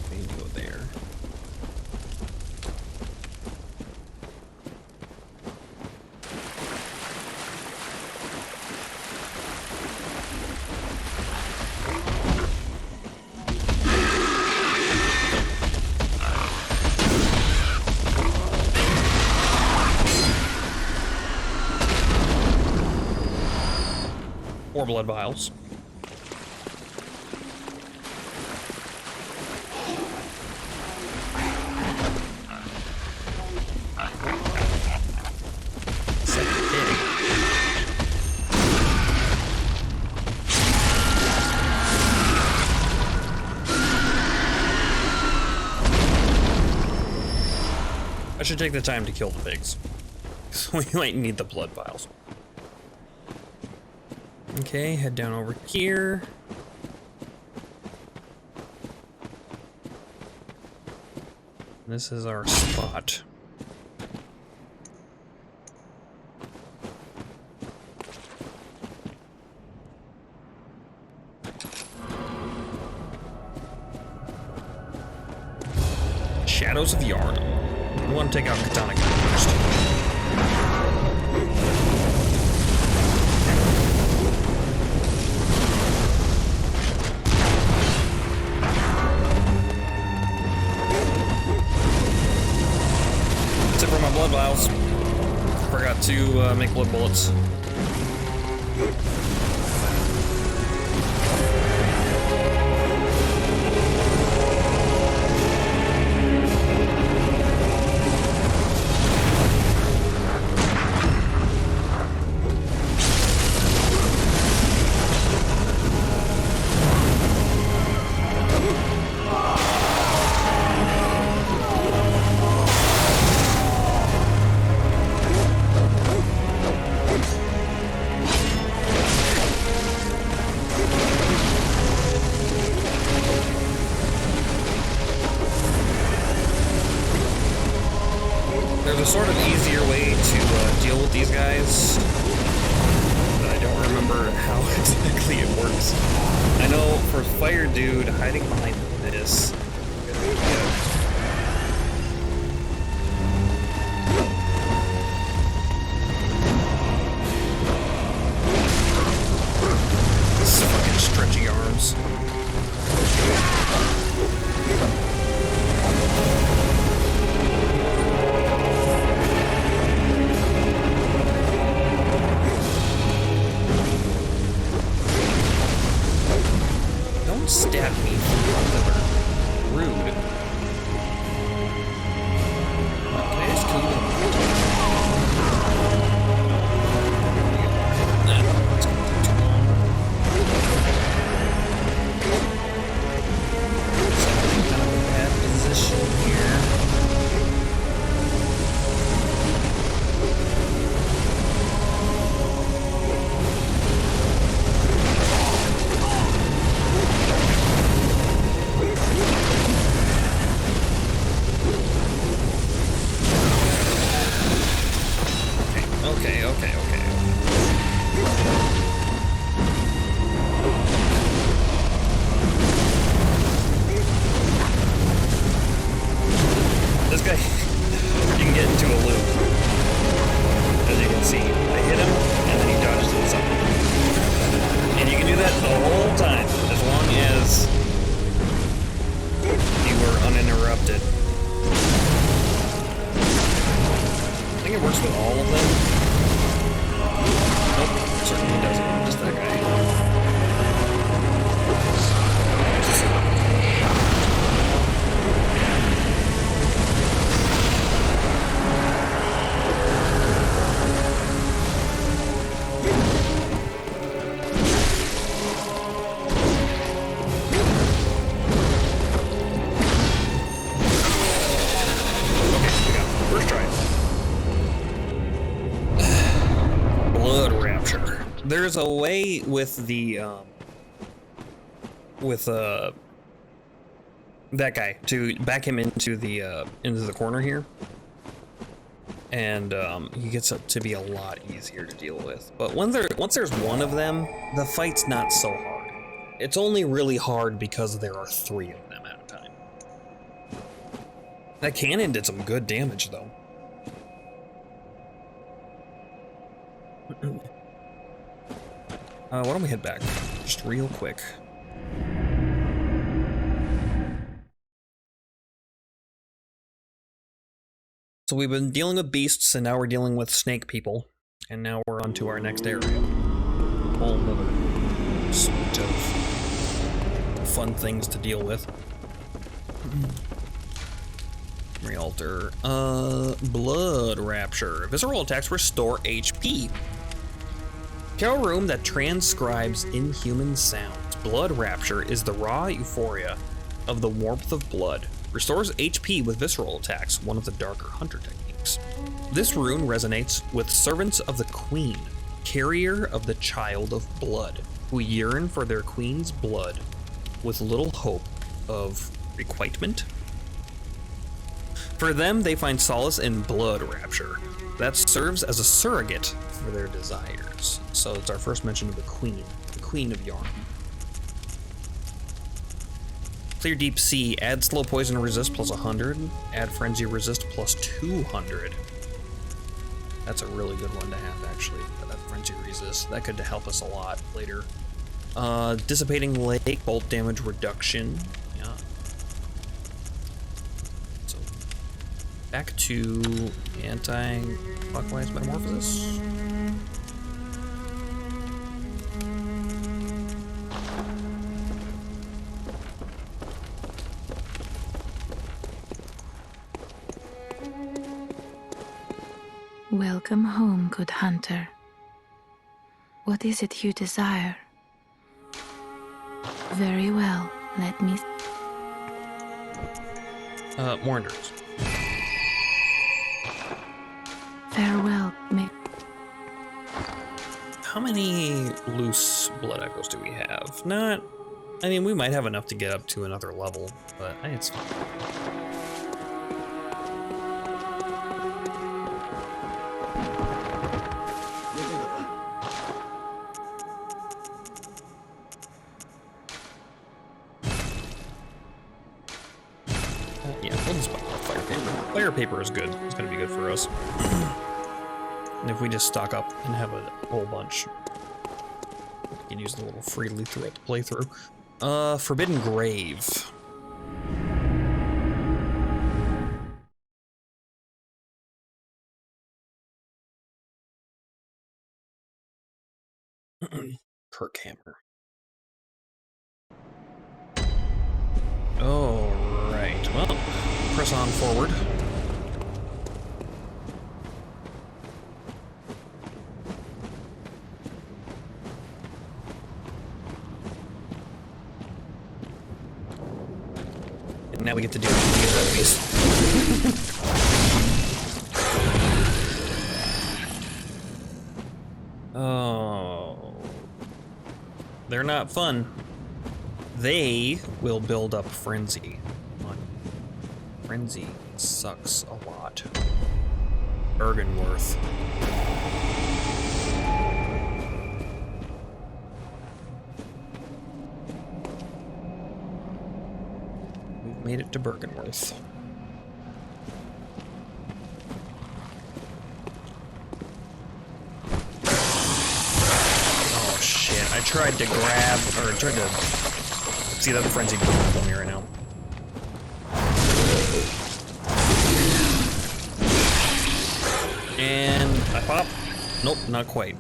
We need to go there. Or blood vials. Second pig. I should take the time to kill the pigs. So we might need the blood vials. Okay, head down over here. This is our spot. Shadows of Yarn. We want to take out Katana first. Blood vials. Forgot to make blood bullets. There's a sort of easier way to deal with these guys, but I don't remember how exactly it works. I know for Fire Dude, hiding behind this. These fucking stretchy arms. Stab me from rude. Can I just kill them? It's gonna take too long. So I'm kind of in a bad position here. do that the whole time, as long as you were uninterrupted. I think it works with all of them. Nope, certainly doesn't. Just that guy. There's a way with the that guy to back him into the corner here, and he gets up to be a lot easier to deal with. But once there's one of them, the fight's not so hard. It's only really hard because there are 3 of them at a time. That cannon did some good damage though. Why don't we head back, just real quick. So we've been dealing with beasts, and now we're dealing with snake people, and now we're on to our next area. Whole nother suite of fun things to deal with. Realtor, blood rapture. Visceral attacks restore HP. Kill a room that transcribes inhuman sounds. Blood rapture is the raw euphoria of the warmth of blood. Restores HP with visceral attacks, one of the darker hunter techniques. This rune resonates with servants of the queen, carrier of the child of blood, who yearn for their queen's blood with little hope of requitement. For them, they find solace in blood rapture. That serves as a surrogate for their desires. So it's our first mention of the Queen of Yarn. Clear Deep Sea, add slow poison resist plus 100, add frenzy resist plus 200. That's a really good one to have, actually, that frenzy resist. That could help us a lot later. Dissipating Lake, bolt damage reduction. Yeah. So, back to anti-clockwise metamorphosis. Welcome home, good hunter. What is it you desire? Very well, let me... More endurance. Farewell, How many loose blood echoes do we have? Not... I mean, we might have enough to get up to another level, but it's fine. Fire paper is good. It's going to be good for us. And if we just stock up and have a whole bunch, we can use them a little freely throughout the playthrough. Forbidden Grave. Kirkhammer. Alright, well, press on forward. And now we get to do these enemies. Oh. They're not fun. They will build up frenzy. Frenzy sucks a lot. Bergenworth. We've made it to Bergenworth. Oh shit, I tried to grab, or tried to see that frenzied grab on me right now. And I pop. Nope, not quite.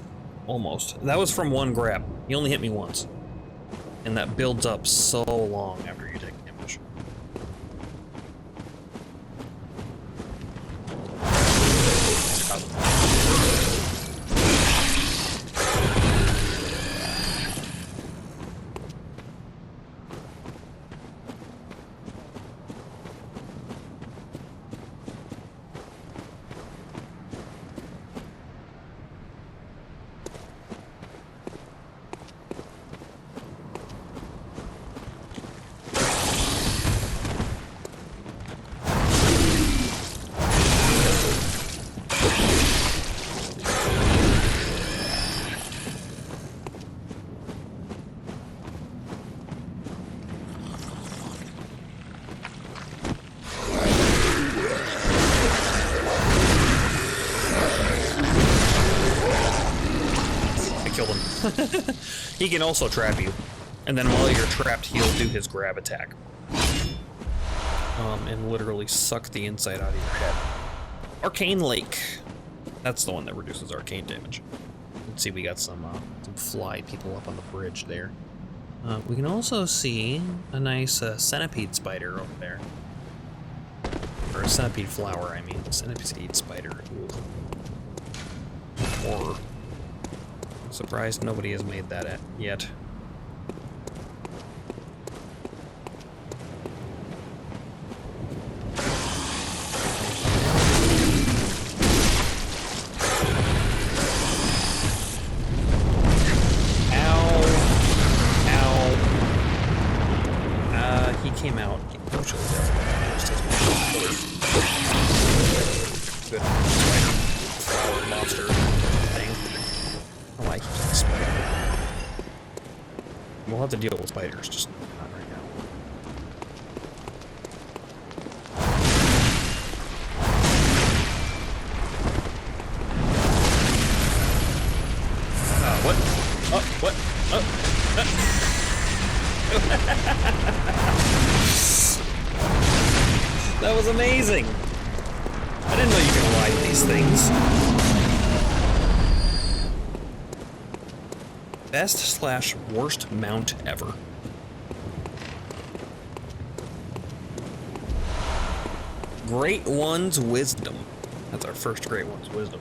Almost. That was from one grab. He only hit me once. And that builds up so long after you take damage. He can also trap you, and then while you're trapped, he'll do his grab attack. And literally suck the inside out of your head. Arcane Lake. That's the one that reduces arcane damage. Let's see, we got some fly people up on the bridge there. We can also see a nice centipede spider over there. Or a centipede flower, I mean. Centipede spider. Or... surprised nobody has made that yet. He came out. Good. Flower monster thing. Oh, I keep saying spider. We'll have to deal with spiders, just not right now. What? Oh, what? Oh. That was amazing! I didn't know you could ride these things. Best/worst mount ever. Great One's Wisdom. That's our first Great One's Wisdom.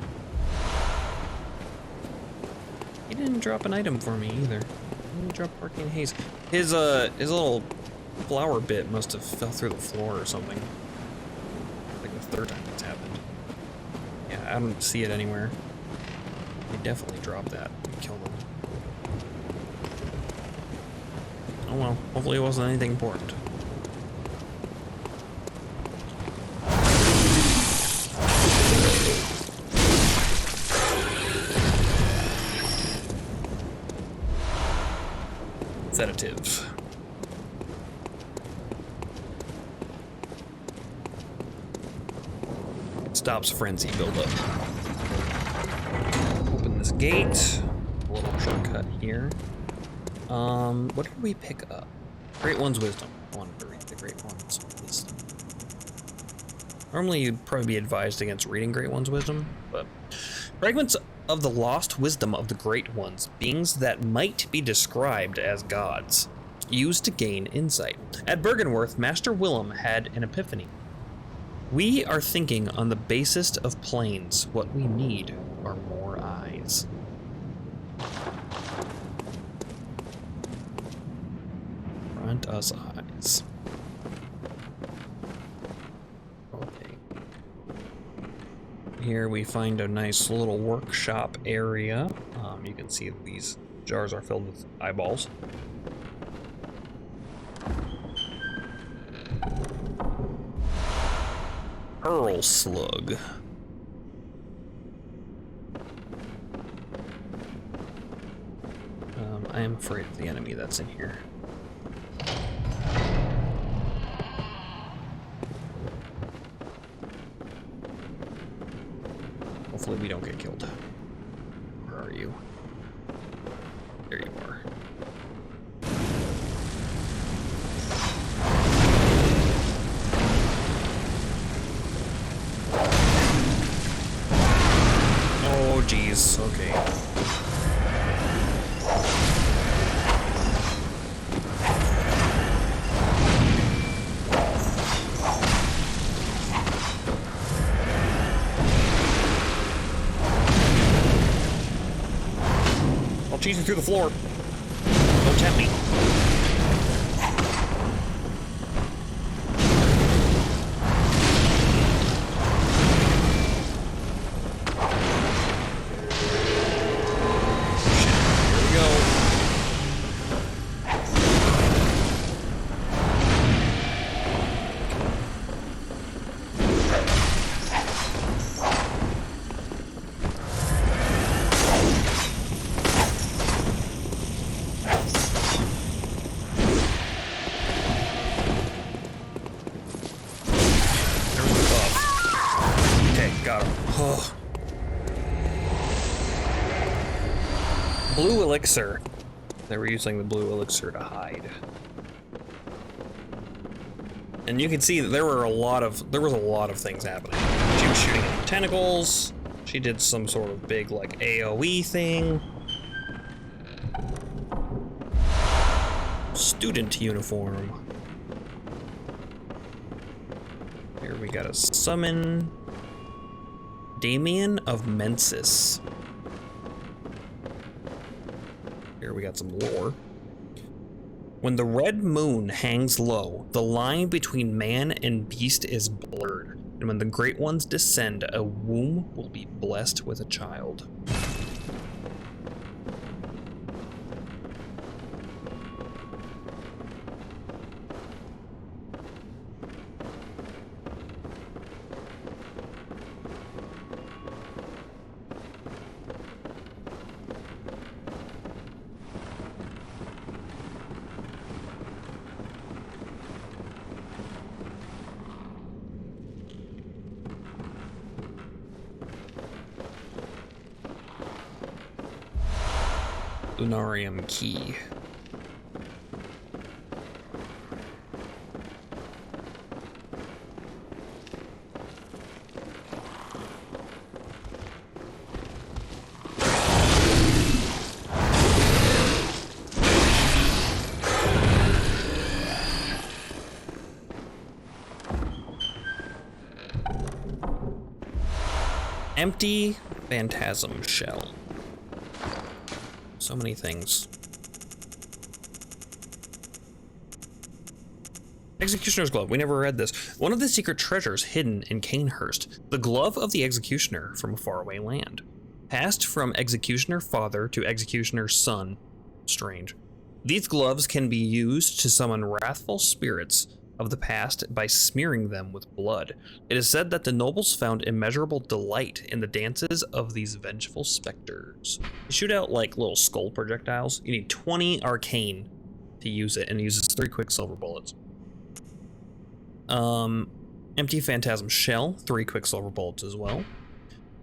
He didn't drop an item for me either. He didn't drop Arcane Haze. His little flower bit must have fell through the floor or something. Like the third time it's happened. Yeah, I don't see it anywhere. He definitely dropped that and killed him. Oh well, hopefully it wasn't anything important. Sedative. Stops frenzy buildup. Open this gate. A little shortcut here. What did we pick up? Great One's Wisdom. I wanted to read the Great One's Wisdom. Normally you'd probably be advised against reading Great One's Wisdom, but... Fragments of the lost wisdom of the Great Ones, beings that might be described as gods, used to gain insight. At Bergenworth, Master Willem had an epiphany. We are thinking on the basest of planes. What we need are more eyes. Grant us eyes. Okay. Here we find a nice little workshop area. You can see these jars are filled with eyeballs. Pearl slug. I am afraid of the enemy that's in here. Hopefully we don't get killed. Where are you? There you are. walking through the floor. Don't tempt me. Blue elixir. They were using the blue elixir to hide. And you can see that there was a lot of things happening. She was shooting at tentacles. She did some sort of big like AoE thing. Student uniform. Here we got a summon Damien of Mensis. Here we got some lore. When the red moon hangs low, the line between man and beast is blurred, and when the great ones descend, a womb will be blessed with a child. Lunarium key. Empty phantasm shell. So many things. Executioner's glove. We never read this. One of the secret treasures hidden in Cainhurst. The glove of the executioner from a faraway land. Passed from executioner father to executioner son. Strange. These gloves can be used to summon wrathful spirits of the past by smearing them with blood. It is said that the nobles found immeasurable delight in the dances of these vengeful specters. You shoot out like little skull projectiles. You need 20 arcane to use it, and it uses 3 quicksilver bullets. Empty phantasm shell, 3 quicksilver bullets as well.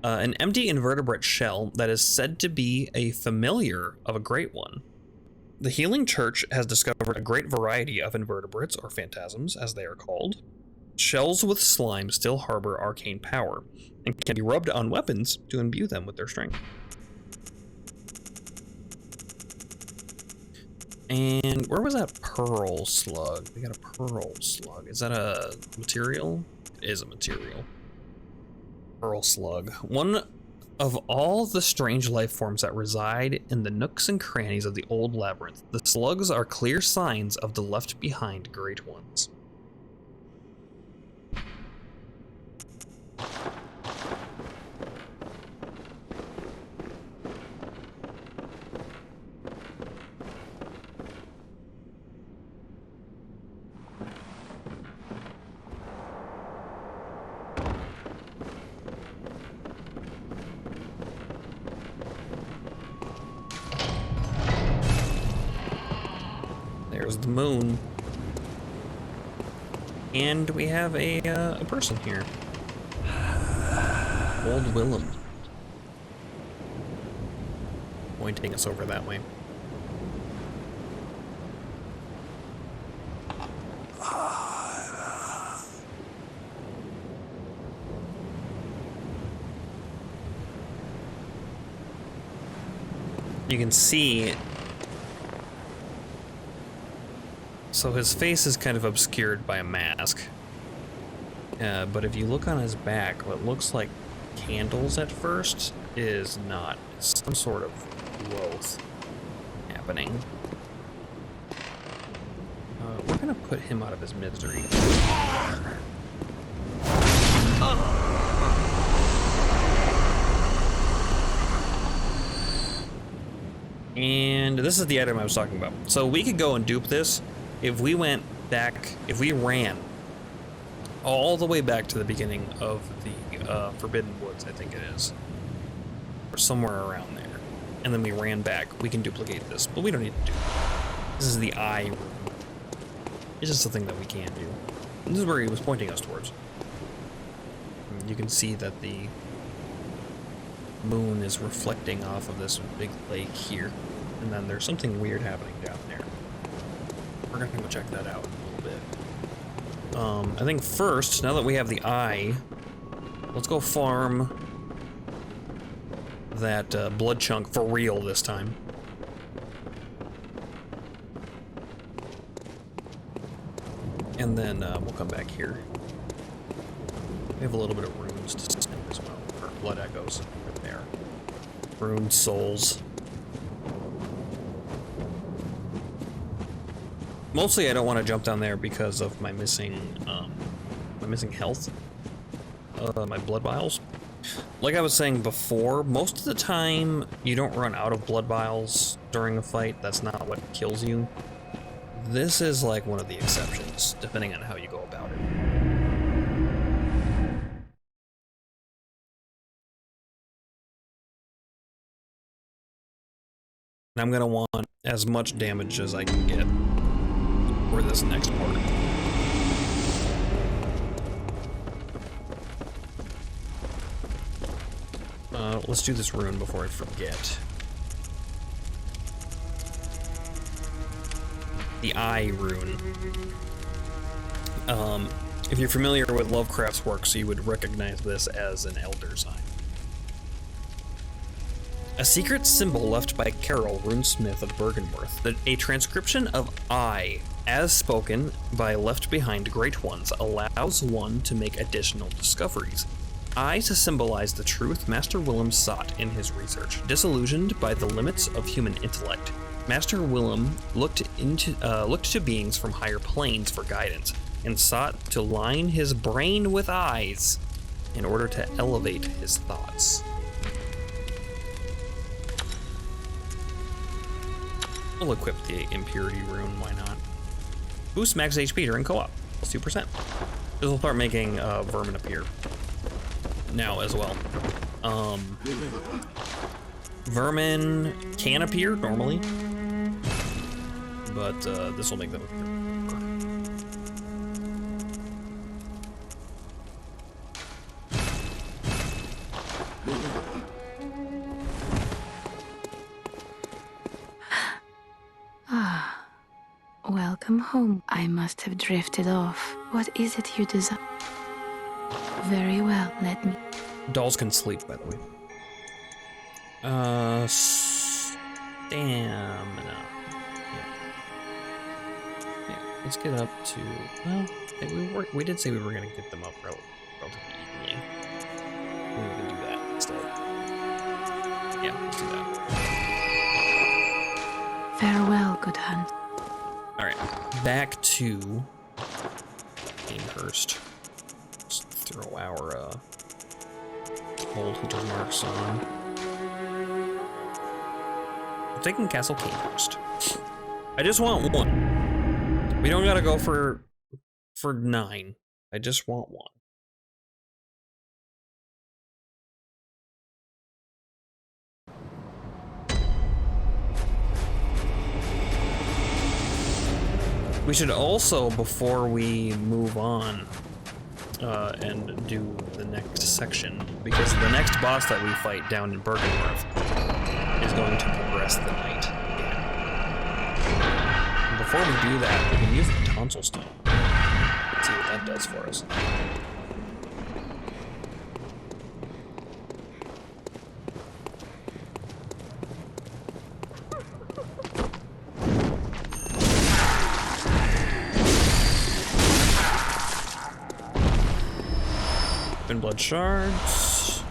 An empty invertebrate shell that is said to be a familiar of a great one. The Healing Church has discovered a great variety of invertebrates, or phantasms, as they are called. Shells with slime still harbor arcane power, and can be rubbed on weapons to imbue them with their strength. And where was that pearl slug? We got a pearl slug. Is that a material? It is a material. Pearl slug. One of all the strange life forms that reside in the nooks and crannies of the old labyrinth, the slugs are clear signs of the left behind great ones. There's the moon. And we have a person here. Old Willem. Pointing us over that way. You can see, so his face is kind of obscured by a mask. But if you look on his back, what looks like candles at first is not. It's some sort of growth. happening. We're gonna put him out of his misery. And this is the item I was talking about. So we could go and dupe this if we went back, if we ran all the way back to the beginning of the Forbidden Woods, I think it is. Or somewhere around there. And then we ran back. We can duplicate this, but we don't need to do it. This is the eye room. It's just something that we can do. And this is where he was pointing us towards. And you can see that the moon is reflecting off of this big lake here. And then there's something weird happening down there. We're gonna go check that out in a little bit. I think first, now that we have the eye, let's go farm that blood chunk for real this time. And then we'll come back here. We have a little bit of runes to spend as well, or blood echoes right there. Rune souls. Mostly I don't want to jump down there because of my missing health. My blood vials. Like I was saying before, most of the time you don't run out of blood vials during a fight. That's not what kills you. This is like one of the exceptions, depending on how you go about it. And I'm gonna want as much damage as I can get for this next part. Let's do this rune before I forget. The eye rune. If you're familiar with Lovecraft's works, you would recognize this as an elder sign. A secret symbol left by Carol, runesmith of Bergenworth. A transcription of I, as spoken by left behind great ones, allows one to make additional discoveries. I to symbolize the truth Master Willem sought in his research. Disillusioned by the limits of human intellect, Master Willem looked to beings from higher planes for guidance, and sought to line his brain with eyes in order to elevate his thoughts. We'll equip the Impurity rune, why not? Boost max HP during co-op, plus 2%. This will start making vermin appear now as well. Vermin can appear normally, but this will make them appear. Welcome home. I must have drifted off. What is it you desire? Very well, let me... Dolls can sleep, by the way. Stamina. Yeah, let's get up to... Well, we did say we were going to get them up relatively evenly. We can do that instead. Yeah, let's do that. Farewell, good hunt. Alright, back to Cainhurst. Let's throw our old hunter marks on. We're taking Castle Cainhurst. I just want one. We don't gotta go for 9. I just want one. We should also, before we move on and do the next section, because the next boss that we fight down in Bergenworth is going to progress the night. And before we do that, we can use the tonsil stone. Let's see what that does for us. Blood shards.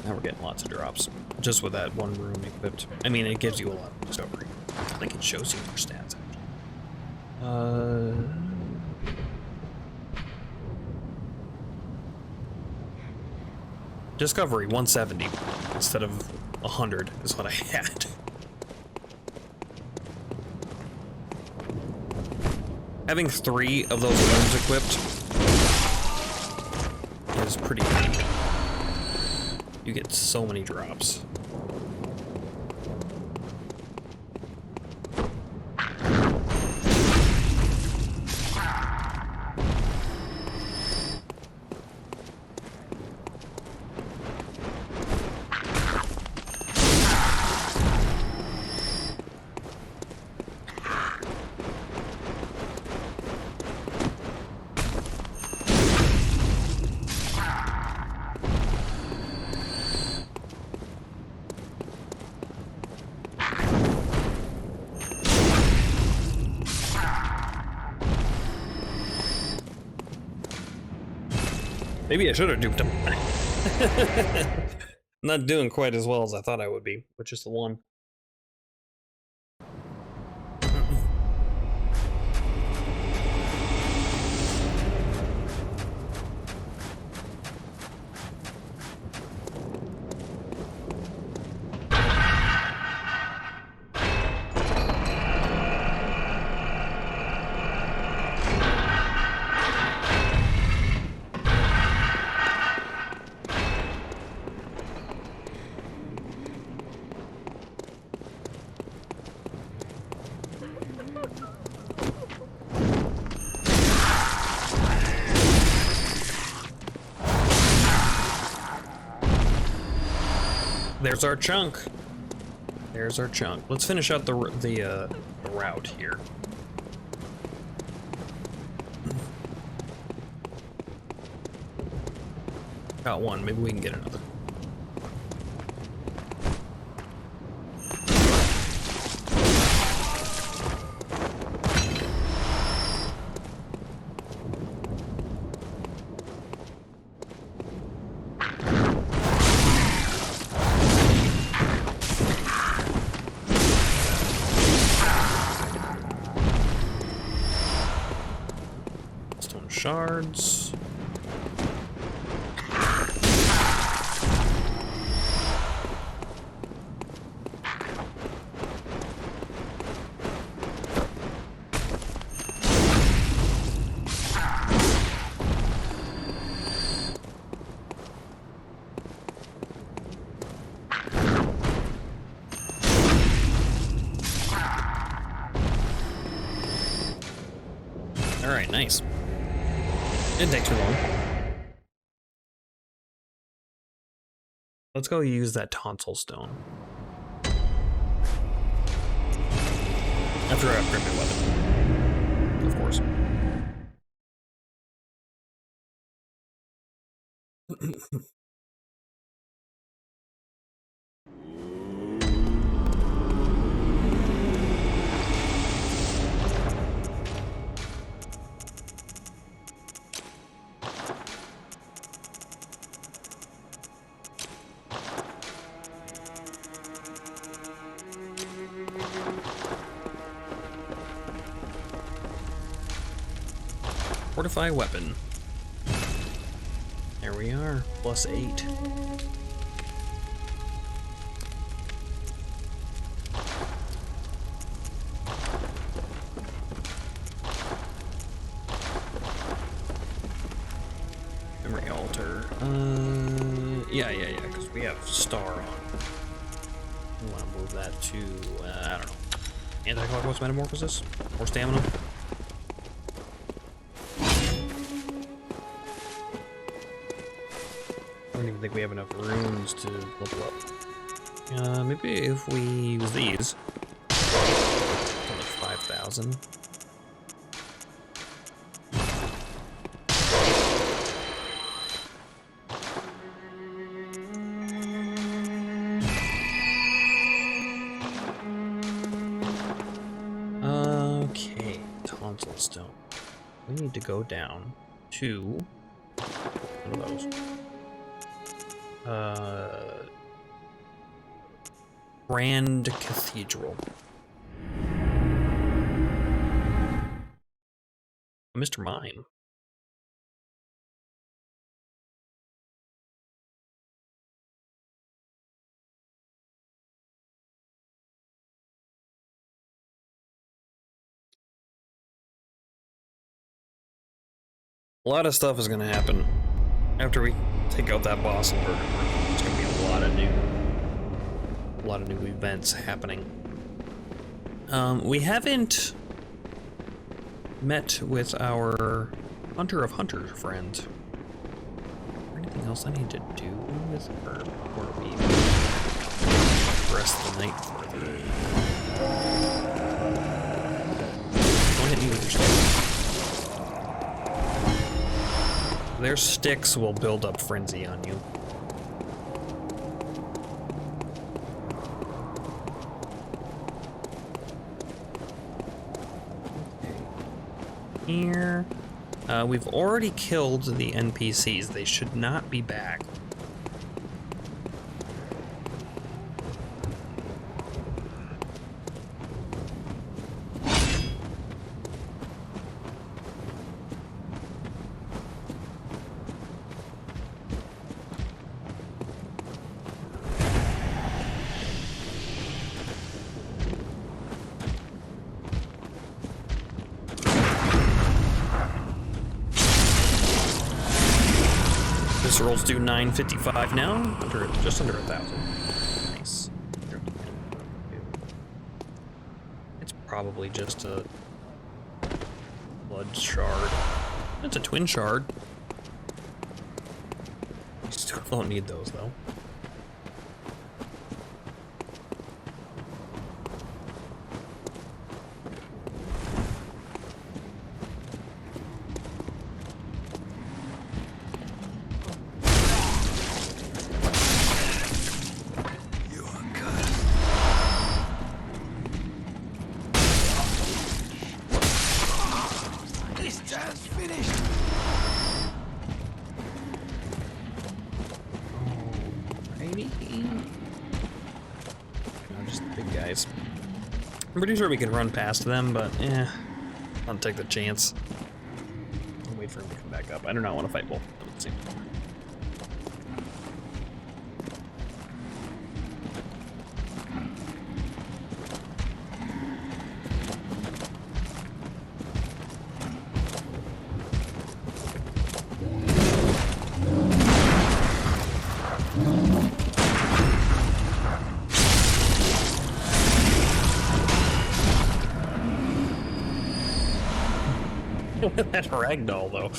Now we're getting lots of drops just with that one rune equipped. I mean, it gives you a lot of discovery. I think it shows you your stats. Discovery 170 instead of 100 is what I had. Having 3 of those rooms equipped is pretty good. You get so many drops. Maybe I should have duped him. Not doing quite as well as I thought I would be, with just the one. There's our chunk. There's our chunk. Let's finish out the route here. Got one. Maybe we can get another. Shards. All right, nice. Didn't take too long. Let's go use that tonsil stone. After I upgrade my weapon. Of course. Fortify weapon. There we are, +8. Memory altar. Yeah, because we have star on. We want to move that to, I don't know. Anti-clockwise metamorphosis? More stamina? I don't even think we have enough runes to level up. Maybe if we use these. Like 5,000. Okay, tonsil stone. We need to go down to one of those. Grand Cathedral. Mr. Mime. A lot of stuff is going to happen after we take out that boss in Burger. There's going to be a lot of new events happening. We haven't met with our Hunter of Hunters friend. Is there anything else I need to do with her before we rest the night further? Don't hit me with your stick. Their sticks will build up frenzy on you. Here. We've already killed the NPCs. They should not be back. Rolls do 955 now, just under 1,000. Nice. It's probably just a blood shard. It's a twin shard. You still don't need those though. I'm pretty sure we can run past them, but I'll take the chance. I'll wait for him to come back up. I do not want to fight both. Let's see. That ragdoll, though.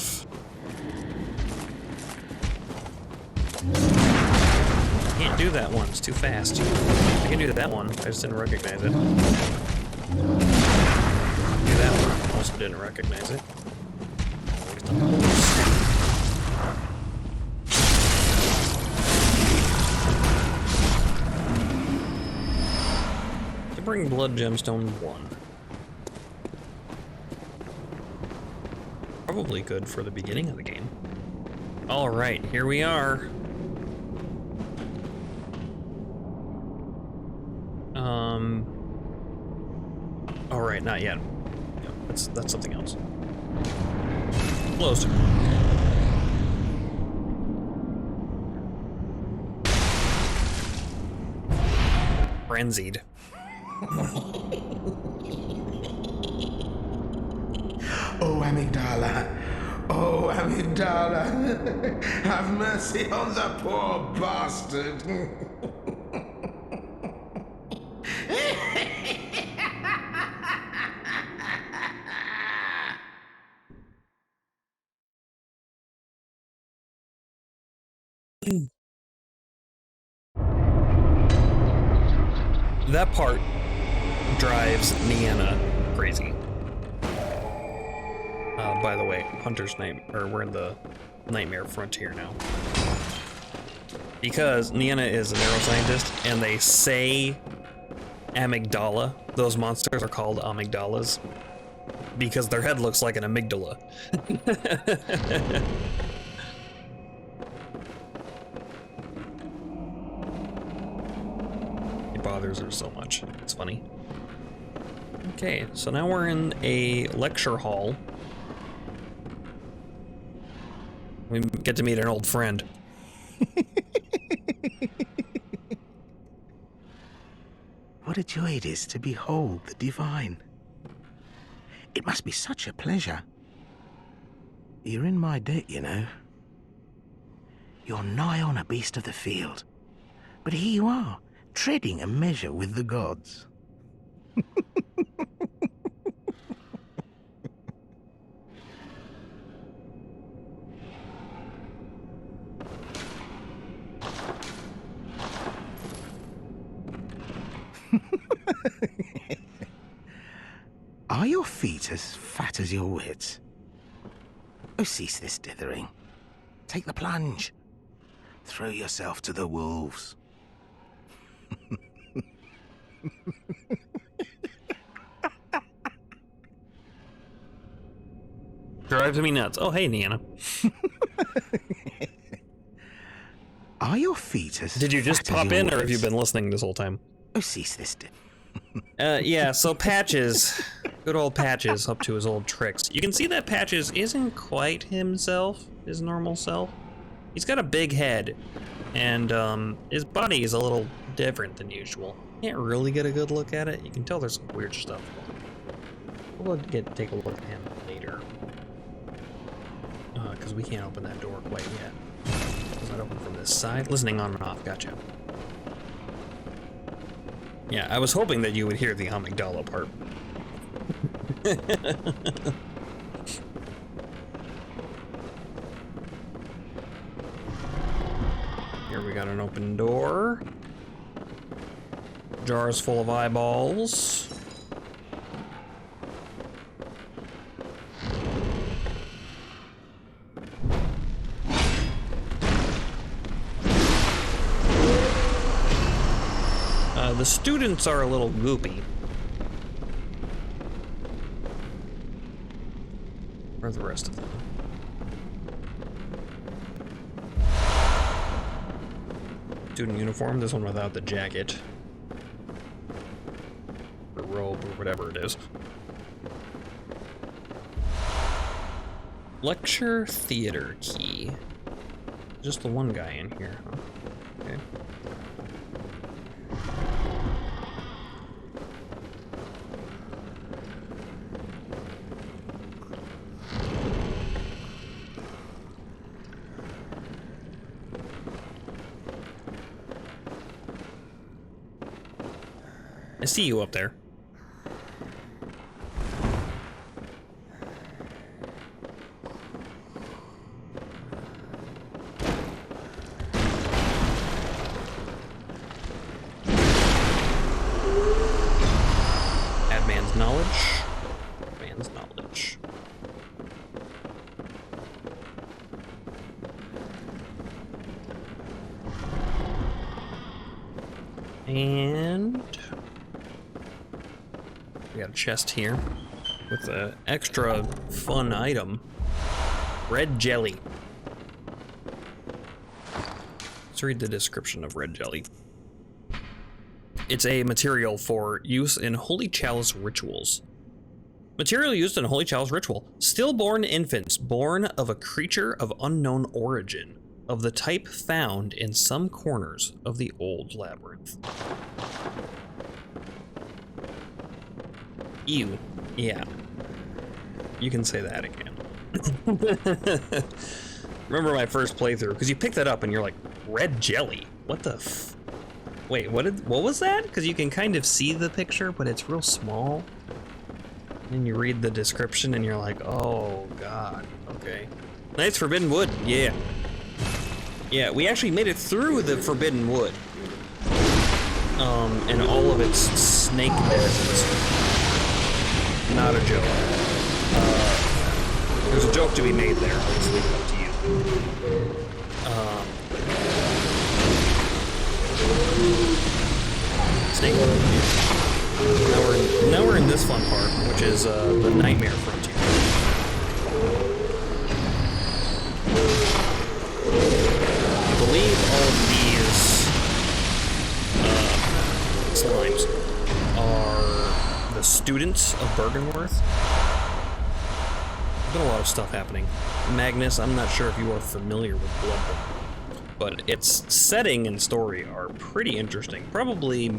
Can't do that one, it's too fast. I can do that one, I just didn't recognize it. Do that one, also didn't recognize it. To bring Blood Gemstone 1. Probably good for the beginning of the game. All right, here we are. All right, not yet. Yeah, that's something else. Close. Frenzied. Oh, Amygdala. Oh, Amygdala. Have mercy on the poor bastard. That part drives Nienna crazy. By the way, Hunter's Nightmare, or we're in the Nightmare Frontier now. Because Nienna is a neuroscientist, and they say amygdala. Those monsters are called amygdalas because their head looks like an amygdala. It bothers her so much. It's funny. Okay, so now we're in a lecture hall. We get to meet an old friend. What a joy it is to behold the divine. It must be such a pleasure. You're in my debt, you know. You're nigh on a beast of the field. But here you are, treading a measure with the gods. Are your feet as fat as your wits? Oh, cease this dithering. Take the plunge. Throw yourself to the wolves. Drives me nuts. Oh, hey, Niana. Are your feet as Did you just fat as pop your in, or have wits? you been listening this whole time? Oh, cease this Yeah, so Patches, good old Patches, up to his old tricks. You can see that Patches isn't quite himself, his normal self. He's got a big head, and his body is a little different than usual. Can't really get a good look at it. You can tell there's some weird stuff. We'll take a look at him later. Because we can't open that door quite yet. Is that open from this side? Listening on and off, gotcha. Yeah, I was hoping that you would hear the amygdala part. Here we got an open door. Jars full of eyeballs. The students are a little goopy. Where are the rest of them? Student uniform, this one without the jacket. Or robe, or whatever it is. Lecture theater key. Just the one guy in here, huh? Okay. I see you up there. Add man's knowledge. Man's knowledge. And we got a chest here with an extra fun item. Red jelly. Let's read the description of red jelly. It's a material for use in Holy Chalice rituals. Material used in Holy Chalice ritual. Stillborn infants born of a creature of unknown origin, of the type found in some corners of the old labyrinth. Ew. Yeah. You can say that again. Remember my first playthrough, because you pick that up and you're like, red jelly? What the f... Wait, what was that? Because you can kind of see the picture, but it's real small. And you read the description and you're like, oh god, okay. Nice forbidden wood, yeah. Yeah, we actually made it through the forbidden wood. And all of its snake medicines. Not a joke. There's a joke to be made there. I'll just leave it up to you. Snake. Now we're in this fun part, which is the Nightmare Frontier. I believe all of these slimes are the students of Bergenworth. There's been a lot of stuff happening. Magnus, I'm not sure if you are familiar with Bloodborne, but its setting and story are pretty interesting. Probably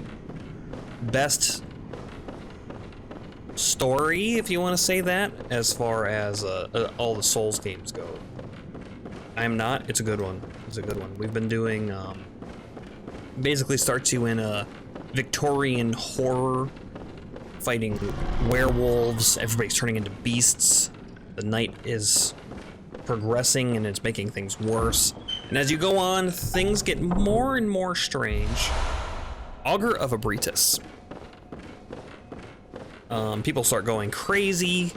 best story, if you want to say that, as far as all the Souls games go. I'm not. It's a good one. It's a good one. We've been doing, basically starts you in a Victorian horror, fighting werewolves, everybody's turning into beasts. The night is progressing and it's making things worse. And as you go on, things get more and more strange. Augur of Abritus. People start going crazy.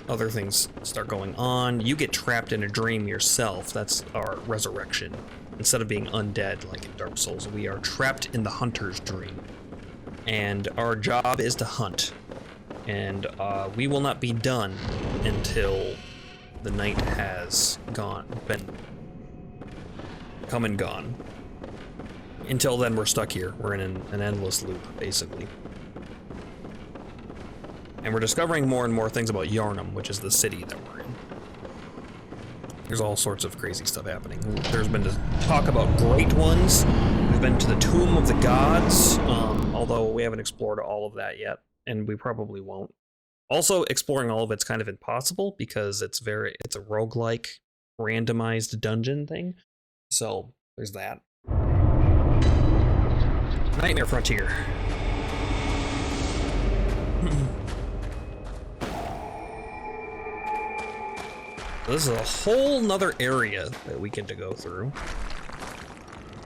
Other things start going on. You get trapped in a dream yourself. That's our resurrection. Instead of being undead like in Dark Souls, we are trapped in the hunter's dream. And our job is to hunt. And we will not be done until the night has been come and gone. Until then, we're stuck here. We're in an endless loop, basically. And we're discovering more and more things about Yharnam, which is the city that we're in. There's all sorts of crazy stuff happening. There's been talk about great ones. We've been to the Tomb of the Gods, although we haven't explored all of that yet, and we probably won't. Also, exploring all of it's kind of impossible because it's a roguelike, randomized dungeon thing. So, there's that. Nightmare Frontier. This is a whole nother area that we get to go through.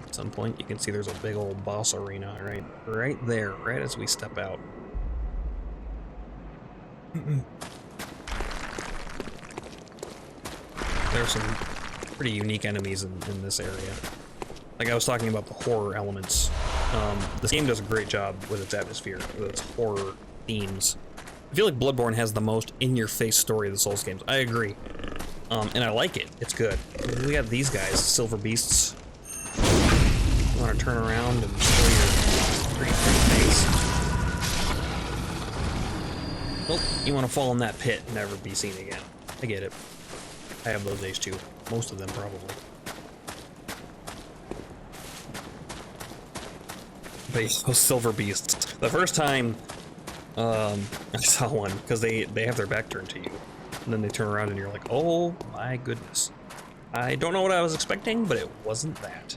At some point, you can see there's a big old boss arena right there, right as we step out. There's some pretty unique enemies in this area. Like I was talking about the horror elements. This game does a great job with its atmosphere, with its horror themes. I feel like Bloodborne has the most in-your-face story of the Souls games. I agree. And I like it. It's good. We got these guys, silver beasts. You want to turn around and show your pretty face. Well, you want to fall in that pit and never be seen again. I get it. I have those days too. Most of them, probably. But those silver beasts. The first time I saw one, because they have their back turned to you. And then they turn around and you're like, oh my goodness. I don't know what I was expecting, but it wasn't that.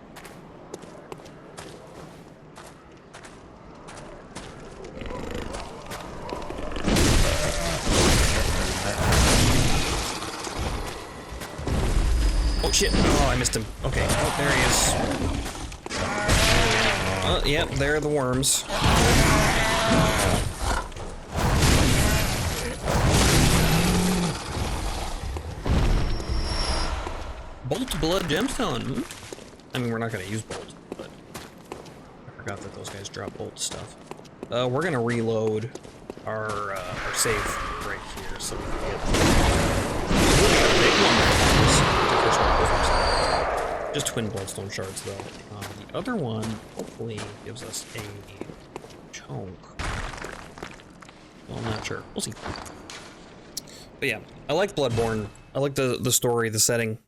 Oh shit, oh I missed him. Okay, oh there he is. Yep, there are the worms. Bolt Blood Gemstone. I mean, we're not going to use Bolt, but I forgot that those guys drop Bolt stuff. We're going to reload our save right here so we can get a big one. Just twin Bloodstone shards, though. The other one hopefully gives us a chunk. Well, I'm not sure. We'll see. But yeah, I like Bloodborne. I like the story, the setting.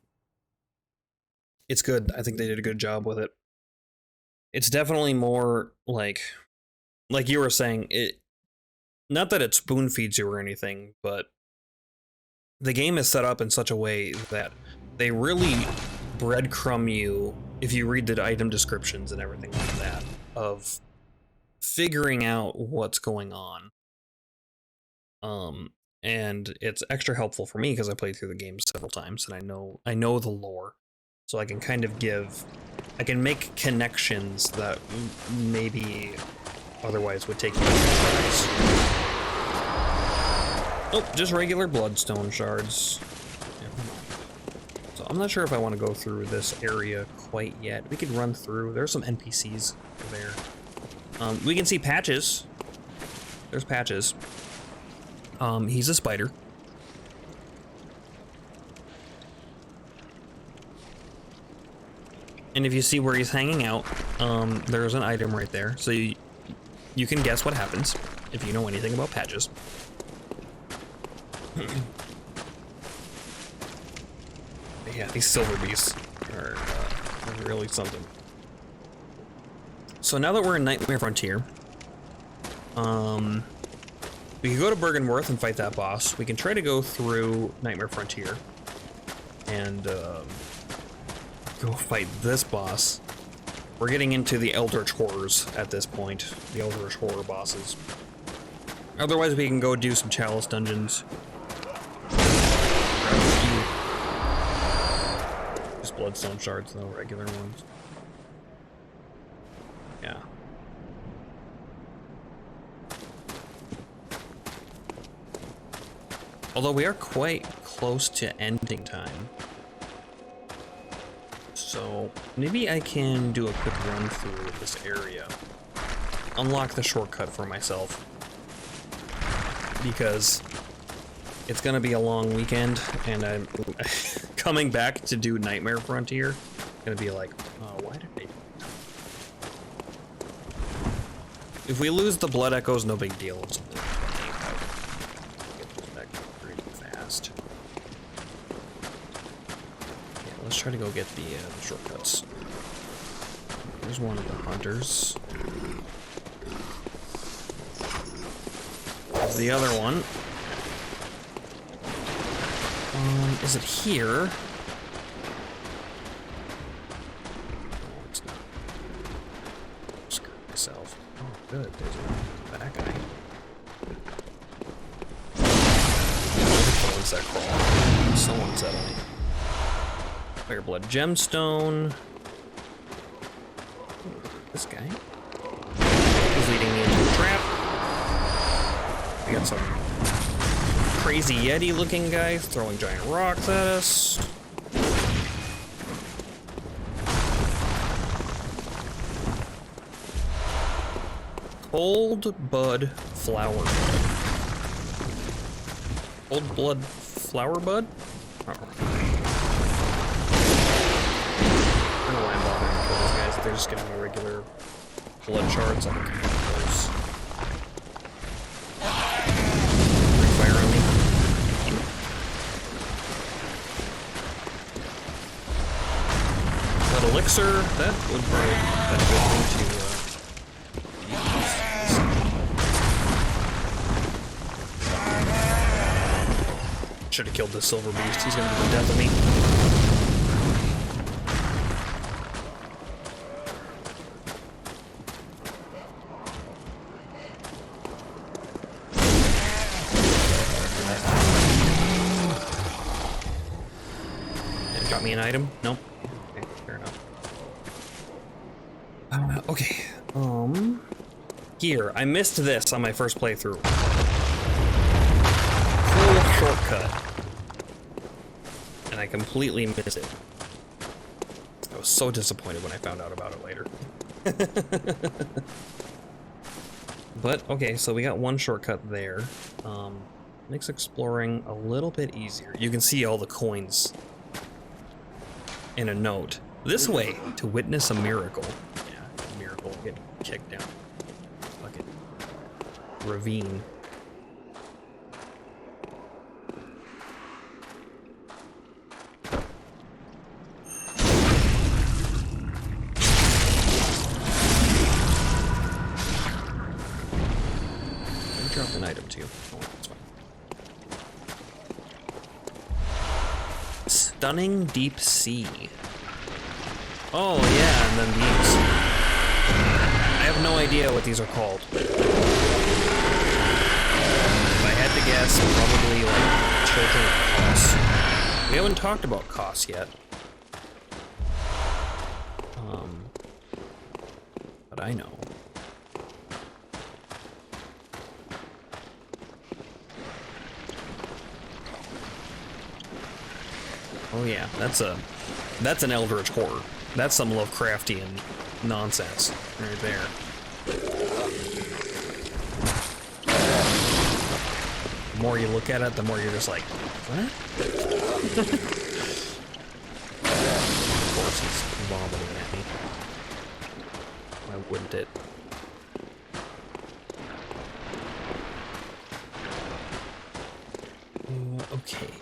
It's good. I think they did a good job with it. It's definitely more like you were saying, not that it spoon feeds you or anything, but the game is set up in such a way that they really breadcrumb you, if you read the item descriptions and everything like that, of figuring out what's going on. And it's extra helpful for me because I played through the game several times and I know the lore. So I can kind of I can make connections that maybe otherwise would take you by surprise. Oh, just regular bloodstone shards. So I'm not sure if I want to go through this area quite yet. We could run through. There's some NPCs there. We can see Patches. There's Patches. He's a spider. And if you see where he's hanging out, there's an item right there. So you can guess what happens. if you know anything about patches. Yeah, these silver beasts are really something. So now that we're in Nightmare Frontier, we can go to Bergenworth and fight that boss. We can try to go through Nightmare Frontier and go fight this boss. We're getting into the Eldritch Horrors at this point, the Eldritch Horror bosses. Otherwise, we can go do some Chalice dungeons. Just Bloodstone shards, no regular ones. Yeah. Although we are quite close to ending time. So maybe I can do a quick run through this area. Unlock the shortcut for myself. Because it's gonna be a long weekend and I'm coming back to do Nightmare Frontier. Gonna be like, oh, why did they? If we lose the blood echoes, no big deal. It's only get those back pretty fast. Yeah, let's try to go get the shortcuts. There's one of the hunters. There's the other one. Is it here? No, it's not. Screw myself. Oh, good. There's that guy. The ones that crawl. So unsettling. Fire blood gemstone. This guy. He's leading me into a trap. We got some crazy Yeti looking guy throwing giant rocks at us. Old Bud Flower Bud. Old Blood Flower Bud? Oh. I don't know why I'm bothering to kill these guys. They're just gonna be regular blood shards. I don't care about those. Free fire on me. That elixir, that would probably be a good thing to use. Should have killed the silver beast. He's gonna be the death of me. Got me an item? Nope. Okay, fair enough. Okay. Here, I missed this on my first playthrough. Full shortcut. And I completely missed it. I was so disappointed when I found out about it later. But, okay, so we got one shortcut there. Makes exploring a little bit easier. You can see all the coins in a note. This way to witness a miracle. Yeah, a miracle. Get kicked down. Fucking ravine. Let me drop an item to you. Oh, that's fine. Stunning Deep Sea. Oh yeah, and then these. I have no idea what these are called. If I had to guess, probably like Children of Kos. We haven't talked about Kos yet. But I know. Oh yeah, that's an Eldritch Horror. That's some Lovecraftian nonsense right there. The more you look at it, the more you're just like, what? Of course he's vomiting at me. Why wouldn't it? Okay.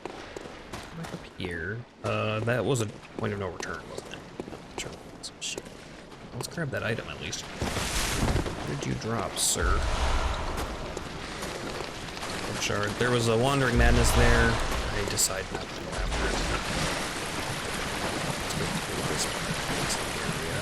Back up here. That was a point of no return, wasn't it? Sure. Some shit. Let's grab that item at least. Where did you drop, sir? Shard. There was a Wandering Madness there. I decided not to go after it. Let's go through this area.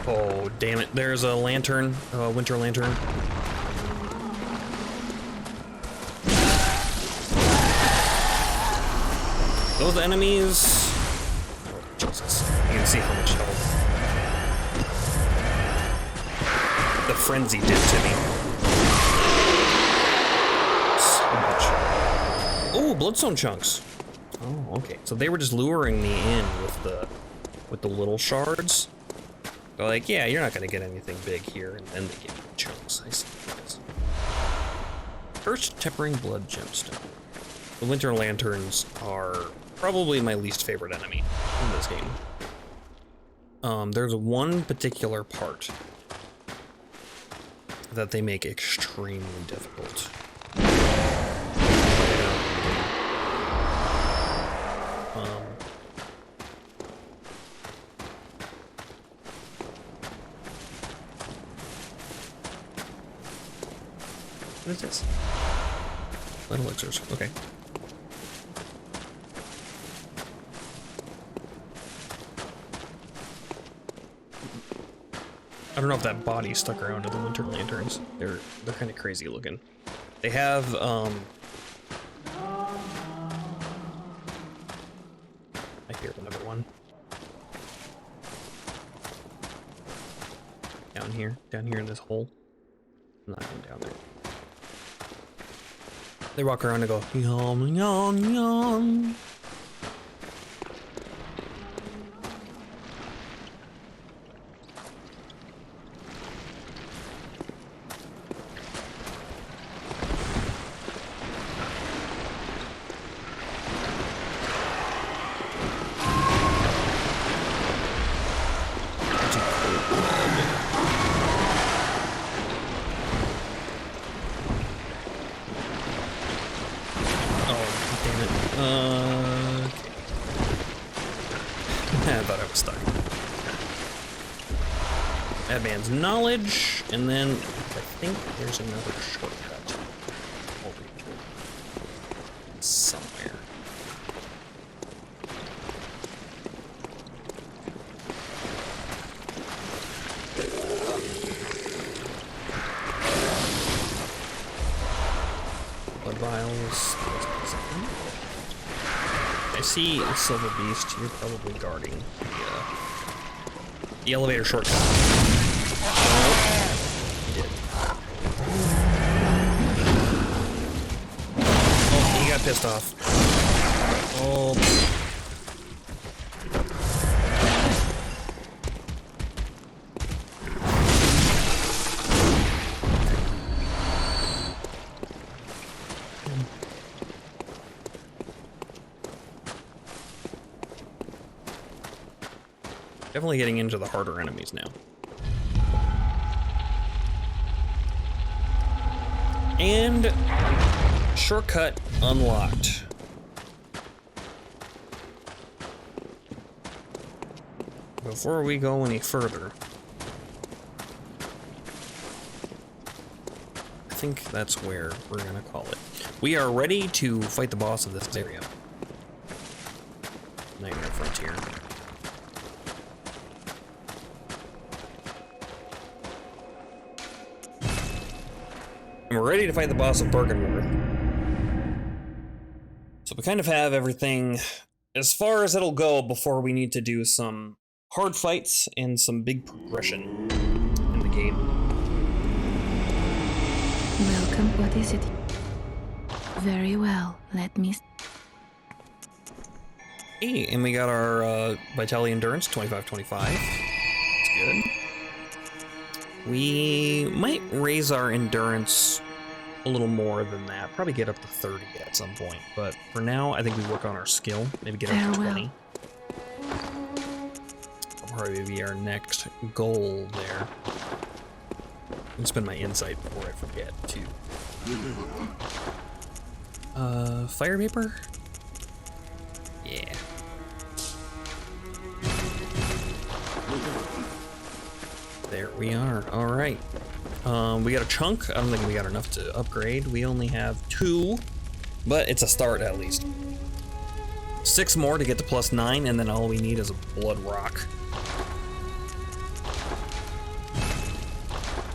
Oh, damn it. There's a lantern, a winter lantern. Those enemies... Oh, Jesus. You can see how much health the frenzy did to me. So much. Oh, bloodstone chunks. Oh, okay. So they were just luring me in with the little shards. They're like, yeah, you're not gonna get anything big here, and then they give you chunks. I see. First tempering blood gemstone. The winter lanterns are probably my least favorite enemy in this game. There's one particular part that they make extremely difficult. What is this? Light elixirs. Okay. I don't know if that body stuck around to the winter lanterns. They're kind of crazy looking. They have I hear another one. Down here in this hole. I'm not going down there. They walk around and go, yum, yum, yum. I thought I was stuck. Advanced knowledge, and then I think there's another shortcut over here somewhere. Blood vials. I see a silver beast. You're probably guarding the elevator shortcut. Oh, he did. Oh, he got pissed off. Oh. Definitely getting into the harder enemies now. And shortcut unlocked. Before we go any further, I think that's where we're gonna call it. We are ready to fight the boss of this area. Nightmare Frontier. And we're ready to fight the boss of Bergenworth. So we kind of have everything as far as it'll go before we need to do some hard fights and some big progression in the game. Welcome. What is it? Very well. Let me... Hey, and we got our Vitality Endurance, 25-25. That's good. We might raise our Endurance a little more than that. Probably get up to 30 at some point. But for now, I think we work on our skill. Maybe get up to 20. That'll probably be our next goal there. And spend my insight before I forget, too. Fire Vapor? Yeah. There we are. All right. We got a chunk. I don't think we got enough to upgrade. We only have 2, but it's a start at least. 6 more to get to +9, and then all we need is a blood rock.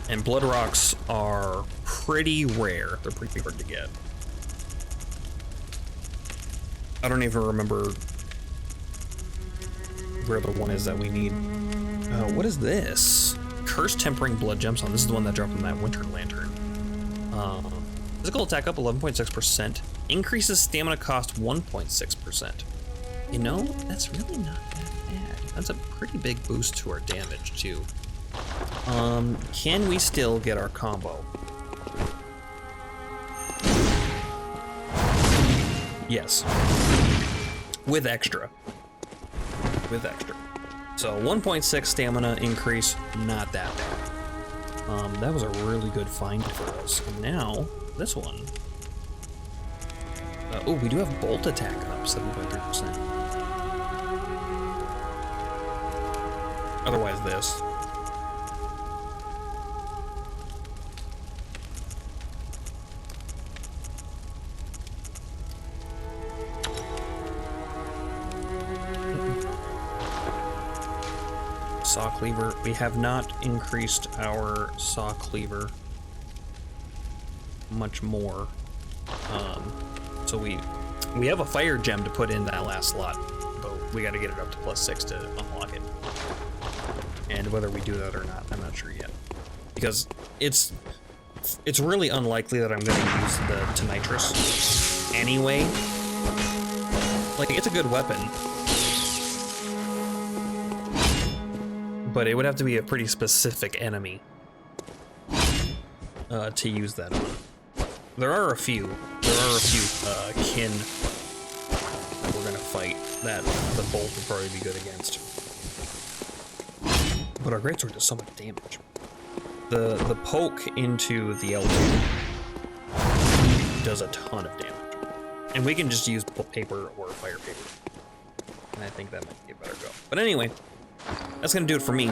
And blood rocks are pretty rare. They're pretty hard to get. I don't even remember where the one is that we need. What is this? Curse Tempering Blood Gemstone. This is the one that dropped in that Winter Lantern. Physical attack up 11.6%. Increases stamina cost 1.6%. You know, that's really not that bad. That's a pretty big boost to our damage, too. Can we still get our combo? Yes. With extra. With extra. So 1.6 stamina increase, not that bad. That was a really good find for us. And now, this one. Oh, we do have bolt attack up, 7.3%. Otherwise this. Saw cleaver. We have not increased our saw cleaver much more. So we have a fire gem to put in that last slot, but we got to get it up to +6 to unlock it. And whether we do that or not, I'm not sure yet, because it's really unlikely that I'm going to use the nitrous anyway. Like, it's a good weapon. But it would have to be a pretty specific enemy to use that on. There are a few kin that we're gonna fight that the bolt would probably be good against. But our greatsword does so much damage. The poke into the L2 does a ton of damage. And we can just use paper or fire paper. And I think that might be a better go. But anyway, that's gonna do it for me.